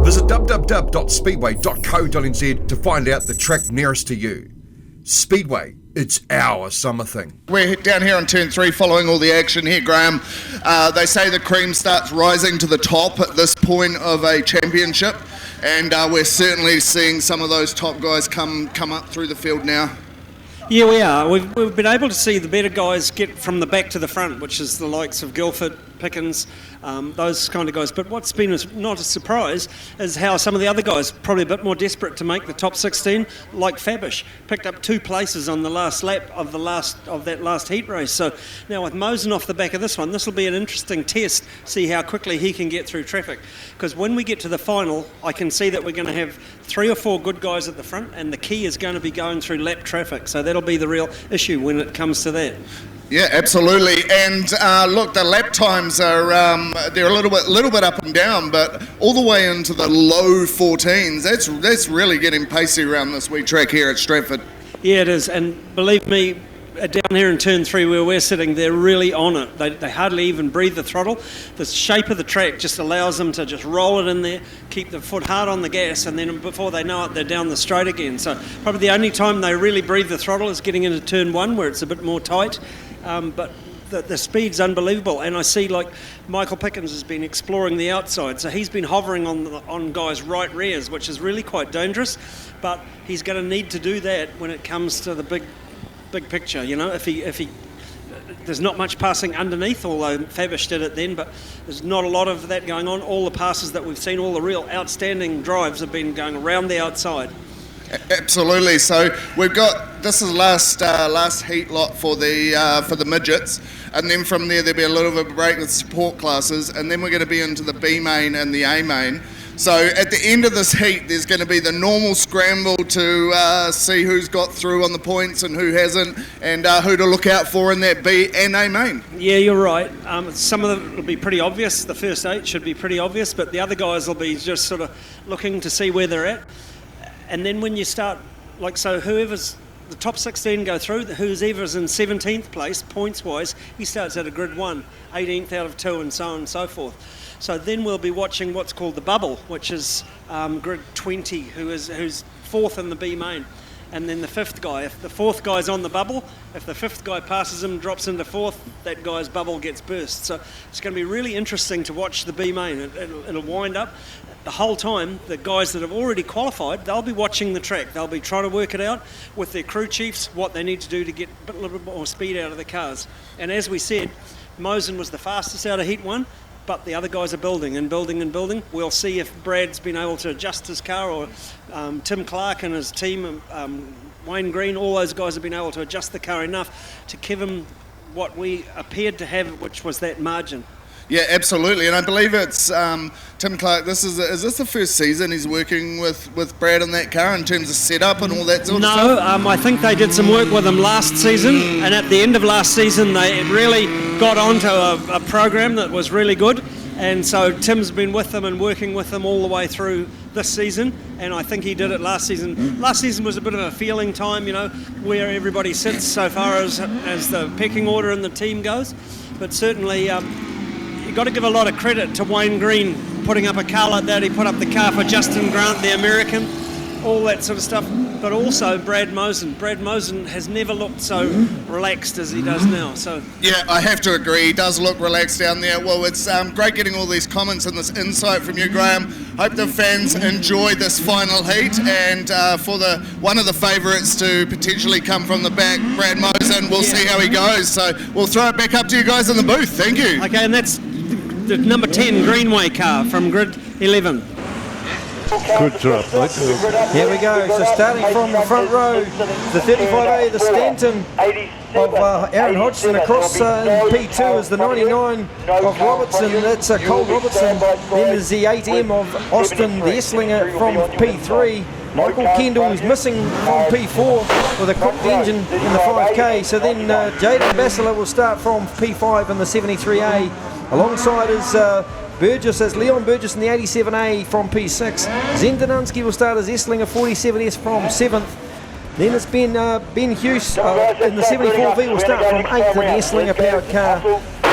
Visit www.speedway.co.nz to find out the track nearest to you. Speedway, it's our summer thing. We're down here on turn 3 following all the action here, Graham. They say the cream starts rising to the top at this point of a championship, and we're certainly seeing some of those top guys come up through the field now. Yeah, we are. We've been able to see the better guys get from the back to the front, which is the likes of Guildford, Pickens, those kind of guys. But what's been not a surprise is how some of the other guys, probably a bit more desperate to make the top 16, like Fabish, picked up 2 places on the last lap of that last heat race. So now with Mosen off the back of this one, this will be an interesting test, see how quickly he can get through traffic. Because when we get to the final, I can see that we're going to have 3 or 4 good guys at the front, and the key is going to be going through lap traffic. So that'll be the real issue when it comes to that. Yeah, absolutely. And look, the lap times are they're a little bit up and down, but all the way into the low 14s. That's really getting pacey around this wee track here at Stratford. Yeah, it is. And believe me, down here in turn 3 where we're sitting, they're really on it. They hardly even breathe the throttle. The shape of the track just allows them to just roll it in there, keep the foot hard on the gas, and then before they know it, they're down the straight again. So probably the only time they really breathe the throttle is getting into turn 1 where it's a bit more tight. But the speed's unbelievable, and I see like Michael Pickens has been exploring the outside, so he's been hovering on guys' right rears, which is really quite dangerous, but he's going to need to do that when it comes to the big picture. You know, if he there's not much passing underneath, although Fabish did it then, but there's not a lot of that going on. All the passes that we've seen, all the real outstanding drives have been going around the outside. Absolutely. So we've got, this is last heat lot for the midgets, and then from there there'll be a little bit of a break with support classes, and then we're going to be into the B main and the A main. So at the end of this heat, there's going to be the normal scramble to see who's got through on the points and who hasn't, and who to look out for in that B and A main. Yeah, you're right. Some of them will be pretty obvious. The first 8 should be pretty obvious, but the other guys will be just sort of looking to see where they're at. And then when you start, like, so whoever's the top 16 go through, whoever's in 17th place, points-wise, he starts at a grid 1, 18th out of 2, and so on and so forth. So then we'll be watching what's called the bubble, which is grid 20, who's 4th in the B main. And then the 5th guy, if the 4th guy's on the bubble, if the 5th guy passes him, drops into 4th, that guy's bubble gets burst. So it's going to be really interesting to watch the B main. It'll wind up. The whole time, the guys that have already qualified, they'll be watching the track. They'll be trying to work it out with their crew chiefs, what they need to do to get a little bit more speed out of the cars. And as we said, Mosen was the fastest out of Heat 1, but the other guys are building and building and building. We'll see if Brad's been able to adjust his car, or Tim Clark and his team, Wayne Green, all those guys have been able to adjust the car enough to give him what we appeared to have, which was that margin. Yeah, absolutely, and I believe it's Tim Clark. Is this the first season he's working with Brad on that car in terms of setup and all that sort of stuff? No, I think they did some work with him last season, and at the end of last season they really got onto a program that was really good, and so Tim's been with them and working with them all the way through this season, and I think he did it last season. Last season was a bit of a feeling time, you know, where everybody sits so far as the pecking order in the team goes, but certainly you've got to give a lot of credit to Wayne Green putting up a car like that. He put up the car for Justin Grant, the American, all that sort of stuff, but also Brad Mosen. Brad Mosen has never looked so relaxed as he does now. So yeah, I have to agree. He does look relaxed down there. Well, it's great getting all these comments and this insight from you, Graham. Hope the fans enjoy this final heat, and for one of the favourites to potentially come from the back, Brad Mosen, we'll see how he goes. So we'll throw it back up to you guys in the booth. Thank you. Okay, and that's the number 10 Greenway car from grid 11. Good job, mate. Here we go. So starting from the front row, the 35A, the Stanton of Aaron Hodgson. Across P2 is the 99 of Robertson. That's Cole Robertson. Then there's the 8M of Austin, the Esslinger from P3. Michael Kendall is missing from P4 with a cooked engine in the 5K. So then Jaden Bassler will start from P5 in the 73A. Alongside is Burgess, as Leon Burgess in the 87A from P6. Zendanunski will start as Esslinger 47S from 7th. Then it's Ben Hughes in the 74V will start from 8th in the Esslinger powered car.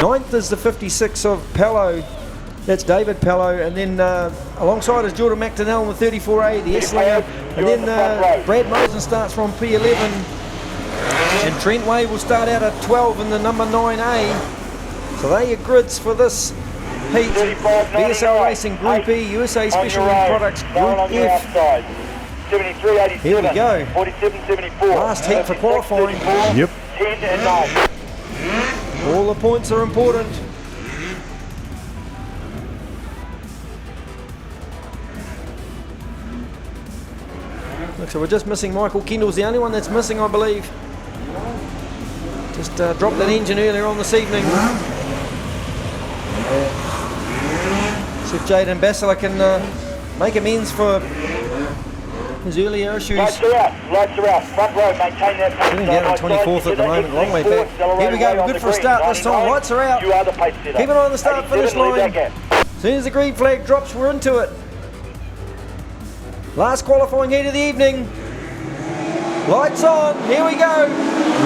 9th is the 56 of Pello. That's David Pello, and then alongside is Jordan McDonnell in the 34A, the Esslinger, and then Brad Mosen starts from P11, and Trent Way will start out at 12 in the number 9A. So they're your grids for this heat. BSL Racing Group E, USA Specialty Products Group F. 73, Here we go. 47, 74. Last heat for qualifying. Yep. 10 and 9. All the points are important. So we're just missing Michael Kendall's the only one that's missing, I believe. Just dropped an engine earlier on this evening. See if Jaden Bassler can make amends for his earlier issues. Lights are out, front row, maintain that pace. Sitting down on 24th at the moment, long way back. Here we go, we're good for a start this time. Lights are out. You are the pace setter. Keep an eye on the start finish line. As soon as the green flag drops, we're into it. Last qualifying heat of the evening. Lights on, here we go.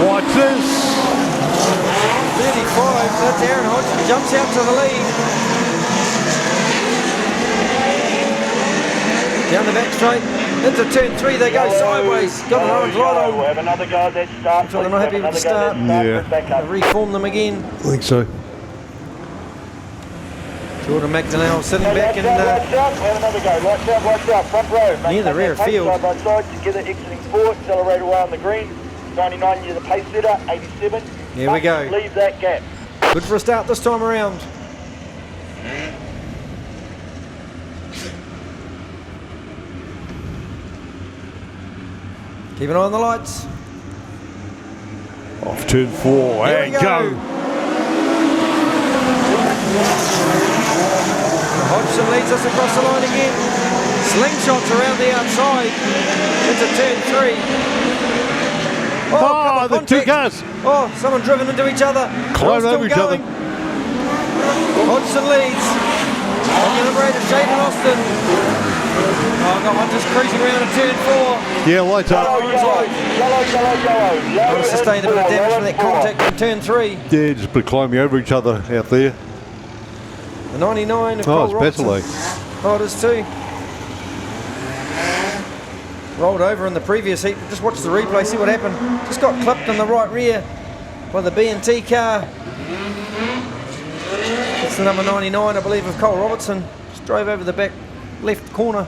Watch this. 35, that's Aaron Hodgson, jumps out to the lead. Down the back straight, into turn 3 they go sideways. Got an orange light on. We'll have another go at that start. They're not happy with the start. Yeah. Reform them again. I think so. Jordan McDonnell sitting back in Lights out, have another go. Lights out, front row. Near the rear field. Side by side, together exiting forward, accelerate away on the green. 99, you're the pace setter, 87. Here we go. Leave that gap. Good for a start this time around. Keep an eye on the lights. Off turn 4 Here and we go. Hodgson leads us across the line again. Slingshots around the outside into turn 3. Oh, the two cars. Oh, someone driven into each other. Climb over each other. Hodgson leads. On the liberator, Shaden Austin. Oh, got one just cruising around at turn 4. Yeah, lights up. Yellow. Got to sustain a bit of damage from that contact in turn 3. Yeah, just been climbing over each other out there. The 99 of Oh, Cole it's Robertson. Battler. Oh, it is too. Rolled over in the previous heat. Just watch the replay, see what happened. Just got clipped in the right rear by the B&T car. It's the number 99, I believe, of Cole Robertson. Just drove over the back left corner.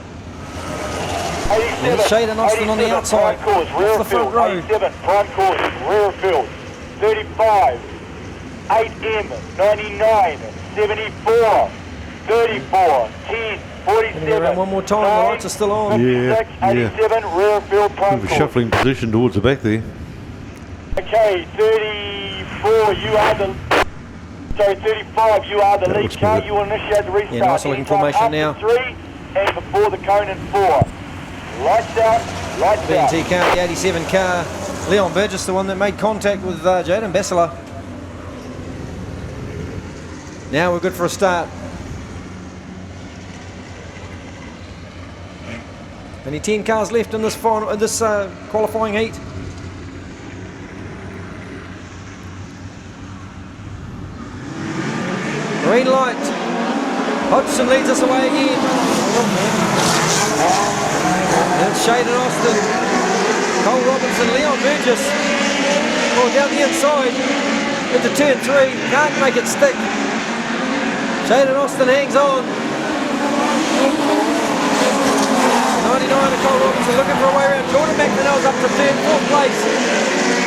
And it's Shaden Austin on the outside, off the front row. 87, prime course, rear field. 35, 8M, 99, 74, 34, 10, 47. Around one more time, the lights are still on. Yeah, 87, rear field, prime Bit of a course. shuffling position towards the back there. Okay, 34, you are the... Sorry, 35, you are the lead car. You will initiate the restart. Yeah, nice looking formation now. 3 and before the cone in 4. Lights out, lights out. B&T car, the 87 car. Leon Burgess, the one that made contact with Jaden Bassler. Now we're good for a start. Only 10 cars left in this final, qualifying heat. Green light. Hodgson leads us away again. And it's Shaden Austin. Cole Robinson, Leon Burgess. Oh, down the inside. Into turn 3. Can't make it stick. Shaden Austin hangs on. 99 of Cole Robinson looking for a way around. Jordan McDonnell's up to third, 4th place.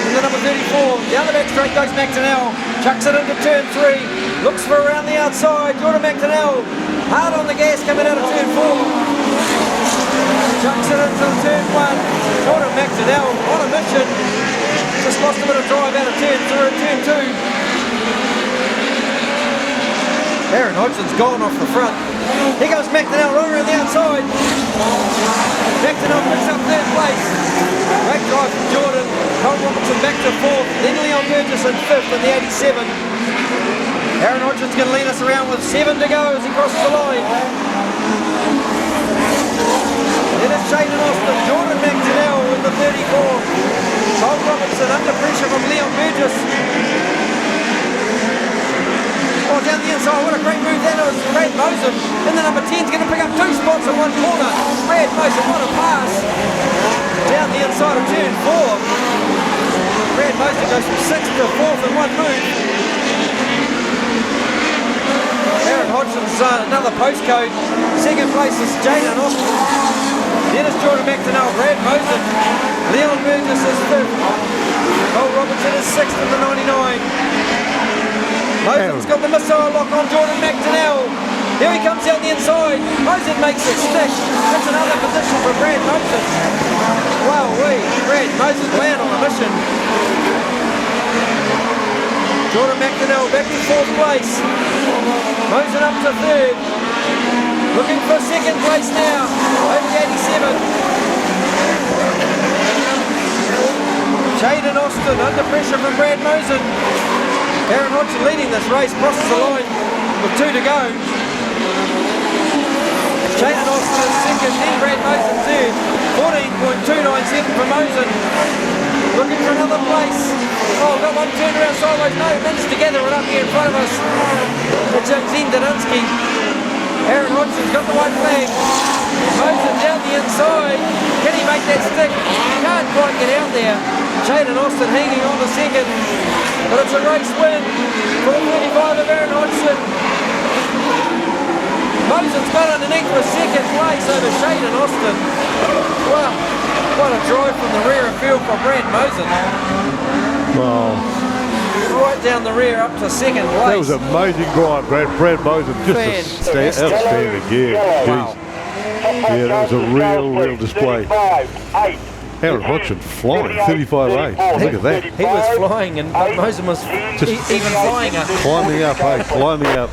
In the number 34. Down the back straight goes McDonnell. Chucks it into turn 3. Looks for around the outside. Jordan McDonnell hard on the gas coming out of turn 4. Chucks it into turn 1. Jordan McDonnell on a mission. Just lost a bit of drive out of turn 2. Aaron Hodgson's gone off the front. Here goes McDonnell right around the outside. McDonnell picks up 3rd place. Great drive from Jordan. Cole Robinson back to 4th. Then Leon Burgess in 5th in the 87. Aaron Hodgson's going to lead us around with 7 to go as he crosses the line. Then it's Shaden Austin, Jordan McDonnell in the 34. Austin under pressure from Leon Burgess. Oh, down the inside, what a great move that was. Brad Mosen in the number 10's going to pick up 2 spots in one corner. Brad Mosen, what a pass. Down the inside of turn 4. Brad Mosen goes from 6th to 4th in one move. Aaron Hodgson's another postcode. Second place is Jaden Austin. Then it's Jordan McDonnell, Brad Mosen. Leon Burgess is 5th. Cole Robertson is 6th in the 99. Mosen's got the missile lock on Jordan McDonnell. Here he comes down the inside. Mosen makes it stick. That's another position for Brad Mosen. Wow, Brad Mosen's land on a mission. Jordan McDonnell back in 4th place. Mosen up to 3rd. Looking for 2nd place now. Over the 87. Jaden Austin under pressure from Brad Mosen. Aaron Hodgson leading this race, crosses the line with 2 to go. Jaden Austin is 2nd, then Brad Mosen 3rd. 14.297 for Mosen. Looking for another place. Oh, got one turned around sideways. No, managed to gather it up here in front of us. It's Zin Daninsky. Aaron Hodgson's got the white flag. Mosen down the inside. Can he make that stick? Can't quite get out there. Jaden Austin hanging on to 2nd. But it's a race win for the 35 of Aaron Hodgson. Mosen's got underneath for 2nd place over Jaden Austin. Wow, what a drive from the rear of field for Brad Mosen. Wow. Right down the rear up to 2nd place. That was an amazing drive, Brad Mosen. Just outstanding, yeah. Wow. Yeah, that was a real display. Aaron Hodgson flying, 35.8. Look at that. He was flying, and Mosen was just even flying up. Climbing up, climbing up.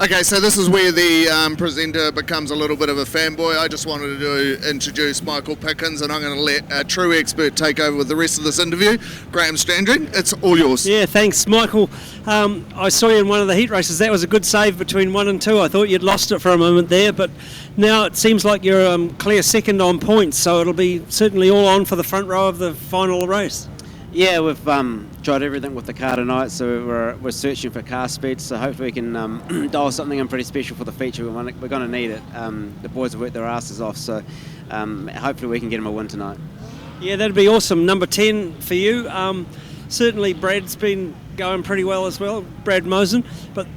Okay, so this is where the presenter becomes a little bit of a fanboy. I just wanted to introduce Michael Pickens, and I'm going to let a true expert take over with the rest of this interview. Graham Strandring, it's all yours. Yeah, thanks, Michael. I saw you in one of the heat races. That was a good save between 1 and 2. I thought you'd lost it for a moment there, but now it seems like you're clear second on points, so it'll be certainly all on for the front row of the final race. Yeah, we've tried everything with the car tonight, so we're searching for car speed, so hopefully we can dial something in pretty special for the feature. We're going to need it. The boys have worked their asses off, so hopefully we can get them a win tonight. Yeah, that'd be awesome. Number 10 for you. Certainly Brad's been going pretty well as well, Brad Mosen, but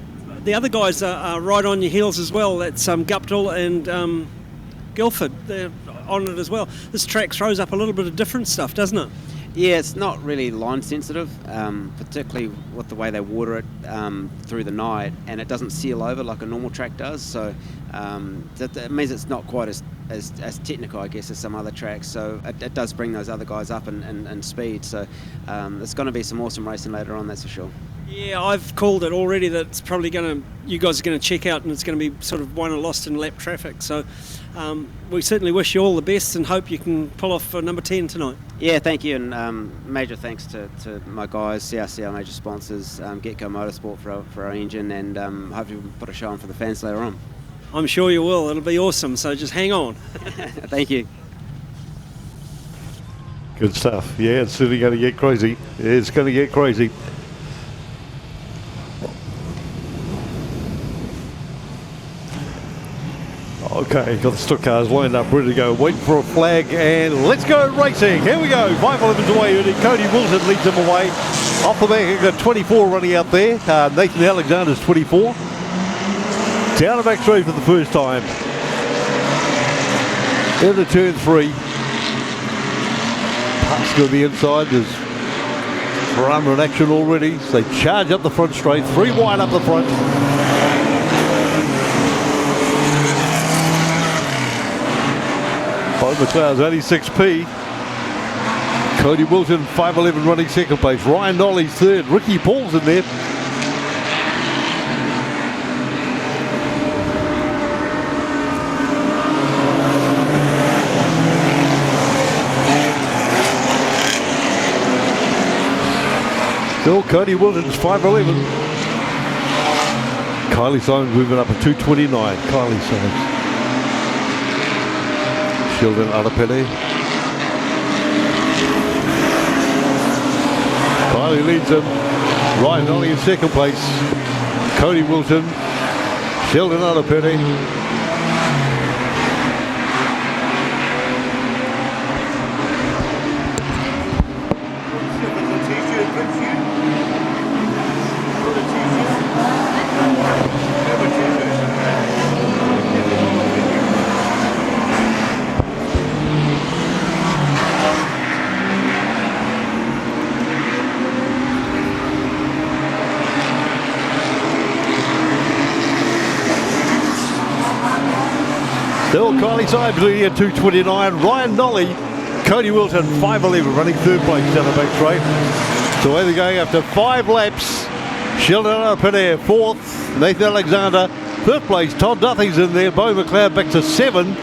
the other guys are right on your heels as well. That's Guptill and Guildford. They're on it as well. This track throws up a little bit of different stuff, doesn't it? Yeah, it's not really line sensitive, particularly with the way they water it through the night, and it doesn't seal over like a normal track does. So that means it's not quite as technical, I guess, as some other tracks. So it does bring those other guys up in speed. So there's going to be some awesome racing later on, that's for sure. Yeah, I've called it already that it's probably you guys are going to check out, and it's going to be sort of won and lost in lap traffic. So we certainly wish you all the best and hope you can pull off for number 10 tonight. Yeah, thank you, and major thanks to my guys, CRC, our major sponsors, Getco Motorsport for our engine, and hopefully we'll put a show on for the fans later on. I'm sure you will. It'll be awesome, so just hang on. Thank you. Good stuff. Yeah, it's certainly going to get crazy. It's going to get crazy. Okay, got the stock cars lined up, ready to go, waiting for a flag, and let's go racing. Here we go, 511's away, and Cody Wilson leads them away. Off the back, we've got 24 running out there. Nathan Alexander's 24. Down the back straight for the first time. Into turn 3. Pass to the inside, there's drama in action already. So they charge up the front straight, 3 wide up the front. McLeod's 86p. Cody Wilson, 511 running second place. Ryan Nolly's third. Ricky Paul's in there. Still Cody Wilson's 511. Kylie Simons moving up at 229. Kylie Simons. Sheldon Arapele. Kylie leads him. Ryan Nolly in second place. Cody Wilson. Sheldon Arapele. Still Kylie Simons leading at 229. Ryan Nolly, Cody Wilson, 511 running third place down the back straight. So away they're going after 5 laps. Sheldon Arapene fourth. Nathan Alexander fifth place. Todd Duthie's in there. Bo McLeod back to 7.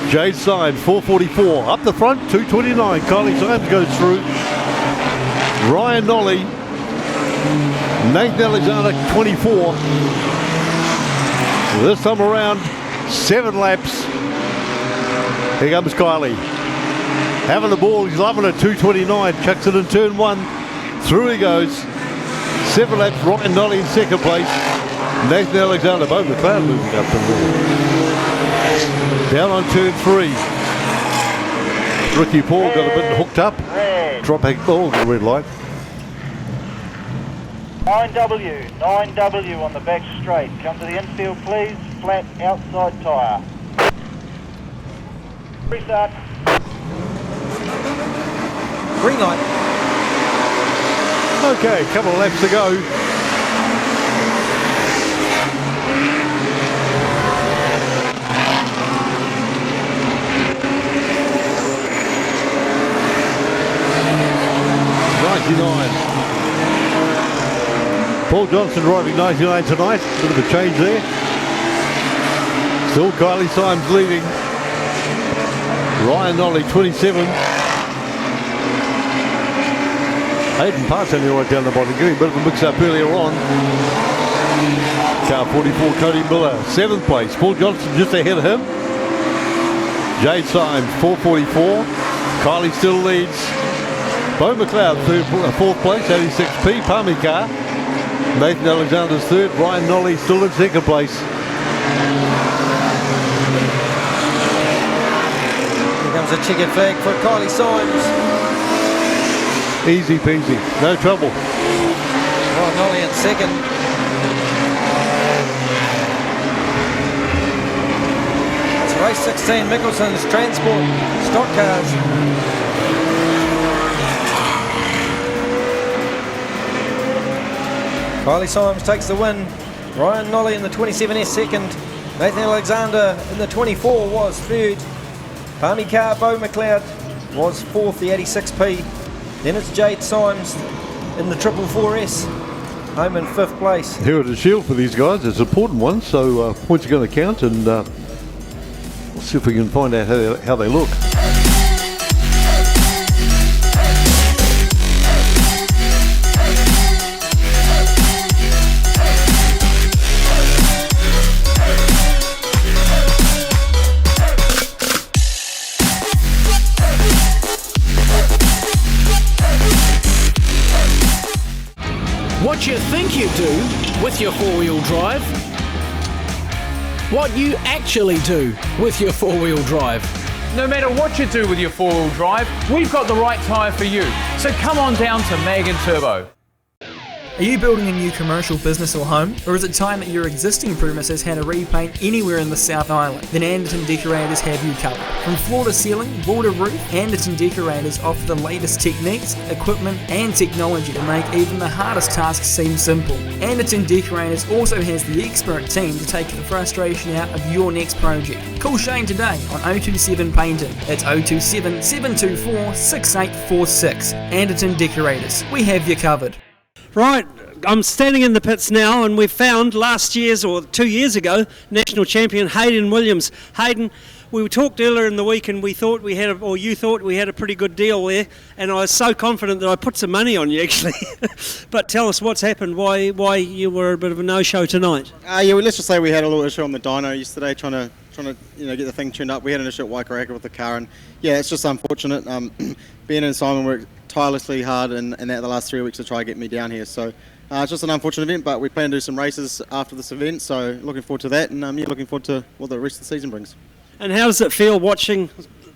Jade Simons 444. Up the front 229. Kylie Simons goes through. Ryan Nolly. Nathan Alexander 24. This time around 7 laps. Here comes Kylie. Having the ball, he's loving it, 229. Chucks it in turn 1. Through he goes. 7 laps, Ryan Nolly in second place. Nathan Alexander, Bo McLeod moving up the wall. Down on turn 3. Ricky Paul got a bit hooked up. Drop back ball, the red light. 9W on the back straight. Come to the infield, please. Flat outside tyre. Restart. Green light. Okay, a couple of laps to go. Paul Johnson driving 99 tonight. A bit of a change there. Still Kylie Simons leading. Ryan Nolly 27. Hayden Parts only right down the bottom, getting a bit of a mix up earlier on. Car 44, Cody Miller, 7th place. Paul Johnson just ahead of him. Jade Simons 444. Kylie still leads. Bo McLeod 4th place, 86p. Palmy car. Nathan Alexander's 3rd. Ryan Nolly still in 2nd place. Here comes a chicken flag for Kylie Simons. Easy peasy, no trouble. Ryan Nolly in 2nd. It's race 16, Mickelson's Transport Stock Cars. Kylie Symes takes the win. Ryan Nolly in the 27S second. Nathan Alexander in the 24 was third. Palmy Carr Beau McLeod was fourth, the 86p. Then it's Jade Symes in the 444S, home in fifth place. Heritage Shield for these guys, it's an important one, so points are going to count, and we'll see if we can find out how they look. What you think you do with your four-wheel drive. What you actually do with your four-wheel drive. No matter what you do with your four-wheel drive, we've got the right tyre for you. So come on down to Mag and Turbo. Are you building a new commercial business or home? Or is it time that your existing premise has had a repaint anywhere in the South Island? Then Anderton Decorators have you covered. From floor to ceiling, wall to roof, Anderton Decorators offer the latest techniques, equipment and technology to make even the hardest tasks seem simple. Anderton Decorators also has the expert team to take the frustration out of your next project. Call Shane today on 027 Painting. That's 027 724 6846. Anderton Decorators. We have you covered. Right, I'm standing in the pits now, and we've found last year's, or 2 years ago, national champion Hayden Williams. Hayden, we talked earlier in the week, and we thought we had, or you thought we had a pretty good deal there, and I was so confident that I put some money on you actually. But tell us what's happened. Why you were a bit of a no-show tonight? Yeah, well, let's just say we had a little issue on the dyno yesterday, trying to get the thing tuned up. We had an issue at Waikaraka with the car, and yeah, it's just unfortunate. Ben and Simon worked tirelessly hard in the last 3 weeks to try and get me down here. So it's just an unfortunate event, but we plan to do some races after this event. So looking forward to that, and looking forward to what the rest of the season brings. And how does it feel watching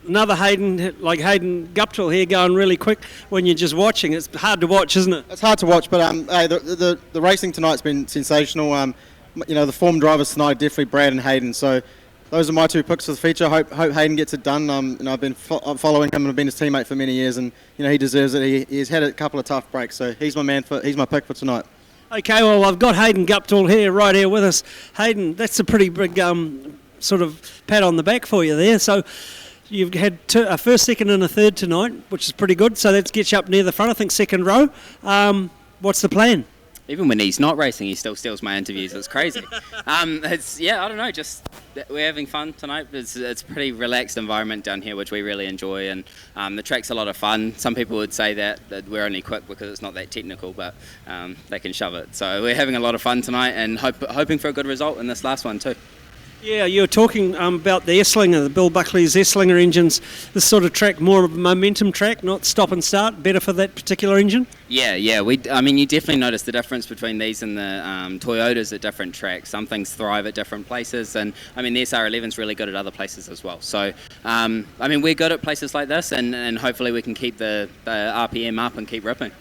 another Hayden, like Hayden Guptill here, going really quick when you're just watching? It's hard to watch, isn't it? It's hard to watch, but the racing tonight's been sensational. The form drivers tonight, definitely Brad and Hayden. So those are my two picks for the feature. Hope Hayden gets it done. I've been following him and I've been his teammate for many years, and he deserves it. He's had a couple of tough breaks, so he's my pick for tonight. Okay, well, I've got Hayden Guptill here, right here with us. Hayden, that's a pretty big sort of pat on the back for you there. So you've had a first, second and a third tonight, which is pretty good. So that gets you up near the front, I think second row. What's the plan? Even when he's not racing, he still steals my interviews. It's crazy. I don't know, just we're having fun tonight. It's a pretty relaxed environment down here, which we really enjoy, and the track's a lot of fun. Some people would say that we're only quick because it's not that technical, but they can shove it. So we're having a lot of fun tonight, and hoping for a good result in this last one too. Yeah, you were talking about the S-Slinger, the Bill Buckley's S-Slinger engines. This sort of track, more of a momentum track, not stop and start, better for that particular engine? Yeah. You definitely notice the difference between these and the Toyotas at different tracks. Some things thrive at different places, and the SR11's really good at other places as well. So, we're good at places like this, and hopefully we can keep the RPM up and keep ripping.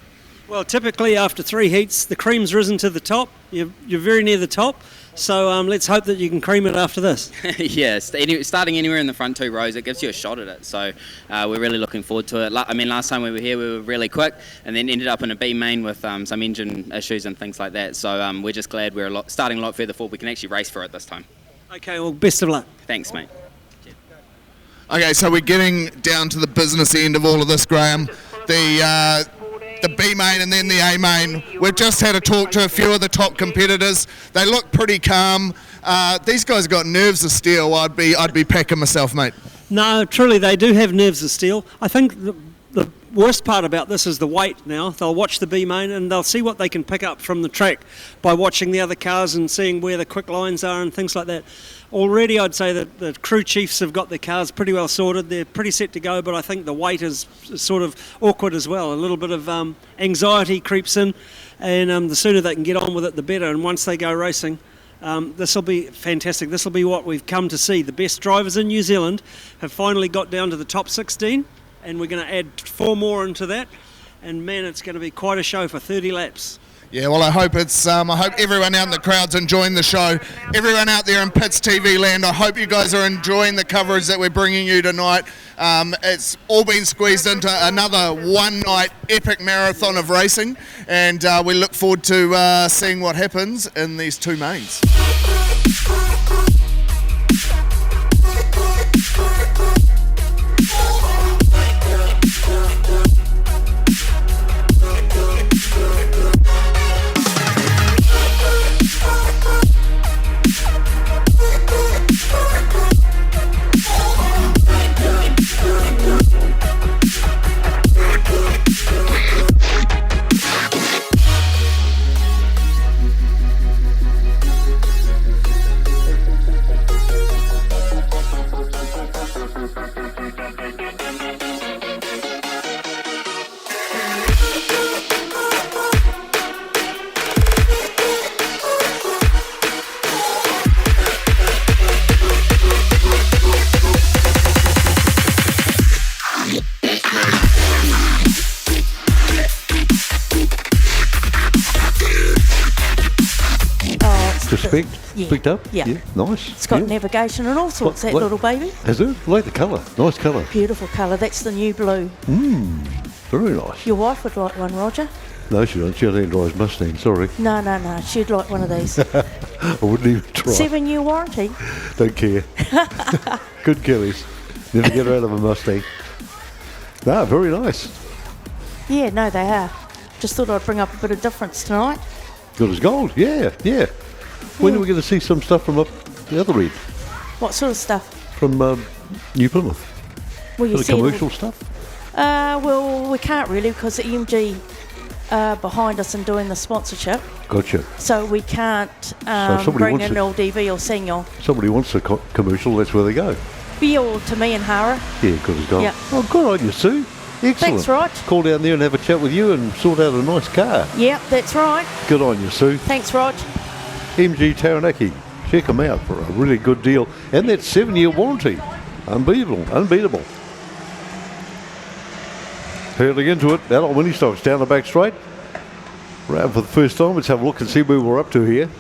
Well, typically after 3 heats, the cream's risen to the top. You're very near the top. So let's hope that you can cream it after this. Yeah, starting anywhere in the front 2 rows, it gives you a shot at it. So we're really looking forward to it. Last time we were here, we were really quick and then ended up in a B main with some engine issues and things like that. So we're just glad we're starting a lot further forward. We can actually race for it this time. Okay, well, best of luck. Thanks, mate. Okay, so we're getting down to the business end of all of this, Graham. The B main and then the A main. We've just had a talk to a few of the top competitors. They look pretty calm. These guys got nerves of steel. I'd be packing myself, mate. No, truly, they do have nerves of steel. I think the worst part about this is the weight now. They'll watch the B main and they'll see what they can pick up from the track by watching the other cars and seeing where the quick lines are and things like that. Already I'd say that the crew chiefs have got their cars pretty well sorted. They're pretty set to go, but I think the weight is sort of awkward as well. A little bit of anxiety creeps in, and the sooner they can get on with it, the better. And once they go racing, this will be fantastic. This will be what we've come to see. The best drivers in New Zealand have finally got down to the top 16, and we're going to add 4 more into that. And man, it's going to be quite a show for 30 laps. Yeah, well, I hope I hope everyone out in the crowd's enjoying the show. Everyone out there in Pits TV land, I hope you guys are enjoying the coverage that we're bringing you tonight. It's all been squeezed into another one-night epic marathon of racing, and we look forward to seeing what happens in these two mains. Picked up? Yeah. Nice. It's got navigation and all sorts, that little baby. Has it? I like the colour. Nice colour. Beautiful colour. That's the new blue. Very nice. Your wife would like one, Roger. No, she doesn't. She only drives Mustang, sorry. No. She'd like one of these. I wouldn't even try. 7-year warranty. Don't care. Good killies. Never get her out of a Mustang. No, very nice. Yeah, no, they are. Just thought I'd bring up a bit of difference tonight. Good as gold. Yeah. When are we going to see some stuff from up the other end? What sort of stuff? From New Plymouth. Well, you the see commercial stuff? Well, we can't really because the MG are behind us and doing the sponsorship. Gotcha. So we can't somebody bring wants in it. LDV or Senior. Somebody wants a commercial, that's where they go. Be all to me and Hara. Yeah, good as gold. Yeah. Oh, good on you, Sue. Excellent. Thanks, Rog. Call down there and have a chat with you and sort out a nice car. Yep, that's right. Good on you, Sue. Thanks, Rog. MG Taranaki. Check them out for a really good deal. And that 7-year warranty. Unbeatable. Hurling into it. Adult mini stocks down the back straight. Round for the first time. Let's have a look and see where we're up to here.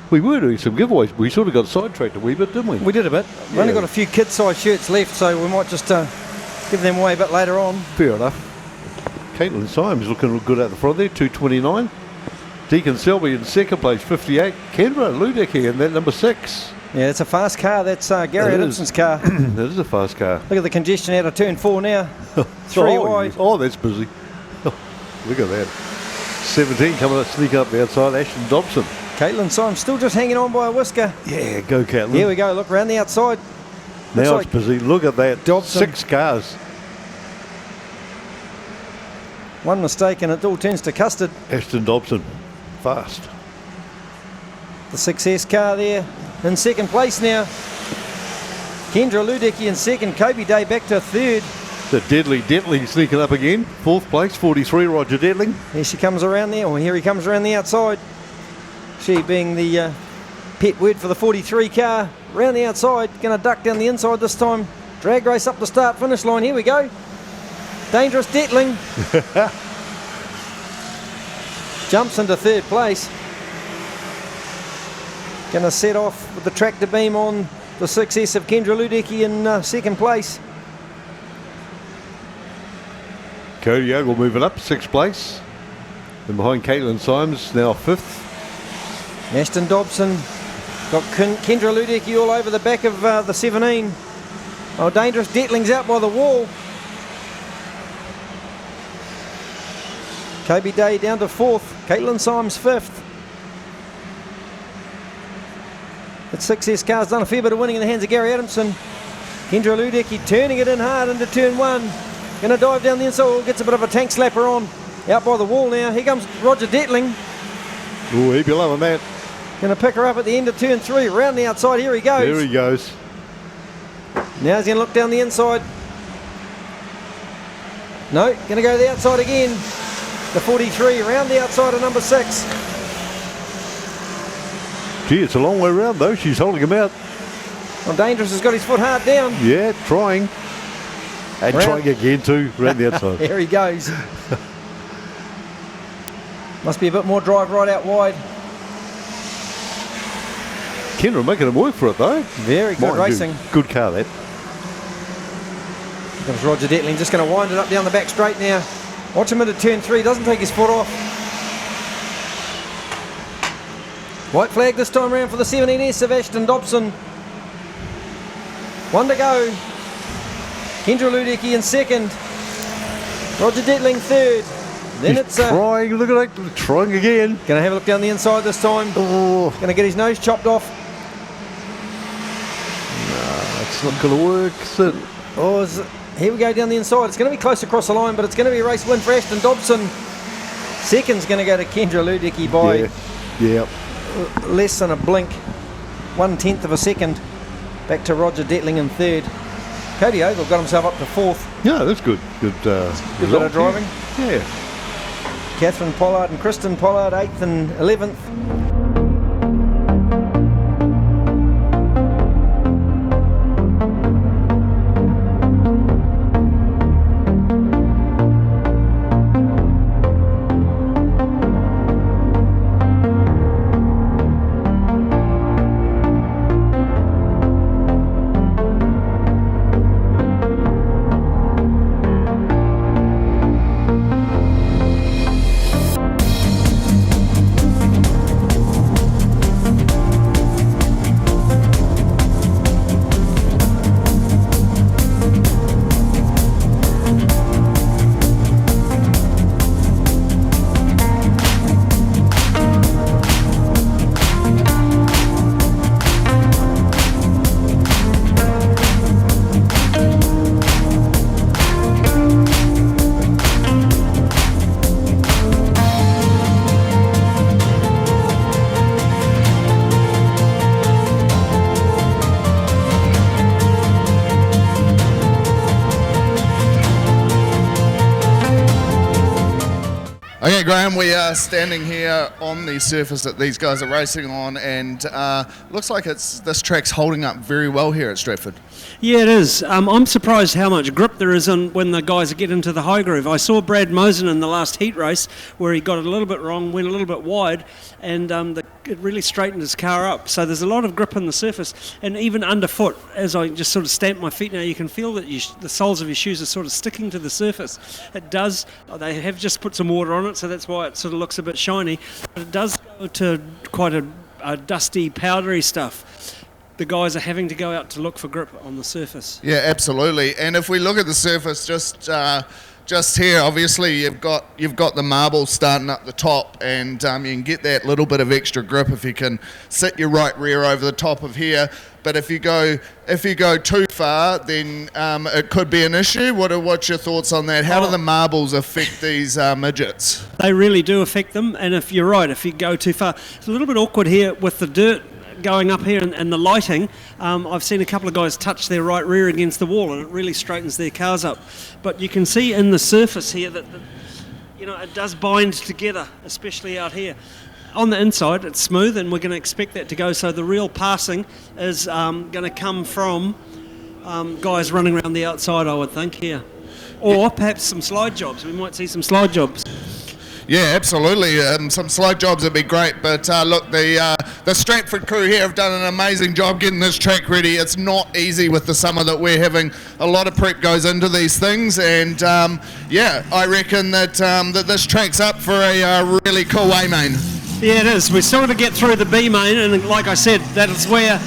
We were doing some giveaways. We sort of got sidetracked a wee bit, didn't we? We did a bit. We've only got a few kid-size shirts left, so we might just give them away a bit later on. Fair enough. Caitlin Symes looking good at the front there, 229. Deacon Selby in second place, 58. Kendra Ludecky in that number 6. Yeah, it's a fast car. That's Gary Adamson's car. That is a fast car. Look at the congestion out of turn 4 now. 3 wide. Oh, that's busy. Look at that. 17 coming up, sneak up the outside. Ashton Dobson. Caitlin Symes still just hanging on by a whisker. Yeah, go Caitlin. Here we go. Look round the outside. Now it's busy. Look at that. Dobson. 6 cars. One mistake and it all turns to custard. Ashton Dobson. Fast. The 6S car there in second place now. Kendra Ludecky in second. Kobe Day back to third. The Deadly sneaking up again. Fourth place, 43, Roger Deadling. Here she comes around there. Or here he comes around the outside. She being the pet word for the 43 car. Around the outside. Going to duck down the inside this time. Drag race up the start finish line. Here we go. Dangerous Detling. Jumps into third place. Going to set off with the tractor beam on the 6S of Kendra Ludecky in second place. Cody Ogle moving up, 6th place. And behind Caitlin Symes, now 5th. Ashton Dobson got Kendra Ludecky all over the back of the 17. Oh, Dangerous Detling's out by the wall. Kobe Day down to 4th. Caitlin Symes 5th. That 6S car's done a fair bit of winning in the hands of Gary Adamson. Kendra Ludecky turning it in hard into turn 1. Going to dive down the inside. Oh, gets a bit of a tank slapper on. Out by the wall now. Here comes Roger Detling. Oh, he'd be loving that. Going to pick her up at the end of turn 3. Round the outside. Here he goes. There he goes. Now he's going to look down the inside. No, going to go the outside again. The 43 around the outside of number 6. Gee, it's a long way around though. She's holding him out. Well, Dangerous has got his foot hard down. Yeah, trying. And trying again too, around the outside. There he goes. Must be a bit more drive right out wide. Kendra making him work for it though. Very good racing. Good car that. Here comes Roger Detling, just going to wind it up down the back straight now. Watch him into turn 3, doesn't take his foot off. White flag this time round for the 17S of Ashton Dobson. 1 to go. Kendra Ludicki in second. Roger Detling third. Then He's trying, look at that, trying again. Going to have a look down the inside this time. Oh. Going to get his nose chopped off. No, it's not going to work, is it? Oh, here we go down the inside. It's going to be close across the line, but it's going to be a race win for Ashton Dobson. Second's going to go to Kendra Ludicki by less than a blink. 1/10 of a second. Back to Roger Detling in third. Cody Ogle got himself up to fourth. Yeah, that's good. Good bit of driving. Yeah. Catherine Pollard and Kristen Pollard 8th and 11th. Okay, Graham, we are standing here on the surface that these guys are racing on, and looks like this track's holding up very well here at Stratford. Yeah, it is. I'm surprised how much grip there is when the guys get into the high groove. I saw Brad Mosen in the last heat race where he got it a little bit wrong, went a little bit wide, and it really straightened his car up. So there's a lot of grip on the surface, and even underfoot, as I just sort of stamp my feet now, you can feel that the soles of your shoes are sort of sticking to the surface. It does. They have just put some water on it, so that's why it sort of looks a bit shiny. But it does go to quite a dusty, powdery stuff. The guys are having to go out to look for grip on the surface. Yeah, absolutely. And if we look at the surface, just here, obviously you've got the marble starting up the top, and you can get that little bit of extra grip if you can sit your right rear over the top of here. But if you go too far, then it could be an issue. What's your thoughts on that? How do the marbles affect these midgets? They really do affect them, and if you're right, if you go too far, it's a little bit awkward here with the dirt going up here and the lighting. I've seen a couple of guys touch their right rear against the wall, and it really straightens their cars up. But you can see in the surface here that it does bind together, especially out here. On the inside, it's smooth, and we're going to expect that to go. So the real passing is going to come from guys running around the outside, I would think, here. Or perhaps some slide jobs. We might see some slide jobs. Yeah, absolutely. Some slide jobs would be great. But look, the Stratford crew here have done an amazing job getting this track ready. It's not easy with the summer that we're having. A lot of prep goes into these things, and I reckon that this track's up for a really cool A main. Yeah, it is. We're still going to get through the B main, and like I said, that'll where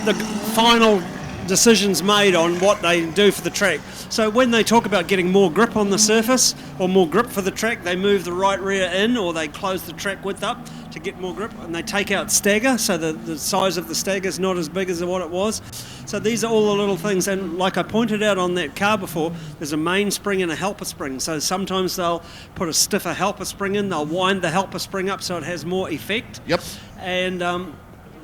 the final decision's made on what they do for the track. So when they talk about getting more grip on the surface or more grip for the track, they move the right rear in, or they close the track width up to get more grip, and they take out stagger, so the size of the stagger is not as big as what it was. So these are all the little things, and like I pointed out on that car before, there's a mainspring and a helper spring. So sometimes they'll put a stiffer helper spring in, they'll wind the helper spring up so it has more effect. Yep. And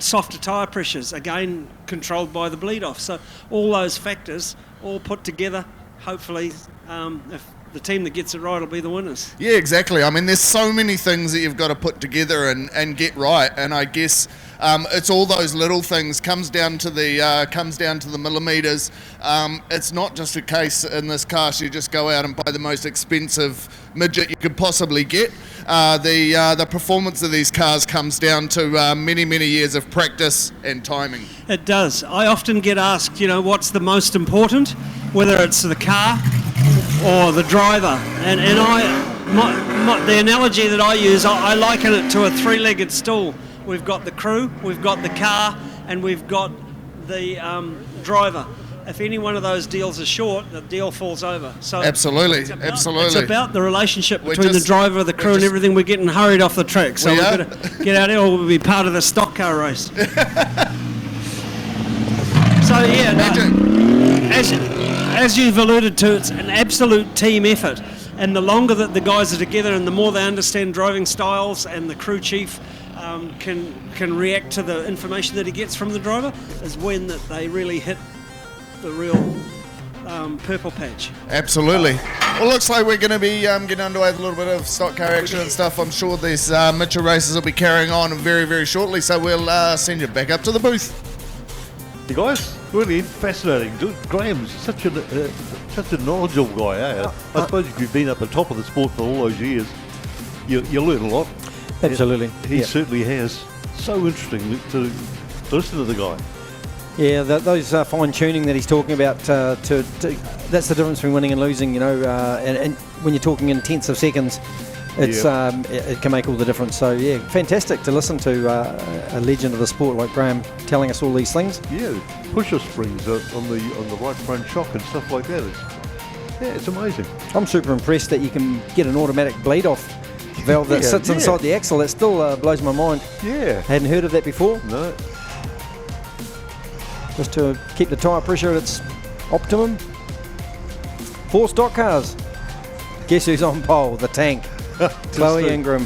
softer tyre pressures, again controlled by the bleed off. So all those factors all put together, hopefully if the team that gets it right will be the winners. Yeah, exactly. I mean, there's so many things that you've got to put together and get right, and I guess it's all those little things. Comes down to the millimeters. It's not just a case in this car you just go out and buy the most expensive midget you could possibly get. the performance of these cars comes down to many years of practice and timing. It does. I often get asked, what's the most important, whether it's the car or the driver, and the analogy that I use, I liken it to a three-legged stool. We've got the crew, we've got the car, and we've got the driver. If any one of those deals is short, the deal falls over. So absolutely. It's about the relationship between the driver, the crew, and everything. We're getting hurried off the track, so we've got to get out there, or we'll be part of the stock car race. So as you've alluded to, it's an absolute team effort. And the longer that the guys are together, and the more they understand driving styles, and the crew chief can react to the information that he gets from the driver, is when that they really hit the real purple patch. Absolutely. Well, looks like we're going to be getting underway with a little bit of stock car action and stuff. I'm sure these Midget races will be carrying on very shortly, so we'll send you back up to the booth. You guys, really fascinating. Graham's such a knowledgeable guy, eh? I suppose if you've been up the top of the sport for all those years, you learn a lot. Absolutely. He certainly has. So interesting to listen to the guy. Yeah, those fine tuning that he's talking about, that's the difference between winning and losing, and when you're talking in tenths of seconds, it's it can make all the difference. So yeah, fantastic to listen to a legend of the sport like Graham telling us all these things. Yeah, pusher springs on the right front shock and stuff like that. It's amazing. I'm super impressed that you can get an automatic bleed off valve that sits inside the axle. That still blows my mind. Yeah, hadn't heard of that before. No. Just to keep the tyre pressure at its optimum. 4 stock cars. Guess who's on pole? The tank. Chloe Ingram.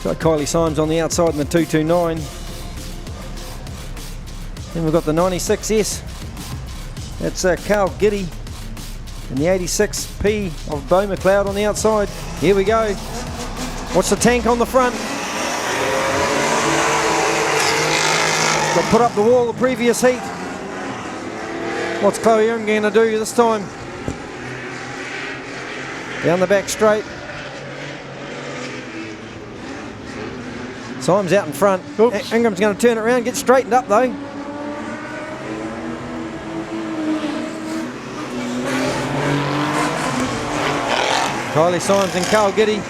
So Kylie Symes on the outside in the 229. Then we've got the 96S. That's Carl Giddy. And the 86P of Beau McLeod on the outside. Here we go. What's the tank on the front? Got put up the wall the previous heat. What's Chloe Young going to do this time? Down the back straight. Symes out in front. Ingram's going to turn it around, get straightened up though. Kylie Symes and Carl Giddy.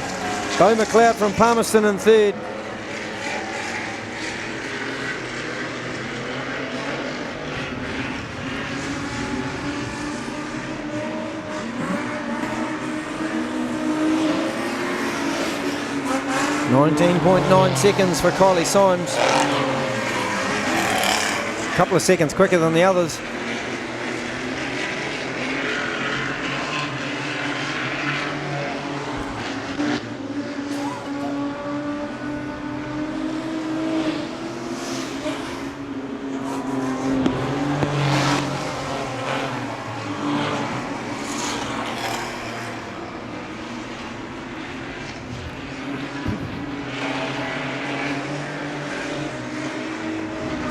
Beau McLeod from Palmerston in third. .9 seconds for Kylie Symes. A couple of seconds quicker than the others.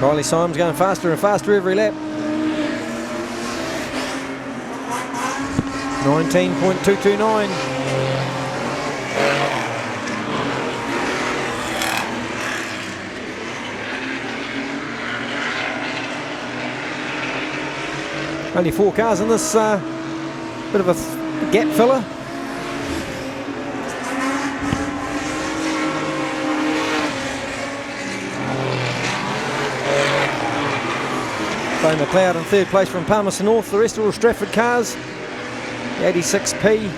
Kylie Symes going faster and faster every lap. 19.229. Only 4 cars in this bit of a gap filler. Beau McLeod in third place from Palmerston North. The rest are all Stratford cars. The 86P.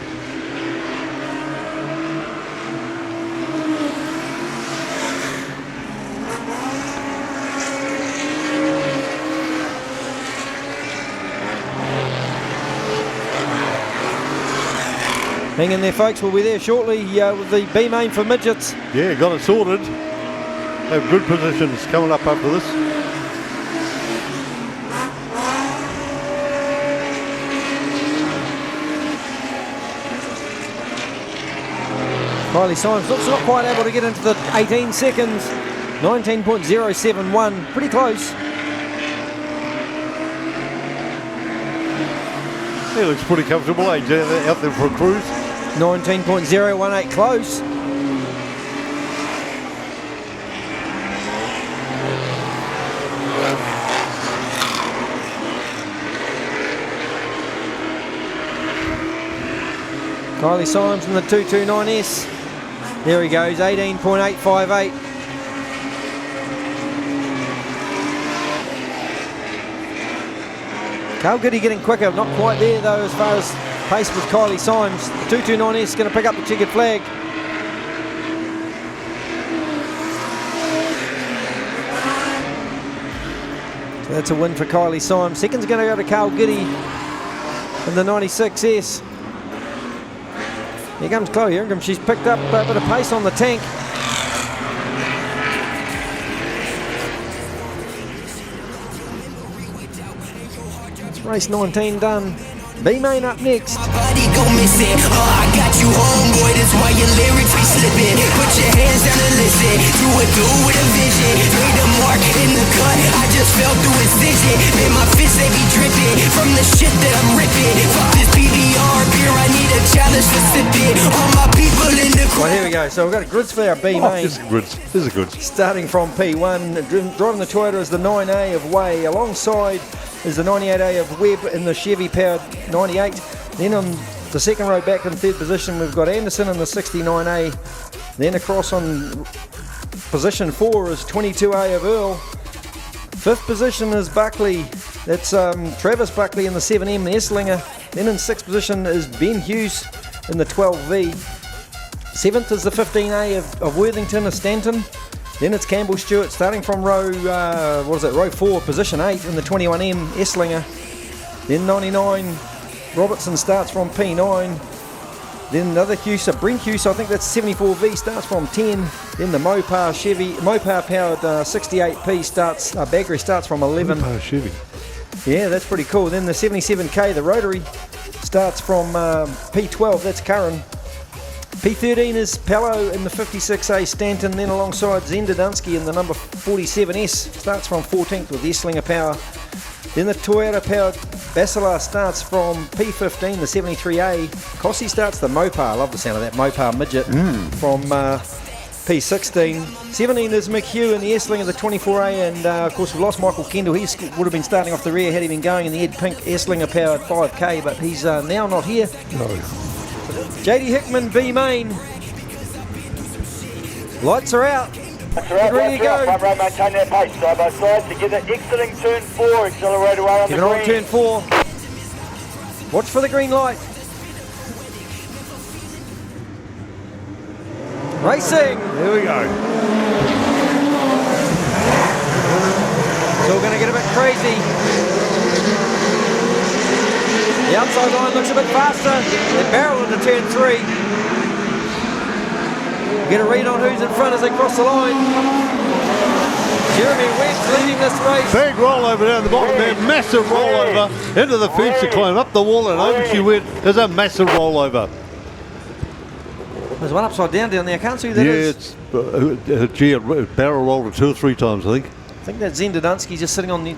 Hang in there, folks. We'll be there shortly with the B main for midgets. Yeah, got it sorted. They have good positions coming up after this. Kylie Symes looks not quite able to get into the 18 seconds. 19.071, pretty close. He looks pretty comfortable, out there for a cruise. 19.018 close. Kylie Symes in the 229S. There he goes, 18.858. Carl Goody getting quicker, not quite there though as far as pace with Kylie Symes. The 229S going to pick up the checkered flag. So that's a win for Kylie Symes. Second's going to go to Carl Goody in the 96S. Here comes Chloe Ingram. She's picked up a bit of pace on the tank. It's race 19 done. B-Main up next. Body go missing. I got you homeboy, that's why your lyrics be slipping. Put your hands down and listen. Do it through with a vision. Made a mark in the cut. I just fell through incision. Man, my fists they be dripping from the shit that I'm ripping. Fuck this PBR beer. I need a challenge to sip it. All my people in the Well, here we go. So we've got a grids for our B-Main. This is good. Starting from P1, driving the Toyota is the 9A of Way. Alongside is the 98A of Webb in the Chevy-powered 98. Then on the second row back in third position, we've got Anderson in the 69A. Then across on position 4 is 22A of Earl. Fifth position is Buckley. That's Travis Buckley in the 7M, the Esslinger. Then in sixth position is Ben Hughes in the 12V. Seventh is the 15A of Worthington of Stanton. Then it's Campbell Stewart starting from row 4, position 8 in the 21M Esslinger. Then 99 Robertson starts from P9. Then another Hughes, Brent Hughes, I think that's 74V, starts from 10. Then the Mopar powered 68P starts, Baggery starts from 11. Mopar Chevy. Yeah, that's pretty cool. Then the 77K, the Rotary, starts from P12, that's Curran. P13 is Pello in the 56A Stanton, then alongside Zenda Dunsky in the number 47S, starts from 14th with the Esslinger power. Then the Toyota powered Basilar starts from P15, the 73A. Cossie starts the Mopar, I love the sound of that Mopar Midget, from P16. 17 is McHugh in the Esslinger, the 24A, and of course we've lost Michael Kendall. He would have been starting off the rear had he been going in the Ed Pink Esslinger powered 5K, but he's now not here. No. JD Hickman, B-Main. Lights are out. Get ready to go. Front row, maintain that pace. Side by side, together, exiting turn 4. Accelerate away on the green. On turn 4. Watch for the green light. Racing. There we go. It's all going to get a bit crazy. The outside line looks a bit faster. They barrel into turn 3. Get a read on who's in front as they cross the line. Jeremy Webb's leading this race. Big rollover down the bottom there. Massive rollover into the fence to climb up the wall, and over she went. There's a massive rollover. There's one upside down there. I can't see who that is. It barrel rolled 2 or 3 times, I think. I think that's Zenda Dunsky just sitting on a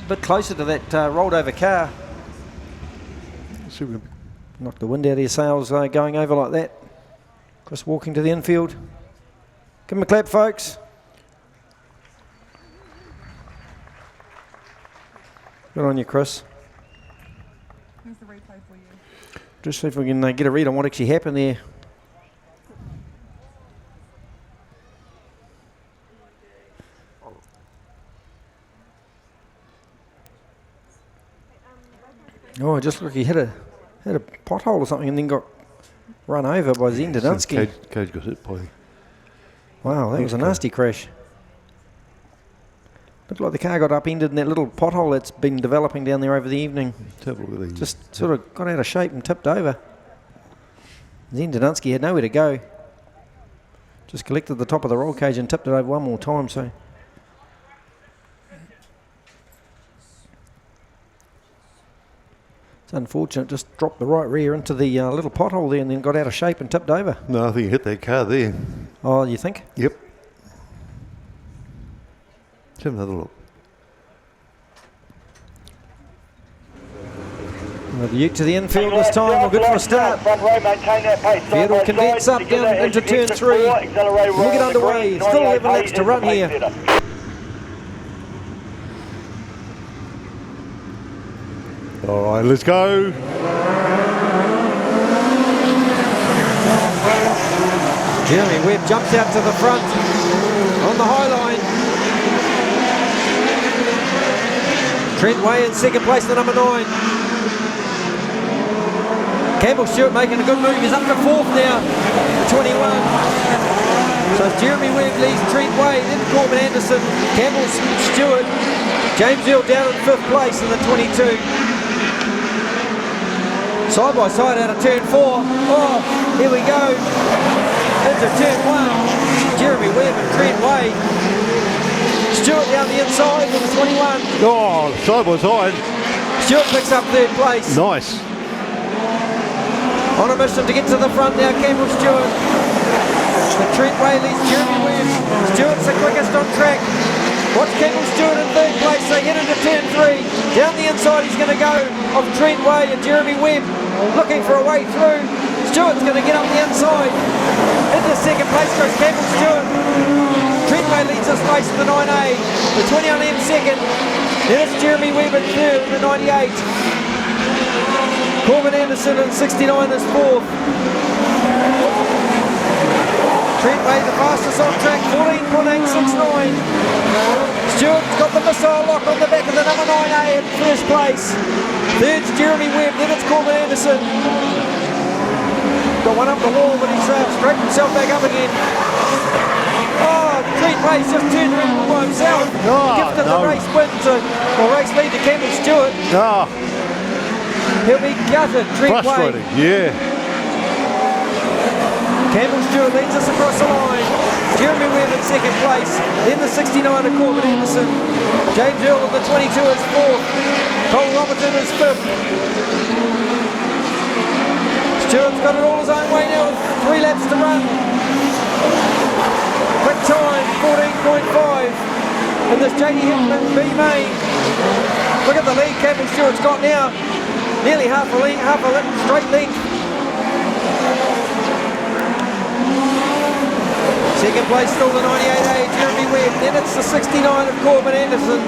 bit closer to that rolled over car. Knock the wind out of your sails going over like that. Chris walking to the infield. Give him a clap, folks. Good on you, Chris. Here's the replay for you. Just see if we can get a read on what actually happened there. Oh, it just looked like he hit a pothole or something and then got run over by Zenda Dunsky. Cage got hit by. Wow, that was a nasty crash. Looked like the car got upended in that little pothole that's been developing down there over the evening. Just sort of got out of shape and tipped over. Zenda Dunsky had nowhere to go. Just collected the top of the roll cage and tipped it over one more time. So. It's unfortunate, just dropped the right rear into the little pothole there and then got out of shape and tipped over. No, I think he hit that car there. Oh, you think? Yep. Let's have another look. With the ute to the infield this time, we're good for a start. Front row, maintain that pace. Fiedel condense up down into turn 3. We'll get underway. It's still 11 laps to run here. All right, let's go. Jeremy Webb jumps out to the front on the high line. Trent Way in second place, the number 9. Campbell Stewart making a good move. He's up to 4th now, 21. So Jeremy Webb leads Trent Way, then Corbin Anderson, Campbell Stewart, James Earl down in 5th place in the 22. Side by side out of turn 4. Oh, here we go. Into turn 1. Jeremy Webb and Trent Way. Stewart down the inside with the 21. Oh, side by side. Stewart picks up 3rd place. Nice. On a mission to get to the front now, Campbell Stewart. The Trent Way leads Jeremy Webb. Stewart's the quickest on track. Watch Campbell Stewart in 3rd place. They get into turn 3. Down the inside he's going to go of Trent Way and Jeremy Webb. Looking for a way through. Stewart's going to get up the inside. Into 2nd place goes Campbell Stewart. Trent Way leads this race in the 9A. The 21 in 2nd. Then it's Jeremy Webb in 3rd in the 98. Corbin Anderson in 69 is 4th. Trent Way the fastest on track, 14.869. Stewart's got the missile lock on the back of the number 9A in 1st place. 3rd's Jeremy Webb, then it's Corbin Anderson. Got one up the wall, but he's straightened himself back up again. Oh, Trent Way's just turned around by himself. Gifted the race win to, or race lead to Campbell Stewart. He'll be gutted, Trent Way. Yeah. Campbell Stewart leads us across the line. Jeremy Webb in 2nd place. Then the 69 of Corbin Anderson. James Earl of the 22 is 4th. Cole Robertson is 5th. Stewart's got it all his own way now with 3 laps to run. Quick time, 14.5. And this JD Hickman B main. Look at the lead Campbell Stewart's got now. Nearly half a straight length. 2nd place still the 98A, Jeremy Webb. Then it's the 69 of Corbin Anderson.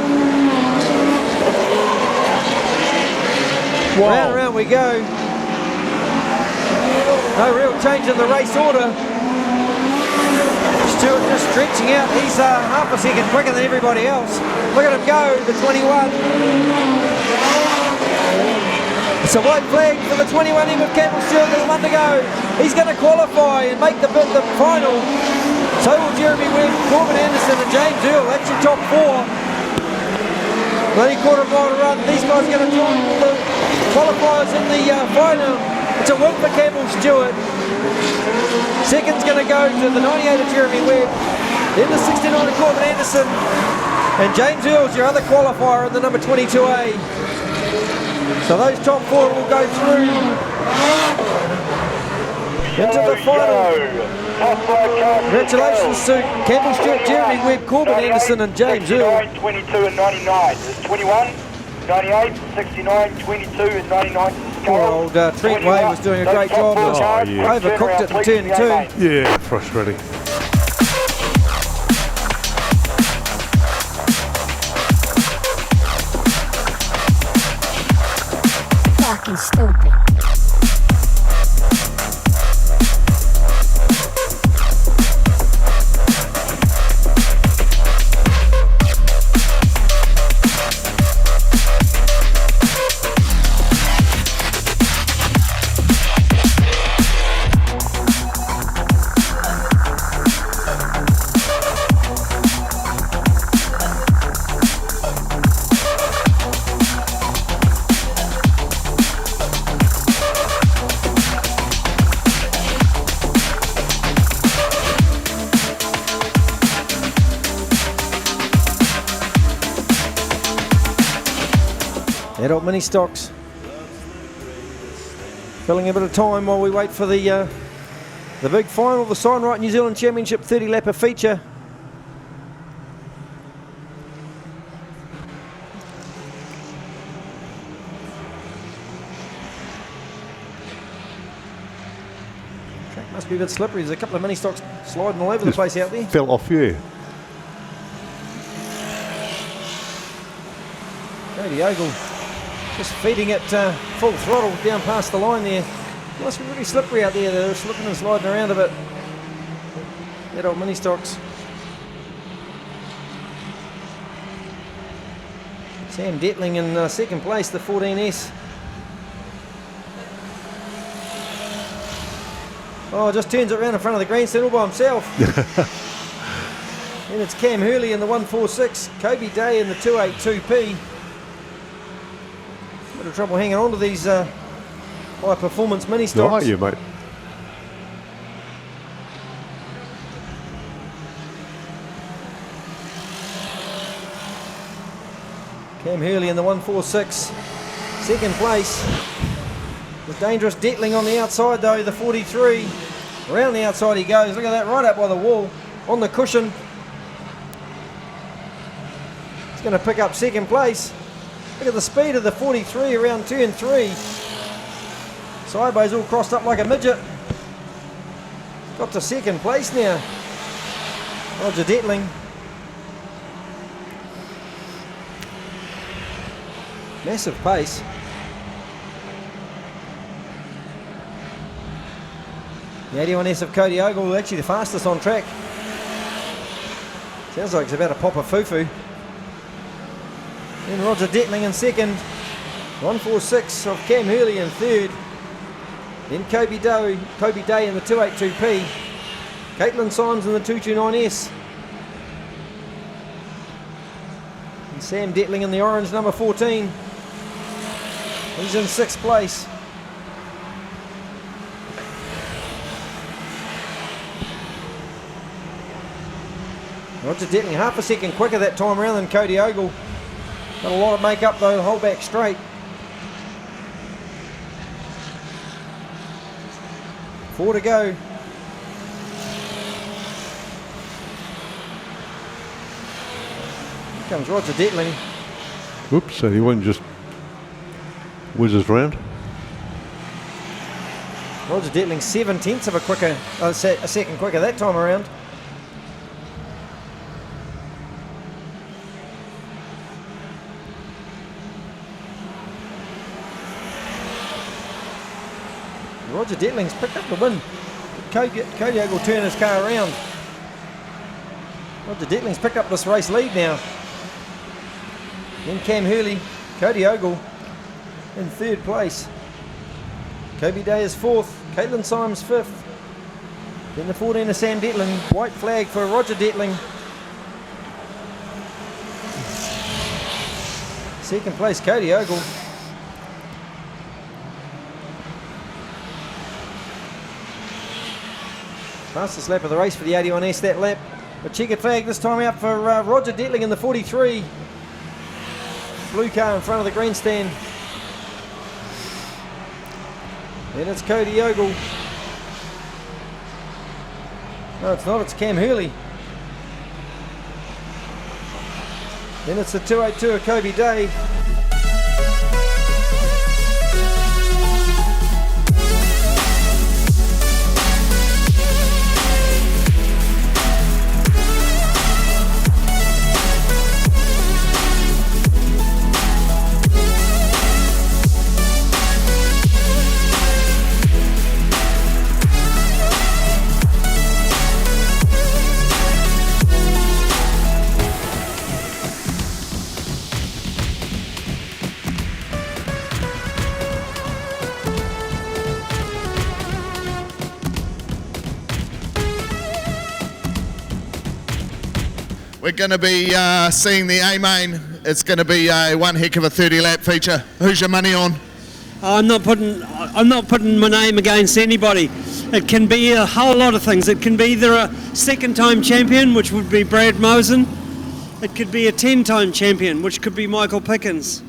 Wow. Round and round we go. No real change in the race order. Stewart just stretching out. He's half a second quicker than everybody else. Look at him go, the 21. It's a white flag for the 21 in with Campbell Stewart. There's 1 to go. He's going to qualify and make the final. So will Jeremy Webb, Corbin Anderson and James Earl. That's your top 4. Bloody quarter mile to run. These guys are going to join the qualifiers in the final. It's a win for Campbell Stewart. 2nd's going to go to the 98 of Jeremy Webb. Then the 69 of Corbin Anderson. And James Earl's your other qualifier in the number 22A. So those top 4 will go through into the final. Congratulations to Campbell Stewart, Jeremy Webb, Corbin Anderson and James Earl. 22 and 99. There's 21, 98, 69, 22 and 99. Poor old Trent Way was doing a great job. Overcooked it in turn 2. Yeah, frustrating. Fucking stupid. Adult mini stocks. Filling a bit of time while we wait for the big final, the Signright New Zealand Championship 30-lapper feature. Track must be a bit slippery. There's a couple of mini stocks sliding all over the place out there. Fell off, yeah. Cody Ogle just feeding it full throttle down past the line there. Must be really slippery out there. They're slipping and sliding around a bit. That old mini stocks. Sam Detling in second place, the 14S. Oh, just turns it around in front of the grandstand all by himself. And it's Cam Hurley in the 146, Kobe Day in the 282P. Bit of trouble hanging on to these high performance mini stocks. How are you, mate? Cam Hurley in the 146, second place. The dangerous Detling on the outside though, the 43. Around the outside he goes, look at that, right up by the wall, on the cushion. He's going to pick up second place. Look at the speed of the 43 around turn 3. Sideways all crossed up like a midget. Got to second place now. Roger Detling. Massive pace. The 81S of Cody Ogle, actually the fastest on track. Sounds like it's about to pop a foo-foo. Then Roger Detling in second. 146 of Cam Hurley in third. Then Kobe Day in the 282P. Caitlin Symes in the 229S. And Sam Detling in the orange number 14. He's in sixth place. Roger Detling half a second quicker that time around than Cody Ogle. Got a lot of make up though to hold back straight. 4 to go. Here comes Roger Detling. Oops, so he wouldn't just whizzes round. Roger Detling 7/10 of a second quicker that time around. Roger Detling's picked up the win. Cody Ogle will turn his car around. Roger Detling's picked up this race lead now. Then Cam Hurley, Cody Ogle in third place. Kobe Day is fourth, Caitlin Symes fifth. Then the 14 of Sam Detling, white flag for Roger Detling. Second place, Cody Ogle. Fastest lap of the race for the 81S that lap. A checkered flag this time out for Roger Detling in the 43. Blue car in front of the grandstand. Then it's Cody Ogle. No, it's not, it's Cam Hurley. Then it's the 282 of Kobe Day. We're going to be seeing the A-Main. It's going to be one heck of a 30-lap feature. Who's your money on? I'm not putting my name against anybody. It can be a whole lot of things. It can be either a second-time champion, which would be Brad Mosen. It could be a 10-time champion, which could be Michael Pickens.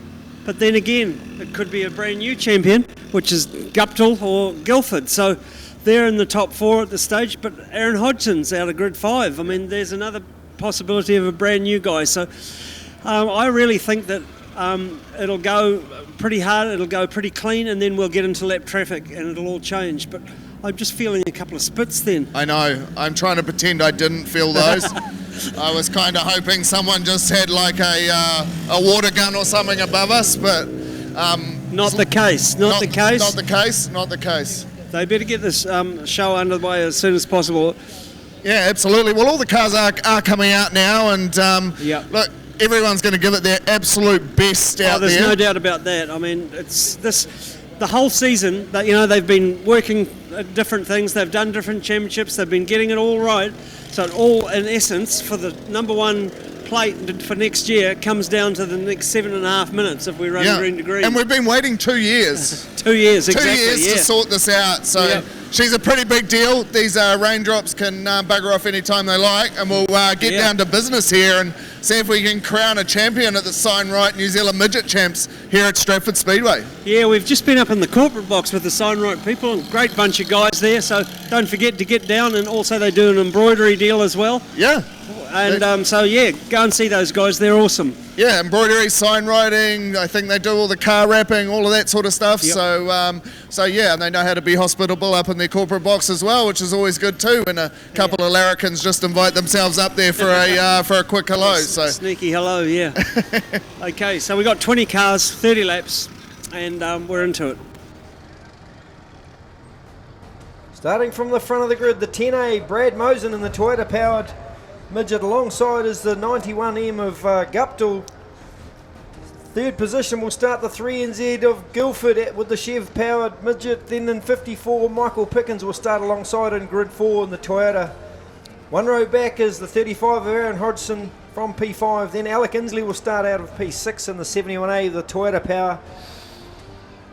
But then again, it could be a brand new champion, which is Guptill or Guildford. So they're in the top 4 at this stage. But Aaron Hodgson's out of Grid 5. I mean, there's another possibility of a brand new guy. So I really think that it'll go pretty hard, it'll go pretty clean, and then we'll get into lap traffic and it'll all change. But I'm just feeling a couple of spits then. I know. I'm trying to pretend I didn't feel those. I was kind of hoping someone just had like a water gun or something above us, but... not the case. Not the case. Not the case. Not the case. They better get this show underway as soon as possible. Yeah, absolutely. Well, all the cars are coming out now, and look, everyone's going to give it their absolute best out there. There's no doubt about that. I mean, it's the whole season that they've been working at different things. They've done different championships. They've been getting it all right. So it all, in essence, for the number one plate for next year, comes down to the next 7.5 minutes if we run green to green. And we've been waiting 2 years. 2 years, exactly. 2 years to sort this out. So she's a pretty big deal. These raindrops can bugger off any time they like, and we'll get down to business here and see if we can crown a champion at the Signright New Zealand Midget Champs here at Stratford Speedway. Yeah, we've just been up in the corporate box with the Signright people, and great bunch of guys there, so don't forget to get down, and also they do an embroidery deal as well. Yeah. And go and see those guys, they're awesome. Yeah, embroidery, sign writing, I think they do all the car wrapping, all of that sort of stuff. Yep. So and they know how to be hospitable up in their corporate box as well, which is always good too. And a couple of larrikins just invite themselves up there for a quick hello. So sneaky hello, yeah. Okay, so we got 20 cars, 30 laps, and we're into it. Starting from the front of the grid, the 10A, Brad Mosen in the Toyota-powered Midget. Alongside is the 91M of Guptill. Third position will start the 3NZ of Guildford with the Chev-powered Midget. Then in 54, Michael Pickens will start alongside in grid 4 in the Toyota. One row back is the 35 of Aaron Hodgson from P5. Then Alec Inslee will start out of P6 in the 71A of the Toyota Power.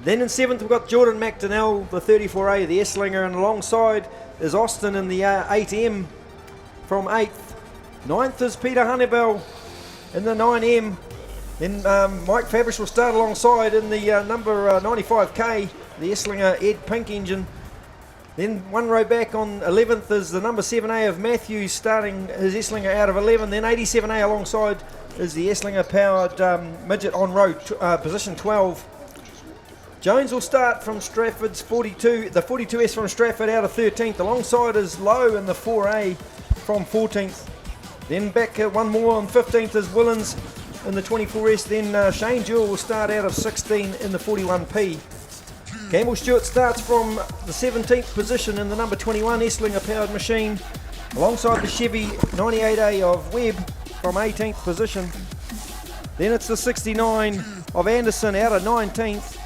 Then in 7th we've got Jordan McDonnell, the 34A of the Esslinger, and alongside is Austin in the 8M from 8th. 9th is Peter Honeybell in the 9M. Then Mike Fabrish will start alongside in the number 95K, the Esslinger Ed Pink engine. Then one row back on 11th is the number 7A of Matthews starting his Esslinger out of 11. Then 87A alongside is the Esslinger powered Midget on row position 12. Jones will start from Stratford's 42, the 42S from Stratford out of 13th. Alongside is Lowe in the 4A from 14th. Then back one more on 15th is Willens in the 24S. Then Shane Jewell will start out of 16 in the 41P. Campbell Stewart starts from the 17th position in the number 21 Esslinger powered machine. Alongside the Chevy 98A of Webb from 18th position. Then it's the 69 of Anderson out of 19th.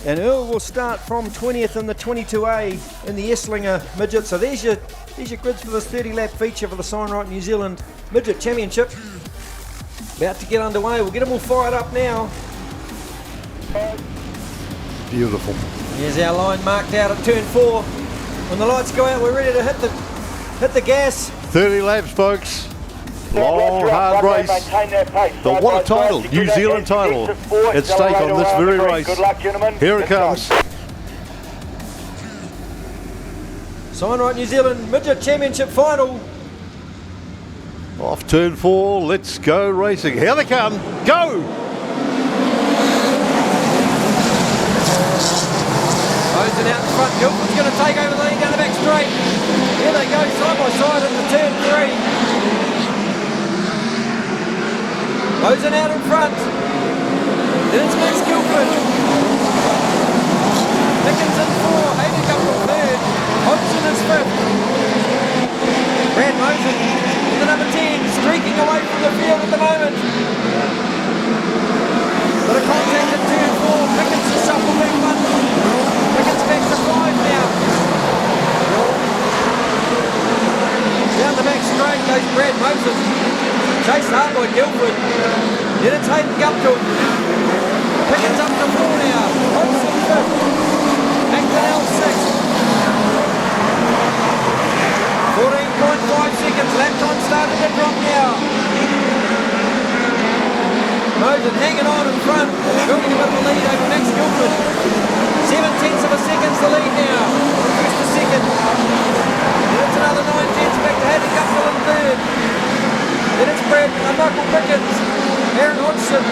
And Earl will start from 20th in the 22A in the Esslinger Midget. So there's your grids for this 30-lap feature for the Signright New Zealand Midget Championship. About to get underway. We'll get them all fired up now. Beautiful. Here's our line marked out at turn 4. When the lights go out, we're ready to hit the gas. 30 laps, folks. Long, hard race. The what a title, New Zealand title at stake on this very race. Good luck, gentlemen. Here it comes. Signright New Zealand Midget Championship final. Off turn 4, let's go racing. Here they come. Go! Mosen out in front. Guildford's going to take over the lead down the back straight. Here they go, side by side into turn 3. Mosen out in front. Then it's Max Guildford. Pickens in 4. Hayden Guptill 3rd. Hodgson is 5th. Brad Mosen in the number 10, streaking away from the field at the moment. Got a contact at turn 4. Pickens to shuffle back one. Pickens back to 5 now. Down the back straight goes Brad Mosen. Chased hard by Guildford. Then it's Hayden Guptill. Pickens up to 4 now. Hodgson 5th. McDonnell 6th. 14.5 seconds. Lap time started to drop now. Mosen hanging on in front. Building a bit of a lead over Max Guildford. 7/10 of a second's the lead now. First to second. Then it's another 9/10 back to Hayden Guptill in 3rd. Then it's Michael Pickens, Aaron Hodgson.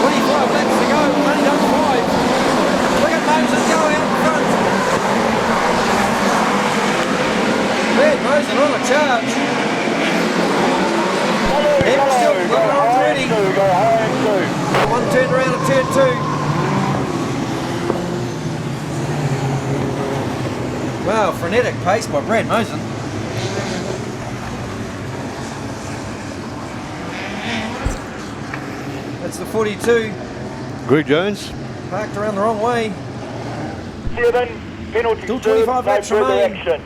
25 laps to go, only done 5. charge. Him still looking on ready. One turn around at turn 2. Wow, frenetic pace by Brad Mosen. That's the 42. Greg Jones. Parked around the wrong way. 7, penalty. Still 25 no laps further remain. action.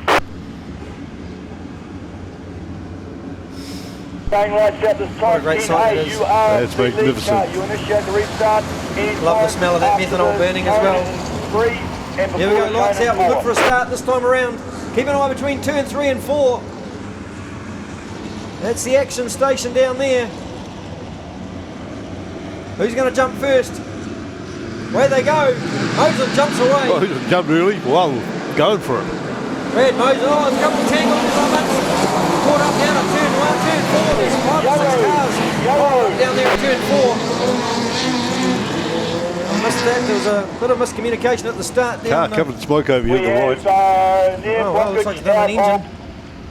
Going lights out this time. What a great sight it is. You are That's the lead magnificent. car. You initiate the restart. Love the smell of that methanol burning as well. Here we go, lights out. We'll look for a start this time around. Keep an eye between turn 3 and 4. That's the action station down there. Who's going to jump first? Where they go? Mosen jumps away. Oh, he jumped early. Well, going for it. Brad Mosen, oh, there's a couple of tangles. Caught up down at turn 1, turn 4. There's 5 or 6 cars. Down there at turn 4. I missed that. There was a bit of miscommunication at the start. Car covered in smoke over here on the right. Oh, well, looks like it's done an engine.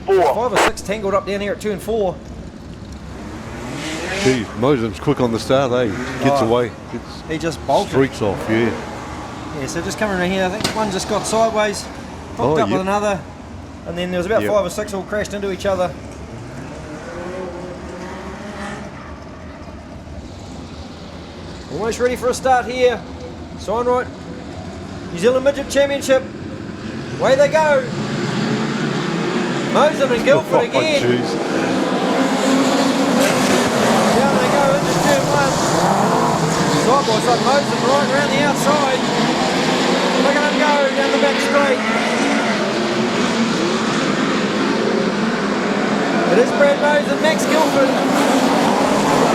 5 or 6 tangled up down here at turn 4. Gee, Mosen's quick on the start, eh? Gets away. He just bolted. Streaks off, yeah. Yeah, so just coming around here, I think one just got sideways, hooked up with another, and then there was about 5 or 6 all crashed into each other. Almost ready for a start here. Signright, New Zealand Midget Championship. Away they go. Mosen and Guildford again. Down they go into turn 1. Side by side, Mosen right around the outside. Look at him go down the back straight. It is Brad Mosen, Max Guildford.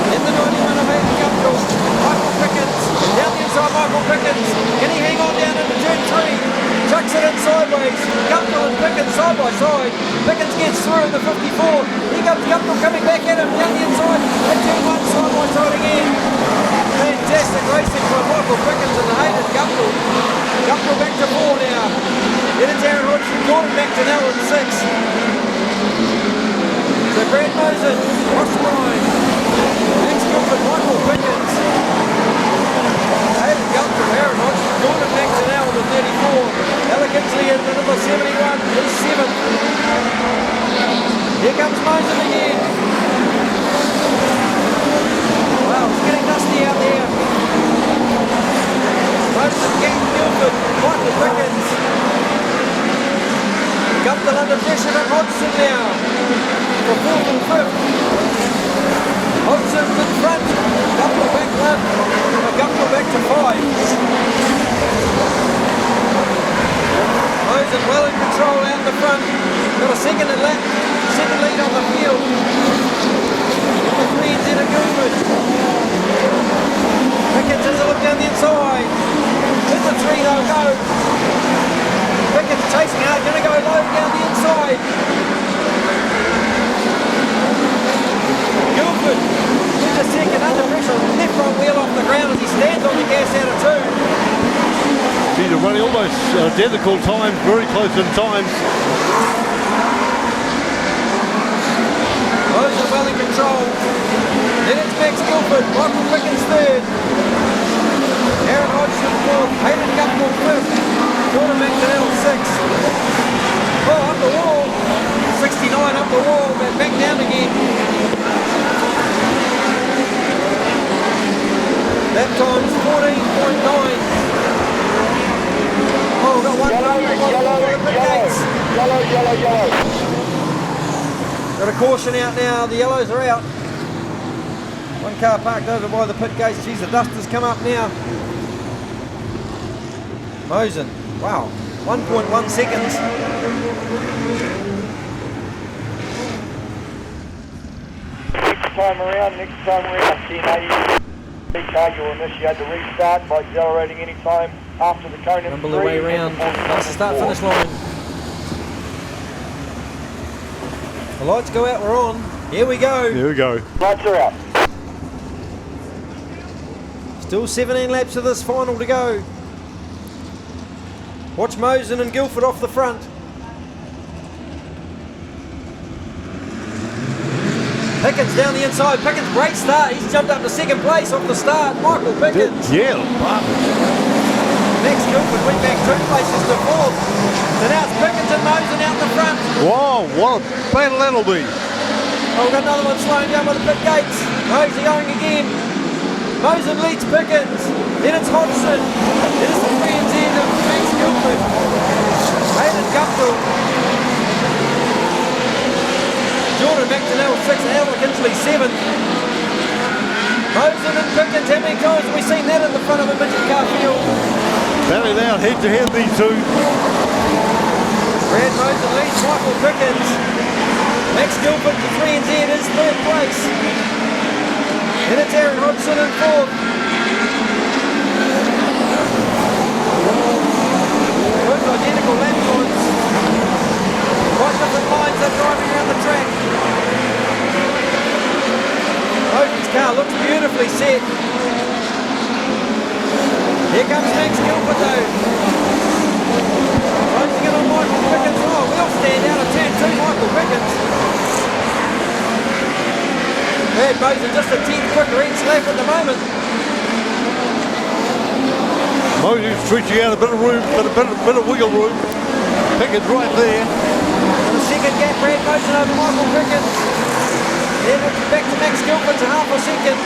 In the 91 of Hayden Guptill. Michael Pickens. Down the inside, Michael Pickens. Can he hang on down into turn 3? Chucks it in sideways. Guptill and Pickens side by side. Pickens gets through in the 54. Here comes Guptill coming back at him down the inside. At turn 1 side by side again. Fantastic racing from Michael Pickens and Hayden Guptill. Guptill back to 4 now. Then it's Aaron Hodgson, Gordon McDonnell in 6. So Brad Mosen, Ross Ryan, Max Guildford, Michael Pickens, Hayden Guptill, Aaron Hodgson, Gordon McDonnell in the 34. Alec Kinsley in the number 71, his 7th. Here comes Mosen again. Wow, it's getting dusty out there. Mosen, Gang Guildford, Michael Pickens. Guptill under pressure from Hodgson now. For 4th and 5th. Hodgson in front. Guptill back left. Guptill back to 5. Mosen well in control out the front. Got a second lead on the field. Number 3 is Zeta Guildford. Pickens has a look down the inside. There's the 3 no go. Pickens chasing hard, going to go low down the inside. Guildford with a second under pressure, left front wheel off the ground as he stands on the gas out of 2. These are running almost identical times, very close in times. Mosen well in control. Then it's Max Guildford, Michael Pickens 3rd. Aaron Hodgson 4th, Hayden Guptill 5th. Gordon McDonnell 6th. Oh, up the wall. 69 up the wall, but back down again. That time's 14.9. Oh, got one yellow. Got a caution out now, the yellows are out. One car parked over by the pit gates. Geez, the dust has come up now. Mosen, wow, 1.1 seconds. Next time around, TNA. Car, you'll initiate the restart by accelerating any time after the cone in 3. Rumble the way around, that's the start finish line. The lights go out, we're on. Here we go. Here we go. Lights are out. Still 17 laps of this final to go. Watch Mosen and Guildford off the front. Pickens down the inside. Pickens, great start. He's jumped up to second place off the start. Michael Pickens. Yeah, Max Guildford went back 2 places to 4th. So now it's Pickens and Mosen out the front. Wow, what a battle that'll be. Oh, we've got another one slowing down by the pit gates. Mosey going again. Mosen leads Pickens. Then it's Hodgson. It is the 3NZ of Max Guildford. Hayden Guptill. Jordan McDonnell 6th. Alec Kinsley 7th. Mosen and Pickens, how many times have we seen that in the front of a midget car field? Battling out head to head, these two. Brad Mosen leads Michael Pickens. Max Guildford to 3NZ is 3rd place. And it's Aaron Hodgson in 4th. Both identical lap times. Quite different lines they're driving around the track. Mosen's car looks beautifully set. Here comes Max Guildford though. Closing in on Michael Pickens. Oh, we'll stand out of turn 2, Michael Pickens. Brad Mosen just a 10th quicker each lap at the moment. Mosen's stretching out a bit of room, but a bit of wiggle room. Pickens right there. The second gap, Brad Mosen over Michael Pickens. Then it's back to Max Guildford to half a second.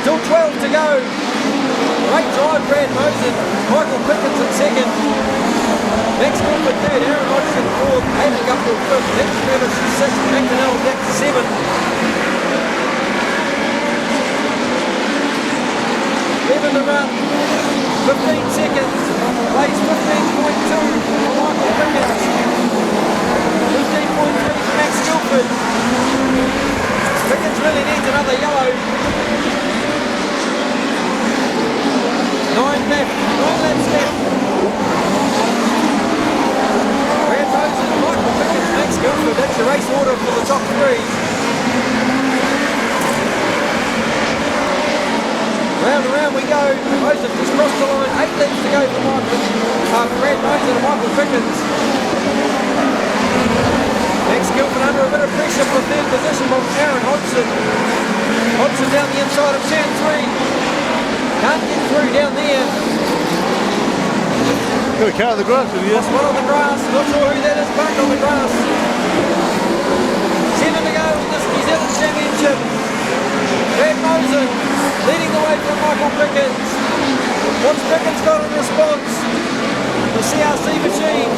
Till 12 to go. Great drive, Brad Mosen. Michael Pickens in second. Max Guildford third. Aaron Hodgson fourth. Hayden Guptill fifth. Nick Travis sixth. McDonnell back to seventh. Even to run. 15 seconds. Place 15.2 for Michael Pickens. 15.3 for Max Guildford. Pickens really needs another yellow. 9 laps left. Brad Mosen, Michael Pickens, Max Guildford. That's your race order for the top 3. Round and round we go. Mosen just crossed the line. 8 laps to go for Brad Mosen and Michael Pickens. Max Guildford under a bit of pressure for 3rd position from Aaron Hodgson. Hodgson down the inside of turn 3. Can't get through down there. Got a car on the grass with you. One on the grass. Not sure who that is. Back on the grass. 7 to go in this New Zealand Championship. Brad Mosen leading the way from Michael Pickens. What's Pickens got in response? The CRC machine.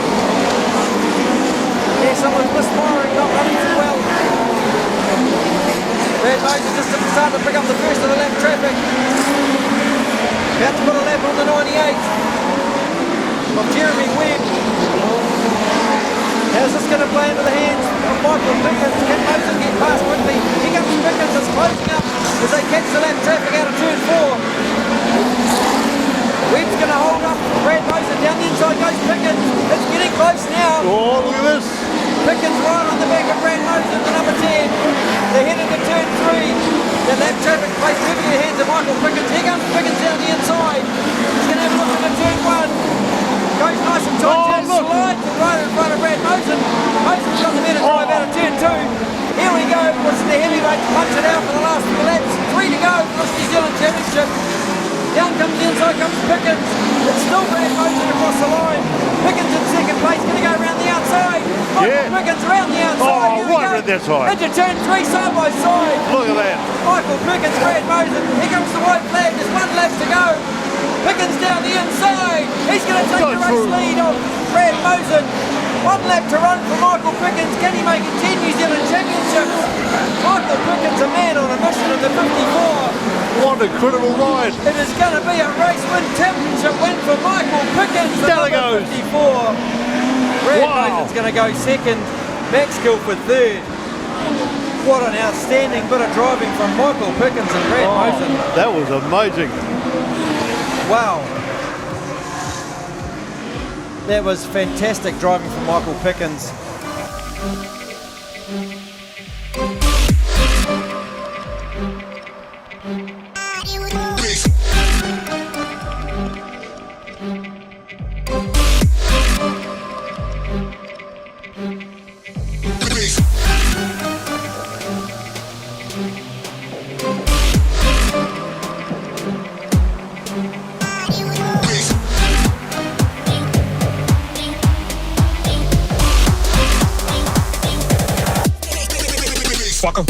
Yeah, someone's misfiring, not running too well. Brad Mosen just starting to pick up the first of the lap traffic. About to put a lap on the 98 of Jeremy Webb. How's this going to play into the hands of Michael Pickens? Can Mosen get past quickly? Here comes Pickens, it's closing up as they catch the lap traffic out of turn 4. Webb's going to hold up Brad Mosen. Down the inside goes Pickens. It's getting close now. Oh, look at this. Pickens right on the back of Brad Mosen, the number 10. They're heading to turn 3. The lap traffic plays moving in the hands of Michael Pickens. Here comes Pickens down the inside. He's going to have a look into turn 1. Goes nice and tight, slides right in front of Brad Mosen. Mosen's got the better drive out of turn 2. Here we go. It's the heavyweight to punch it out for the last few laps. 3 to go for this New Zealand Championship. Down comes the inside, comes Pickens. It's still Brad Mosen across the line. Pickens in second place, going to go around the outside. Michael Pickens around the outside. Oh, right around that side. Into turn 3, side by side. Look at that. Michael Pickens, Brad Mosen. Here comes the white flag. There's 1 lap to go. Pickens down the inside. He's going to take the race lead of Brad Mosen. 1 lap to run for Michael Pickens. Can he make it 10 New Zealand Championships? Michael Pickens, a man on a mission in the 54. What an incredible ride. It is going to be a race win, championship win for Michael Pickens. Down it goes. 54. Brad Mosen's going to go second. Max Guildford third. What an outstanding bit of driving from Michael Pickens and Brad Mosen. That was amazing. Wow. That was fantastic driving from Michael Pickens. Fuck 'em.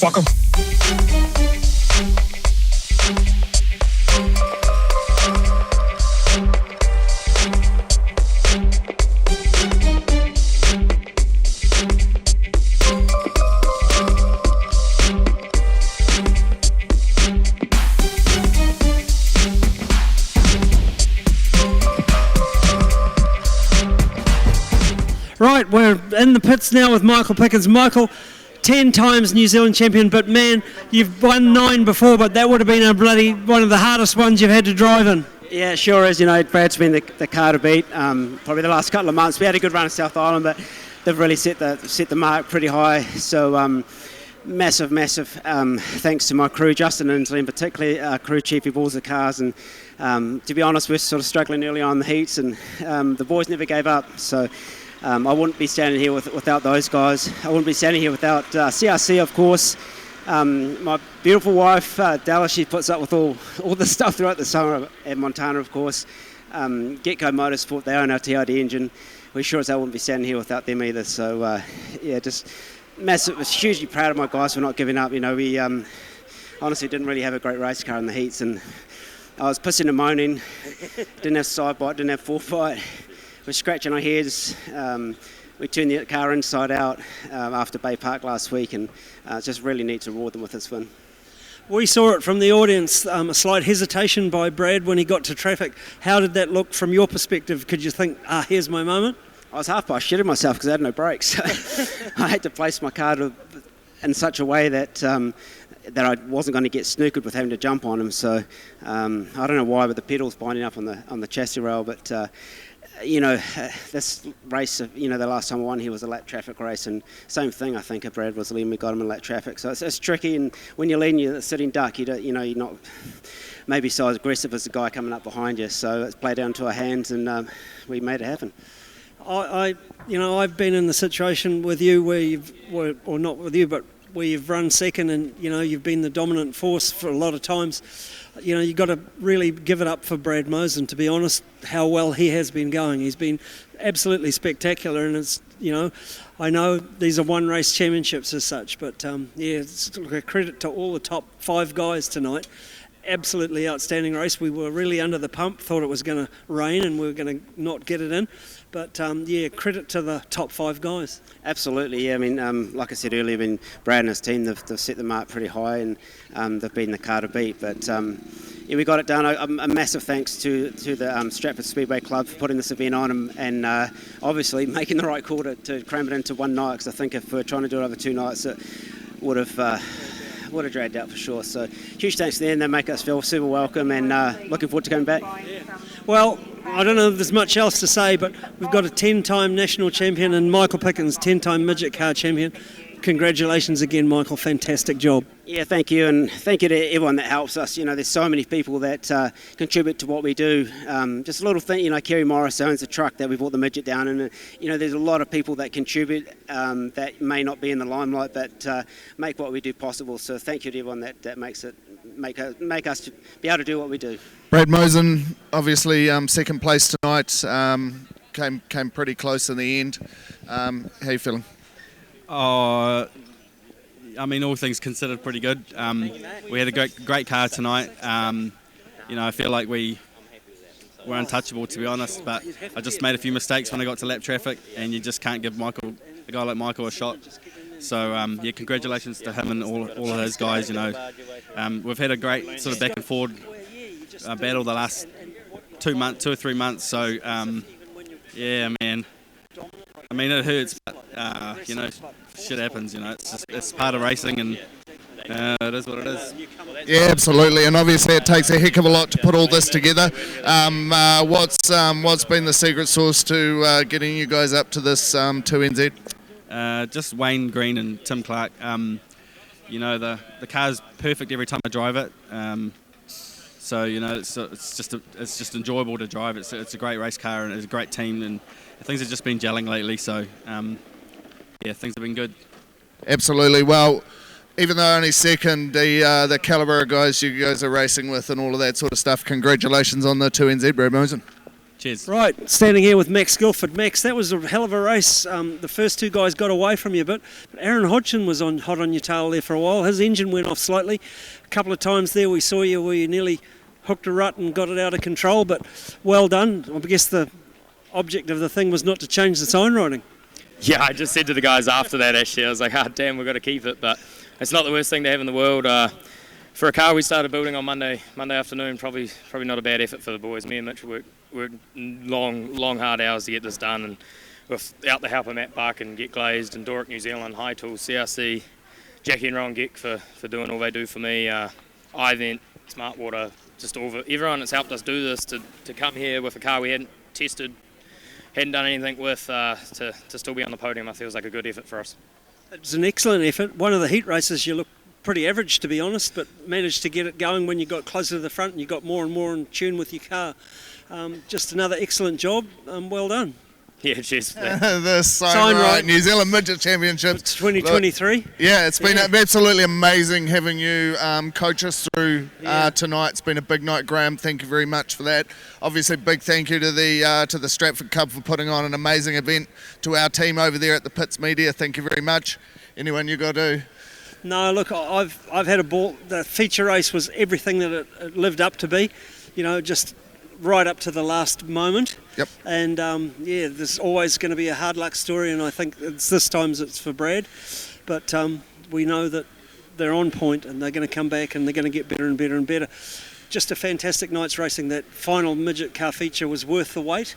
Fuck 'em. Right, we're in the pits now with Michael Pickens. Michael, 10 times New Zealand champion, but man, you've won 9 before, but that would have been a bloody one of the hardest ones you've had to drive in. Yeah, it sure is. You know, Brad's been the car to beat. Probably the last couple of months. We had a good run at South Island, but they've really set the mark pretty high. So massive thanks to my crew, Justin Inslee in particular, crew chief who balls the cars. And to be honest, we're sort of struggling early on in the heats, and the boys never gave up. So I wouldn't be standing here without those guys. I wouldn't be standing here without CRC, of course. My beautiful wife, Della, she puts up with all the stuff throughout the summer at Montana, of course. Get-Go Motorsport, they own our TRD engine. We sure as hell wouldn't be standing here without them either. So, yeah, just massive. I was hugely proud of my guys for not giving up. You know, we honestly didn't really have a great race car in the heats, and I was pissing and moaning. Didn't have side bite, didn't have foresight. We're scratching our heads. We turned the car inside out after Bay Park last week, and just really neat to reward them with this win. We saw it from the audience, a slight hesitation by Brad when he got to traffic. How did that look from your perspective? Could you think, here's my moment? I was half by shitting myself because I had no brakes. I had to place my car in such a way that that I wasn't going to get snookered with having to jump on him. So I don't know why, but the pedals binding up on the chassis rail, but you know, this race, you know, the last time I won here was a lap traffic race, and same thing, I think, if Brad was leading, we got him in lap traffic. So it's tricky, and when you're leading, you're a sitting duck, you're not maybe so aggressive as the guy coming up behind you. So it's played down to our hands, and we made it happen. I've been in the situation with you where or not with you, but where you've run second, and you've been the dominant force for a lot of times. You've got to really give it up for Brad Mosen, to be honest, how well he has been going. He's been absolutely spectacular, and it's, I know these are one race championships as such, but it's a credit to all the top 5 guys tonight. Absolutely outstanding race. We were really under the pump, thought it was going to rain and we were going to not get it in. But credit to the top 5 guys. Absolutely, yeah. I mean, like I said earlier, Brad and his team, they've set the mark pretty high, and they've been the car to beat. But we got it done. A massive thanks to the Stratford Speedway Club for putting this event on, and obviously making the right call to cram it into one night, because I think if we're trying to do it over 2 nights, it would have dragged out for sure. So huge thanks to them. They make us feel super welcome, and looking forward to coming back. Well, I don't know if there's much else to say, but we've got a 10-time national champion and Michael Pickens, 10-time midget car champion. Congratulations again, Michael. Fantastic job. Yeah, thank you, and thank you to everyone that helps us. There's so many people that contribute to what we do. Just a little thing, Kerry Morris owns a truck that we brought the midget down in. There's a lot of people that contribute that may not be in the limelight, but make what we do possible. So thank you to everyone that makes it make us be able to do what we do. Brad Mosen, obviously second place tonight. Came pretty close in the end. How are you feeling? I mean, all things considered, pretty good. We had a great car tonight. I feel like we're untouchable, to be honest, but I just made a few mistakes when I got to lap traffic, and you just can't give a guy like Michael a shot. So, congratulations to him and all of those guys, We've had a great sort of back and forward battle the last 2 or 3 months, so, man. I mean, it hurts, but, shit happens, it's part of racing, and it is what it is. Yeah, absolutely, and obviously it takes a heck of a lot to put all this together. What's been the secret sauce to getting you guys up to this 2NZ? Just Wayne Green and Tim Clark. The car's perfect every time I drive it. So it's just enjoyable to drive. It's a great race car and it's a great team, and things have just been gelling lately. So things have been good. Absolutely. Well, even though only second, the calibre of guys you guys are racing with and all of that sort of stuff, congratulations on the 2NZ, Brad Mosen. Cheers. Right, standing here with Max Guilford. Max, that was a hell of a race. The first two guys got away from you a bit, but Aaron Hodgson was hot on your tail there for a while. His engine went off slightly. A couple of times there we saw you where you nearly hooked a rut and got it out of control, but well done. I guess the object of the thing was not to change the sign writing. Yeah, I just said to the guys after that, actually, I was like, damn, we've got to keep it, but it's not the worst thing to have in the world. For a car we started building on Monday afternoon, probably not a bad effort for the boys. Me and Mitch worked long, hard hours to get this done, and without the help of Matt Buck and Get Glazed and Doric New Zealand, High Tools, CRC, Jackie and Ron Geck for doing all they do for me, iVent, Smart Water, just everyone that's helped us do this, to come here with a car we hadn't tested, hadn't done anything with, to still be on the podium, I feel is like a good effort for us. It was an excellent effort. One of the heat races you looked pretty average, to be honest, but managed to get it going when you got closer to the front and you got more and more in tune with your car. Just another excellent job. Well done. Yeah, cheers. The Signright New Zealand Midget Championships 2023. Look, it's been absolutely amazing having you coach us through tonight. It's been a big night, Graham. Thank you very much for that. Obviously, big thank you to the Stratford Club for putting on an amazing event. To our team over there at the Pits Media, thank you very much. Anyone you got to? No, look, I've had a ball. The feature race was everything that it lived up to be. Just right up to the last moment. Yep. And there's always going to be a hard luck story, and I think this time it's for Brad. But we know that they're on point, and they're going to come back, and they're going to get better and better and better. Just a fantastic night's racing. That final midget car feature was worth the wait,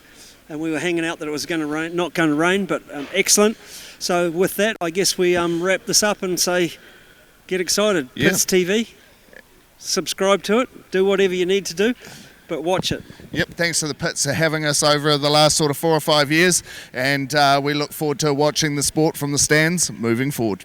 and we were hanging out that it was going to rain. Not going to rain, but excellent. So with that, I guess we wrap this up and say, get excited. Yeah. Pits TV. Subscribe to it. Do whatever you need to do. But watch it. Yep, thanks to the Pits for having us over the last sort of 4 or 5 years, and we look forward to watching the sport from the stands moving forward.